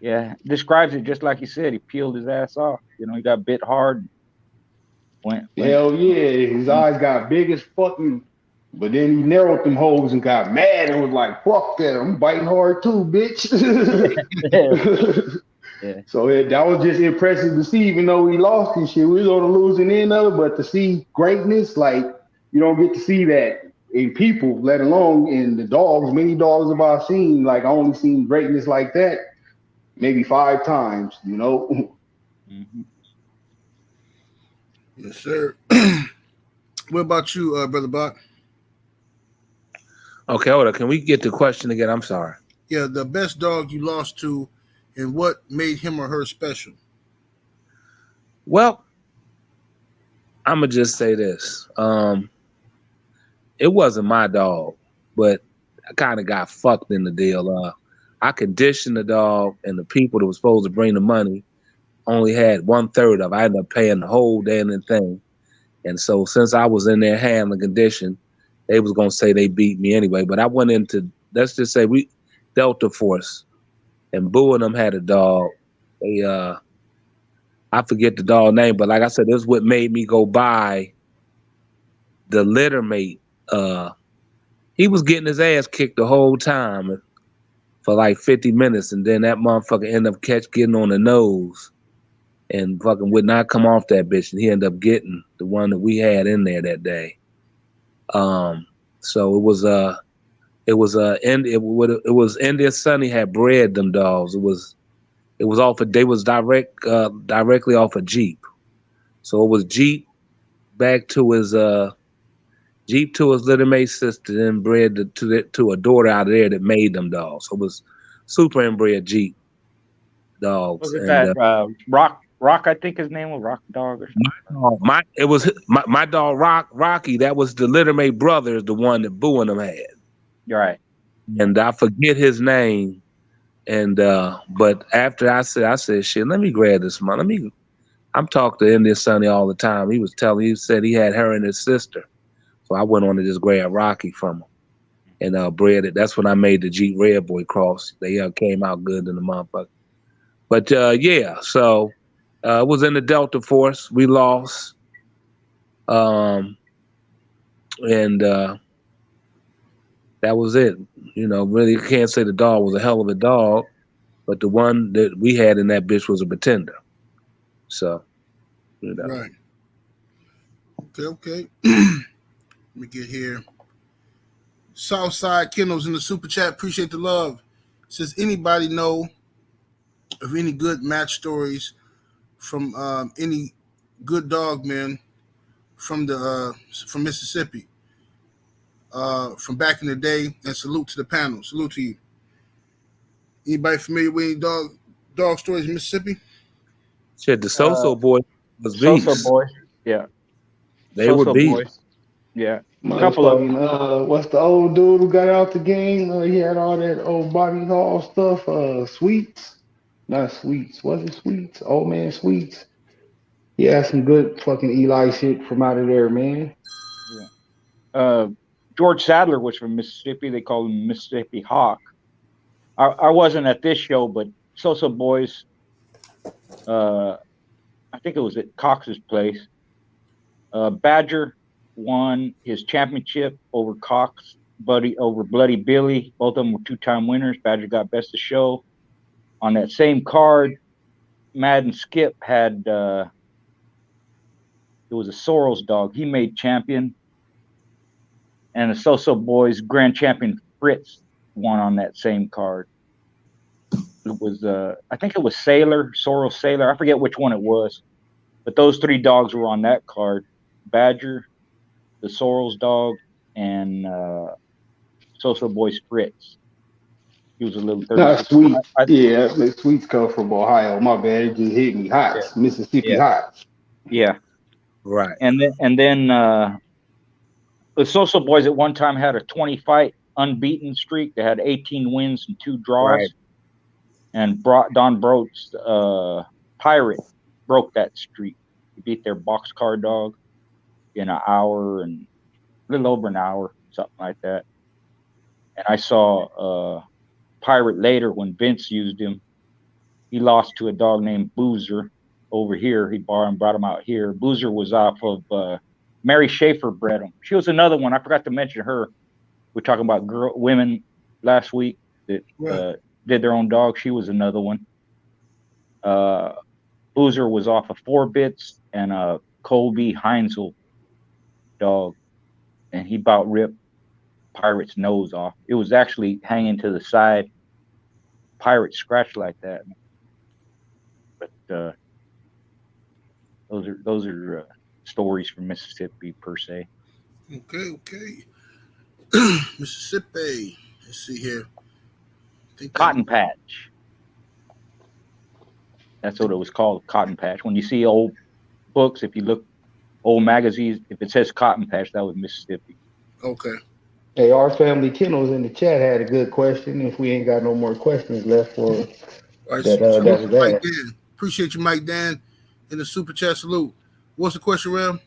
Yeah, describes it just like you said. He peeled his ass off. He got bit hard. Went. Hell yeah, his eyes got big as fucking. But then he narrowed them holes and got mad and was like, fuck that, I'm biting hard too, bitch. Yeah. So that was just impressive to see, even though we lost and shit. We was on the losing end of it, but to see greatness, like, you don't get to see that in people, let alone in the dogs. Many dogs have I seen, like, I only seen greatness like that maybe 5 times, Mm-hmm. Yes, sir. What about you, Brother Bach? Okay, hold on. Can we get the question again? I'm sorry. Yeah, the best dog you lost to, and what made him or her special? Well, I'm gonna just say this. It wasn't my dog, but I kind of got fucked in the deal. I conditioned the dog, and the people that were supposed to bring the money only had 1/3 of it. I ended up paying the whole damn thing. And so since I was in there handling condition, they was gonna say they beat me anyway. But I went into, let's just say, we Delta Force, and Boo and them had a dog. They I forget the dog name, but like I said, this is what made me go buy the litter mate. He was getting his ass kicked the whole time for like 50 minutes, and then that motherfucker ended up getting on the nose and fucking would not come off that bitch, and he ended up getting the one that we had in there that day. So it was India Sunny had bred them dogs. It was off of, they was directly off a Jeep. So it was Jeep back to his little mate sister, then bred to a daughter out of there that made them dogs. So it was super inbred Jeep dogs. Was it And that Rock? I think his name was Rock Dog or something. my dog Rocky. That was the litter mate brother, is the one that Boo and them had. You're right. And I forget his name. And but after I said, shit, let me grab this money. I'm talking to India Sonny all the time. He said he had her and his sister. So I went on to just grab Rocky from him and bred it. That's when I made the Jeep REDBOY cross. They came out good in the motherfucker. But yeah, so it was in the Delta Force. We lost. And that was it. You know, really can't say the dog was a hell of a dog, but the one that we had in that bitch was a pretender. So, you know. Right. Okay. Let me get here. Southside Kennels in the super chat. Appreciate the love. Says anybody know of any good match stories from any good dog men from Mississippi from back in the day? And salute to the panel. Salute to you. Anybody familiar with any dog stories in Mississippi? Shit, the So-So Boys was So-So beasts. Boys. Yeah. They were beasts. Boys. Yeah. Motherfucking, what's the old dude who got out the game? He had all that old Bobby Hall stuff. Sweets, not Sweets. Was it Sweets? Old man Sweets. He had some good fucking Eli shit from out of there, man. Yeah. George Sadler was from Mississippi. They called him Mississippi Hawk. I wasn't at this show, but So-So Boys. I think it was at Cox's place. Badger won his championship over Cox, over Bloody Billy. Both of them were 2-time winners. Badger got best of show. On that same card, Madden Skip had it was a Soros dog. He made champion. And the So-So Boys grand champion Fritz won on that same card. It was I think it was Soros Sailor. I forget which one it was. But those 3 dogs were on that card. Badger, the Soros dog, and So-So Boys Fritz. He was a little 36. Sweet. Yeah, Sweets come from Ohio. My bad. It just hit me hot. Yeah. Mississippi Yeah. hot. Yeah. Right. And then the So-So Boys at one time had a 20-fight unbeaten streak. They had 18 wins and 2 draws. Right. And Don Brote's Pirate broke that streak. He beat their boxcar dog in an hour and a little over an hour, something like that. And I saw Pirate later when Vince used him. He lost to a dog named Boozer over here. He brought him out here. Boozer was off of Mary Schaefer bred him. She was another one. I forgot to mention her. We're talking about women last week that did their own dog. She was another one. Boozer was off of 4-Bits and a Colby Heinzel dog, and he about ripped Pirate's nose off. It was actually hanging to the side. Pirate scratched like that. But those are stories from Mississippi per se. Okay. Mississippi. Let's see here. Cotton Patch. That's what it was called, Cotton Patch. When you see old books, if you look old magazines, if it says Cotton Patch, that was Mississippi. Okay. Hey, our family Kennels in the chat had a good question. If we ain't got no more questions left for that, appreciate you, Mike Dan, in the super chat. Salute. What's the question, Ram?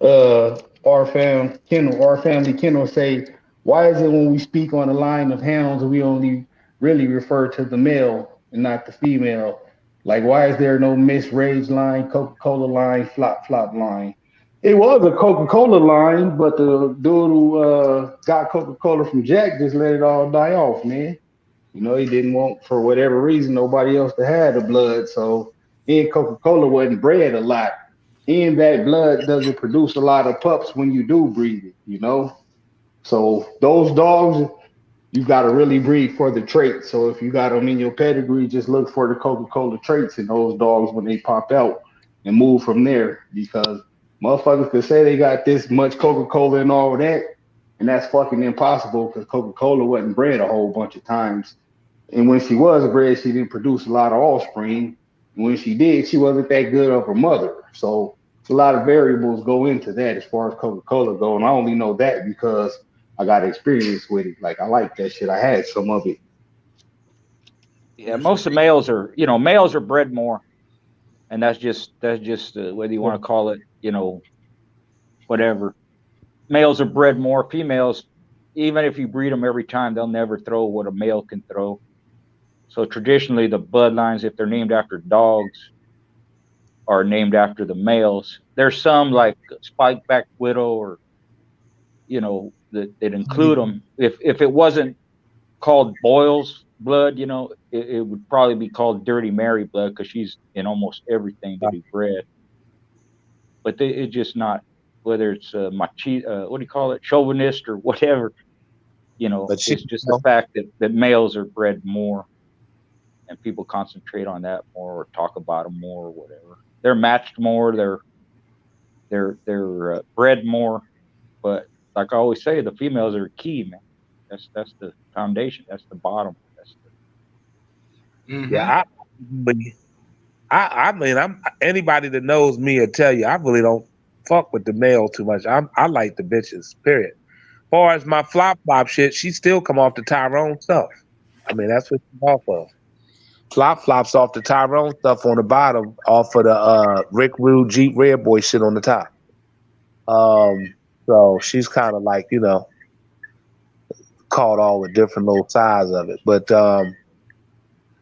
Our family Kennel say, why is it when we speak on the line of hounds, we only really refer to the male and not the female? Like, why is there no Miss Rage line, Coca-Cola line, Flop line? It was a Coca-Cola line, but the dude who got Coca-Cola from Jack just let it all die off, man. You know, he didn't want, for whatever reason, nobody else to have the blood. So, Coca-Cola wasn't bred a lot. And that blood doesn't produce a lot of pups when you do breed it, you know? So those dogs, you got to really breed for the traits. So if you got them in your pedigree, just look for the Coca-Cola traits in those dogs when they pop out and move from there, because motherfuckers could say they got this much Coca-Cola and all that, and that's fucking impossible because Coca-Cola wasn't bred a whole bunch of times. And when she was bred, she didn't produce a lot of offspring. And when she did, she wasn't that good of a mother. So a lot of variables go into that as far as Coca-Cola go. And I only know that because I got experience with it. Like, I like that shit. I had some of it. Yeah, most of males are bred more. And that's just whether you want to call it, whatever. Males are bred more. Females, even if you breed them every time, they'll never throw what a male can throw. So traditionally, the bloodlines, if they're named after dogs, are named after the males. There's some like Spikeback Widow, or that include them. If it wasn't called Boyle's blood, it would probably be called Dirty Mary blood, because she's in almost everything that he bred. But it's just not, whether it's what do you call it, chauvinist or whatever. It's just the fact that males are bred more, and people concentrate on that more, or talk about them more, or whatever. They're matched more. They're bred more. But like I always say, the females are key, man. That's the foundation. That's the bottom. Yeah, I mean, I'm anybody that knows me will tell you I really don't fuck with the male too much. I like the bitches. Period. As far as my flop shit, she still come off the Tyrone stuff. I mean, that's what she's off of. Flops off the Tyrone stuff on the bottom, off of the Rick Rude Jeep REDBOY shit on the top. So she's kind of like, caught all the different little sides of it. But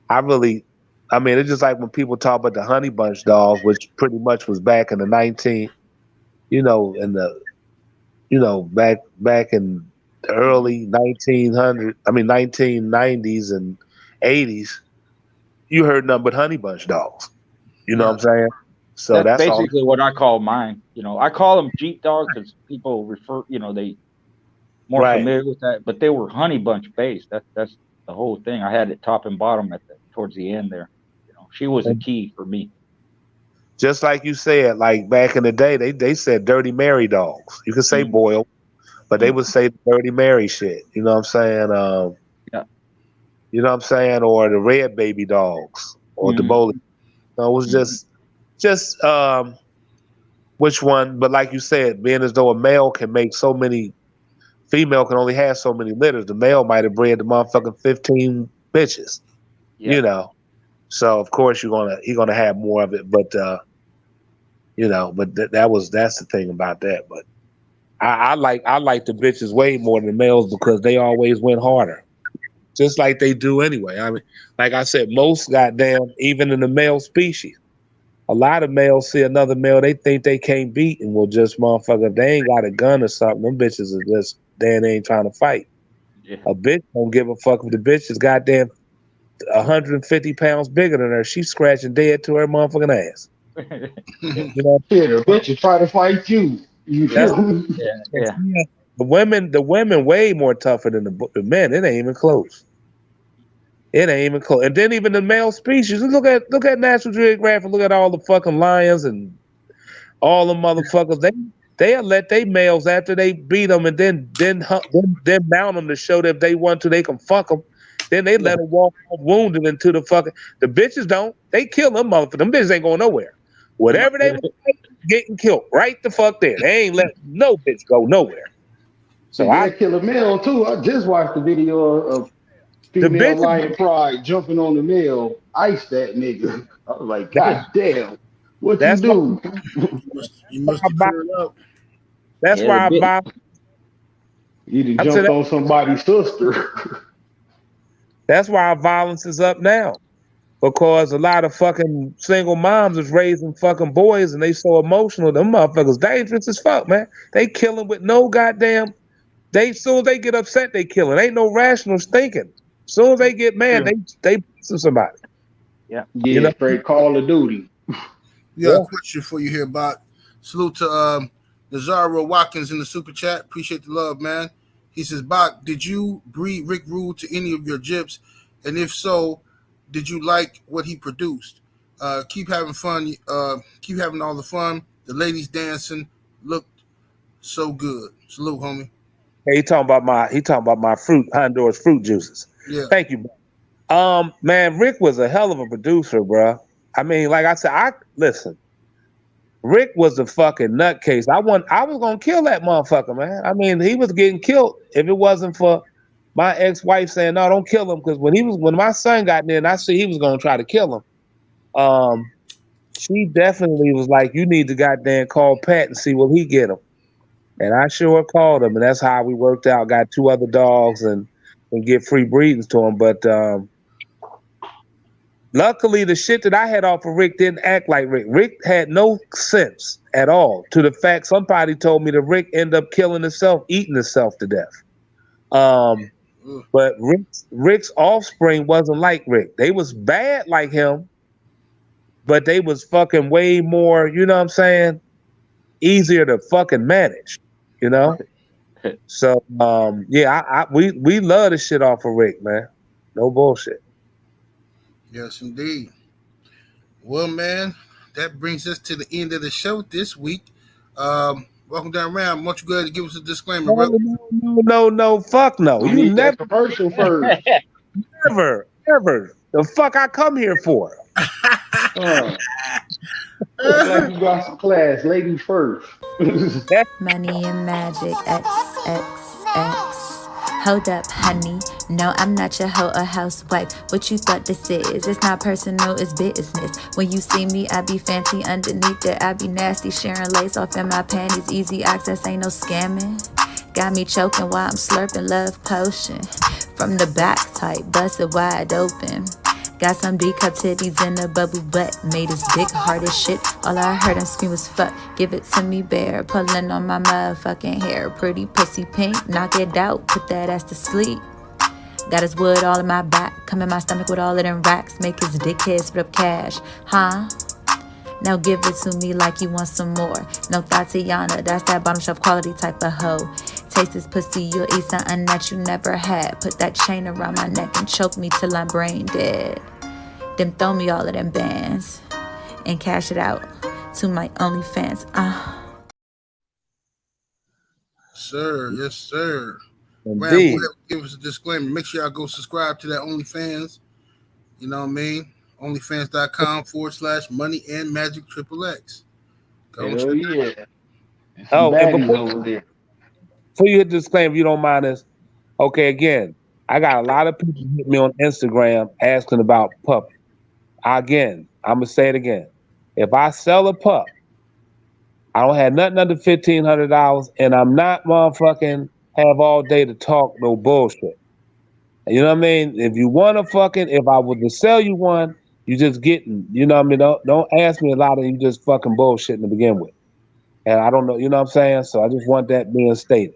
it's just like when people talk about the Honey Bunch dogs, which pretty much was back in the back in the early 1990s and 80s. You heard nothing but Honey Bunch dogs. You know what I'm saying? So that's basically what I call mine. I call them Jeep dogs because people refer, they more familiar with that. But they were Honey Bunch based. That's the whole thing. I had it top and bottom towards the end there. She was a key for me. Just like you said, like back in the day, they said Dirty Mary dogs. You could say Boyle, but they would say Dirty Mary shit. You know what I'm saying? You know what I'm saying? Or the Red Baby dogs, or the BOLIO. So it was just which one? But like you said, being as though a male can make so many, female can only have so many litters. The male might have bred the motherfucking 15 bitches. So of course you're gonna have more of it. But that's the thing about that. But I like the bitches way more than the males because they always went harder. Just like they do anyway. I mean, like I said, most goddamn, even in the male species, a lot of males see another male they think they can't beat and will just motherfucker, if they ain't got a gun or something, them bitches are just, they ain't trying to fight. Yeah. A bitch don't give a fuck if the bitch is goddamn 150 pounds bigger than her. She's scratching dead to her motherfucking ass. The bitch will try to fight you. The women way more tougher than the men. It ain't even close. It ain't even close. And then even the male species. Look at National Geographic. Look at all the fucking lions and All the motherfuckers, they'll let they males after they beat them and then mount them to show that if they want to, they can fuck them. Then they let them walk off wounded into the fucking. The bitches don't. They kill them motherfuckers. Them bitches ain't going nowhere. Whatever they was getting killed right the fuck there. They ain't let no bitch go nowhere. So I kill a male too. I just watched the video of female lion pride jumping on the male, ice that nigga. I was like, God damn, what you do? You must be cleared up. That's why I you done jumped on somebody's sister. That's why our violence is up now. Because a lot of fucking single moms is raising fucking boys and they so emotional. Them motherfuckers dangerous as fuck, man. They killing with no goddamn. Soon as they get upset, they killing. Ain't no rational thinking. Soon as they get mad, they pursue somebody. Yeah. Yeah, you know? Straight Call of Duty. A question for you here, Bot. Salute to Nazaro Watkins in the super chat. Appreciate the love, man. He says, Bot, did you breed Rick Rude to any of your gyps? And if so, did you like what he produced? Keep having fun. Keep having all the fun. The ladies dancing looked so good. Salute, homie. Hey, he talking about my fruit, Honduras fruit juices. Yeah. Thank you, bro. Man, Rick was a hell of a producer, bro. I mean, like I said, listen. Rick was a fucking nutcase. I was gonna kill that motherfucker, man. I mean, he was getting killed if it wasn't for my ex-wife saying, no, don't kill him. Because when my son got there and I see he was gonna try to kill him, she definitely was like, you need to goddamn call Pat and see will he get him. And I sure called him, and that's how we worked out. Got 2 other dogs and get free breedings to him. But luckily, the shit that I had off of Rick didn't act like Rick. Rick had no sense at all to the fact somebody told me that Rick ended up killing himself, eating himself to death. But Rick's offspring wasn't like Rick. They was bad like him, but they was fucking way more, you know what I'm saying, easier to fucking manage, you know? So, we love the shit off of Rick, man. No bullshit. Yes, indeed. Well, man, that brings us to the end of the show this week. Welcome down around. Why don't you go ahead and give us a disclaimer, bro? No, fuck no. You never commercial first. Never. The fuck I come here for? Like you got some class, ladies first. Money and magic, XXX. Hold up, honey. No, I'm not your hoe or housewife. What you thought this is? It's not personal, it's business. When you see me, I be fancy underneath it. I be nasty, sharing lace off in my panties. Easy access, ain't no scamming. Got me choking while I'm slurping love potion. From the back tight, busted wide open. Got some D-cup titties in a bubble butt. Made his dick hard as shit. All I heard him scream was fuck. Give it to me, bear. Pulling on my motherfucking hair. Pretty pussy pink. Knock it out. Put that ass to sleep. Got his wood all in my back. Come in my stomach with all of them racks. Make his dickhead split up cash. Huh? Now give it to me like you want some more. No Tatiana, that's that bottom shelf quality type of hoe. Taste this pussy, you'll eat something that you never had. Put that chain around my neck and choke me till I'm brain dead. Then throw me all of them bands and cash it out to my OnlyFans. Sir, yes, sir. Indeed. Ram, give us a disclaimer. Make sure y'all go subscribe to that OnlyFans. You know what I mean? OnlyFans.com/money and magic XXX. Hell yeah. And before you hit the disclaimer, if you don't mind this. Okay, again, I got a lot of people hit me on Instagram asking about pup. Again, I'm going to say it again. If I sell a pup, I don't have nothing under $1,500 and I'm not motherfucking have all day to talk no bullshit. You know what I mean? If you want to if I were to sell you one, you just getting, you know what I mean? Don't ask me a lot of you just fucking bullshitting to begin with. And I don't know, you know what I'm saying? So I just want that being stated.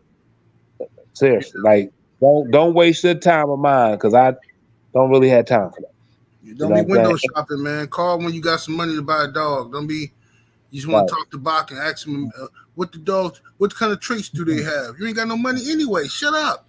Seriously, like don't waste your time or mine because I don't really have time for that. Don't be window shopping, man. Call when you got some money to buy a dog. Don't be. You just want to talk to Bach and ask him what kind of traits do they have. You ain't got no money anyway. Shut up.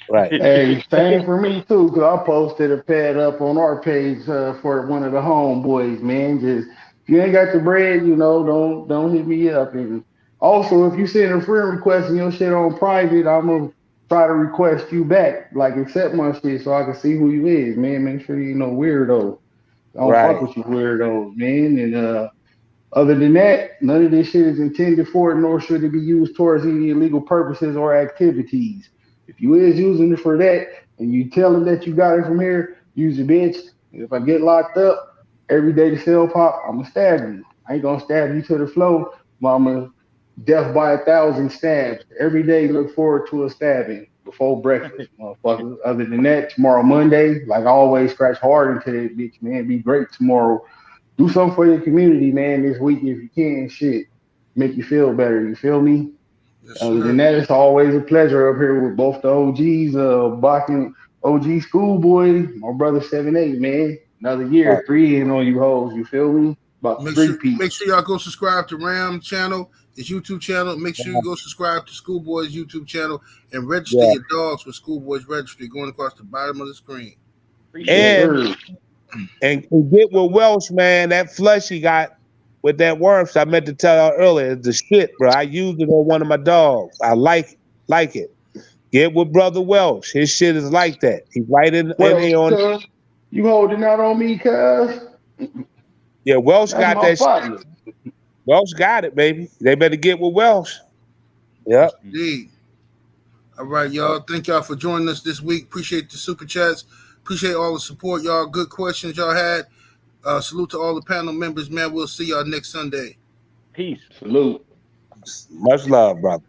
Right. Hey, same for me too. Cause I posted a pad up on our page for one of the homeboys. Man, just If you ain't got the bread, don't hit me up. And also, if you send a friend request and your shit on private, I'm gonna try to request you back, like accept my shit so I can see who you is, man. Make sure you ain't no weirdo. I don't fuck Right. with you weirdos, man. And other than that, none of this shit is intended for it, nor should it be used towards any illegal purposes or activities. If you is using it for that and you tell them that you got it from here, use it, bitch. If I get locked up every day to sell pop, I'm gonna stab you. I ain't gonna stab you to the floor, mama. Death by 1,000 stabs. Every day, look forward to a stabbing before breakfast, motherfucker. Other than that, tomorrow, Monday, like always, scratch hard into that bitch, man. Be great tomorrow. Do something for your community, man, this week if you can. Shit, make you feel better. You feel me? Yes, Other than sir. that, it's always a pleasure up here with both the OGs, Bach and OG Schoolboy, my brother 7-8, man. Another year, 3 in on you hoes. You feel me? About Make three sure peats. y'all go subscribe to Ram channel, his YouTube channel. Make sure you go subscribe to Schoolboy's YouTube channel and register your dogs with Schoolboy's registry going across the bottom of the screen. And get with Welsh, man. That flush he got with that worm. So I meant to tell y'all earlier, it's the shit, bro. I used it on one of my dogs. I like it. Get with brother Welsh. His shit is like that. He's right in there on. Cuz, you holding out on me, cuz? Yeah, Welsh That's got my that partner. shit. Welsh got it, baby. They better get with Welsh. Yep. Indeed. All right, y'all. Thank y'all for joining us this week. Appreciate the super chats. Appreciate all the support, y'all. Good questions y'all had. Salute to all the panel members, man. We'll see y'all next Sunday. Peace. Salute. Much love, brother.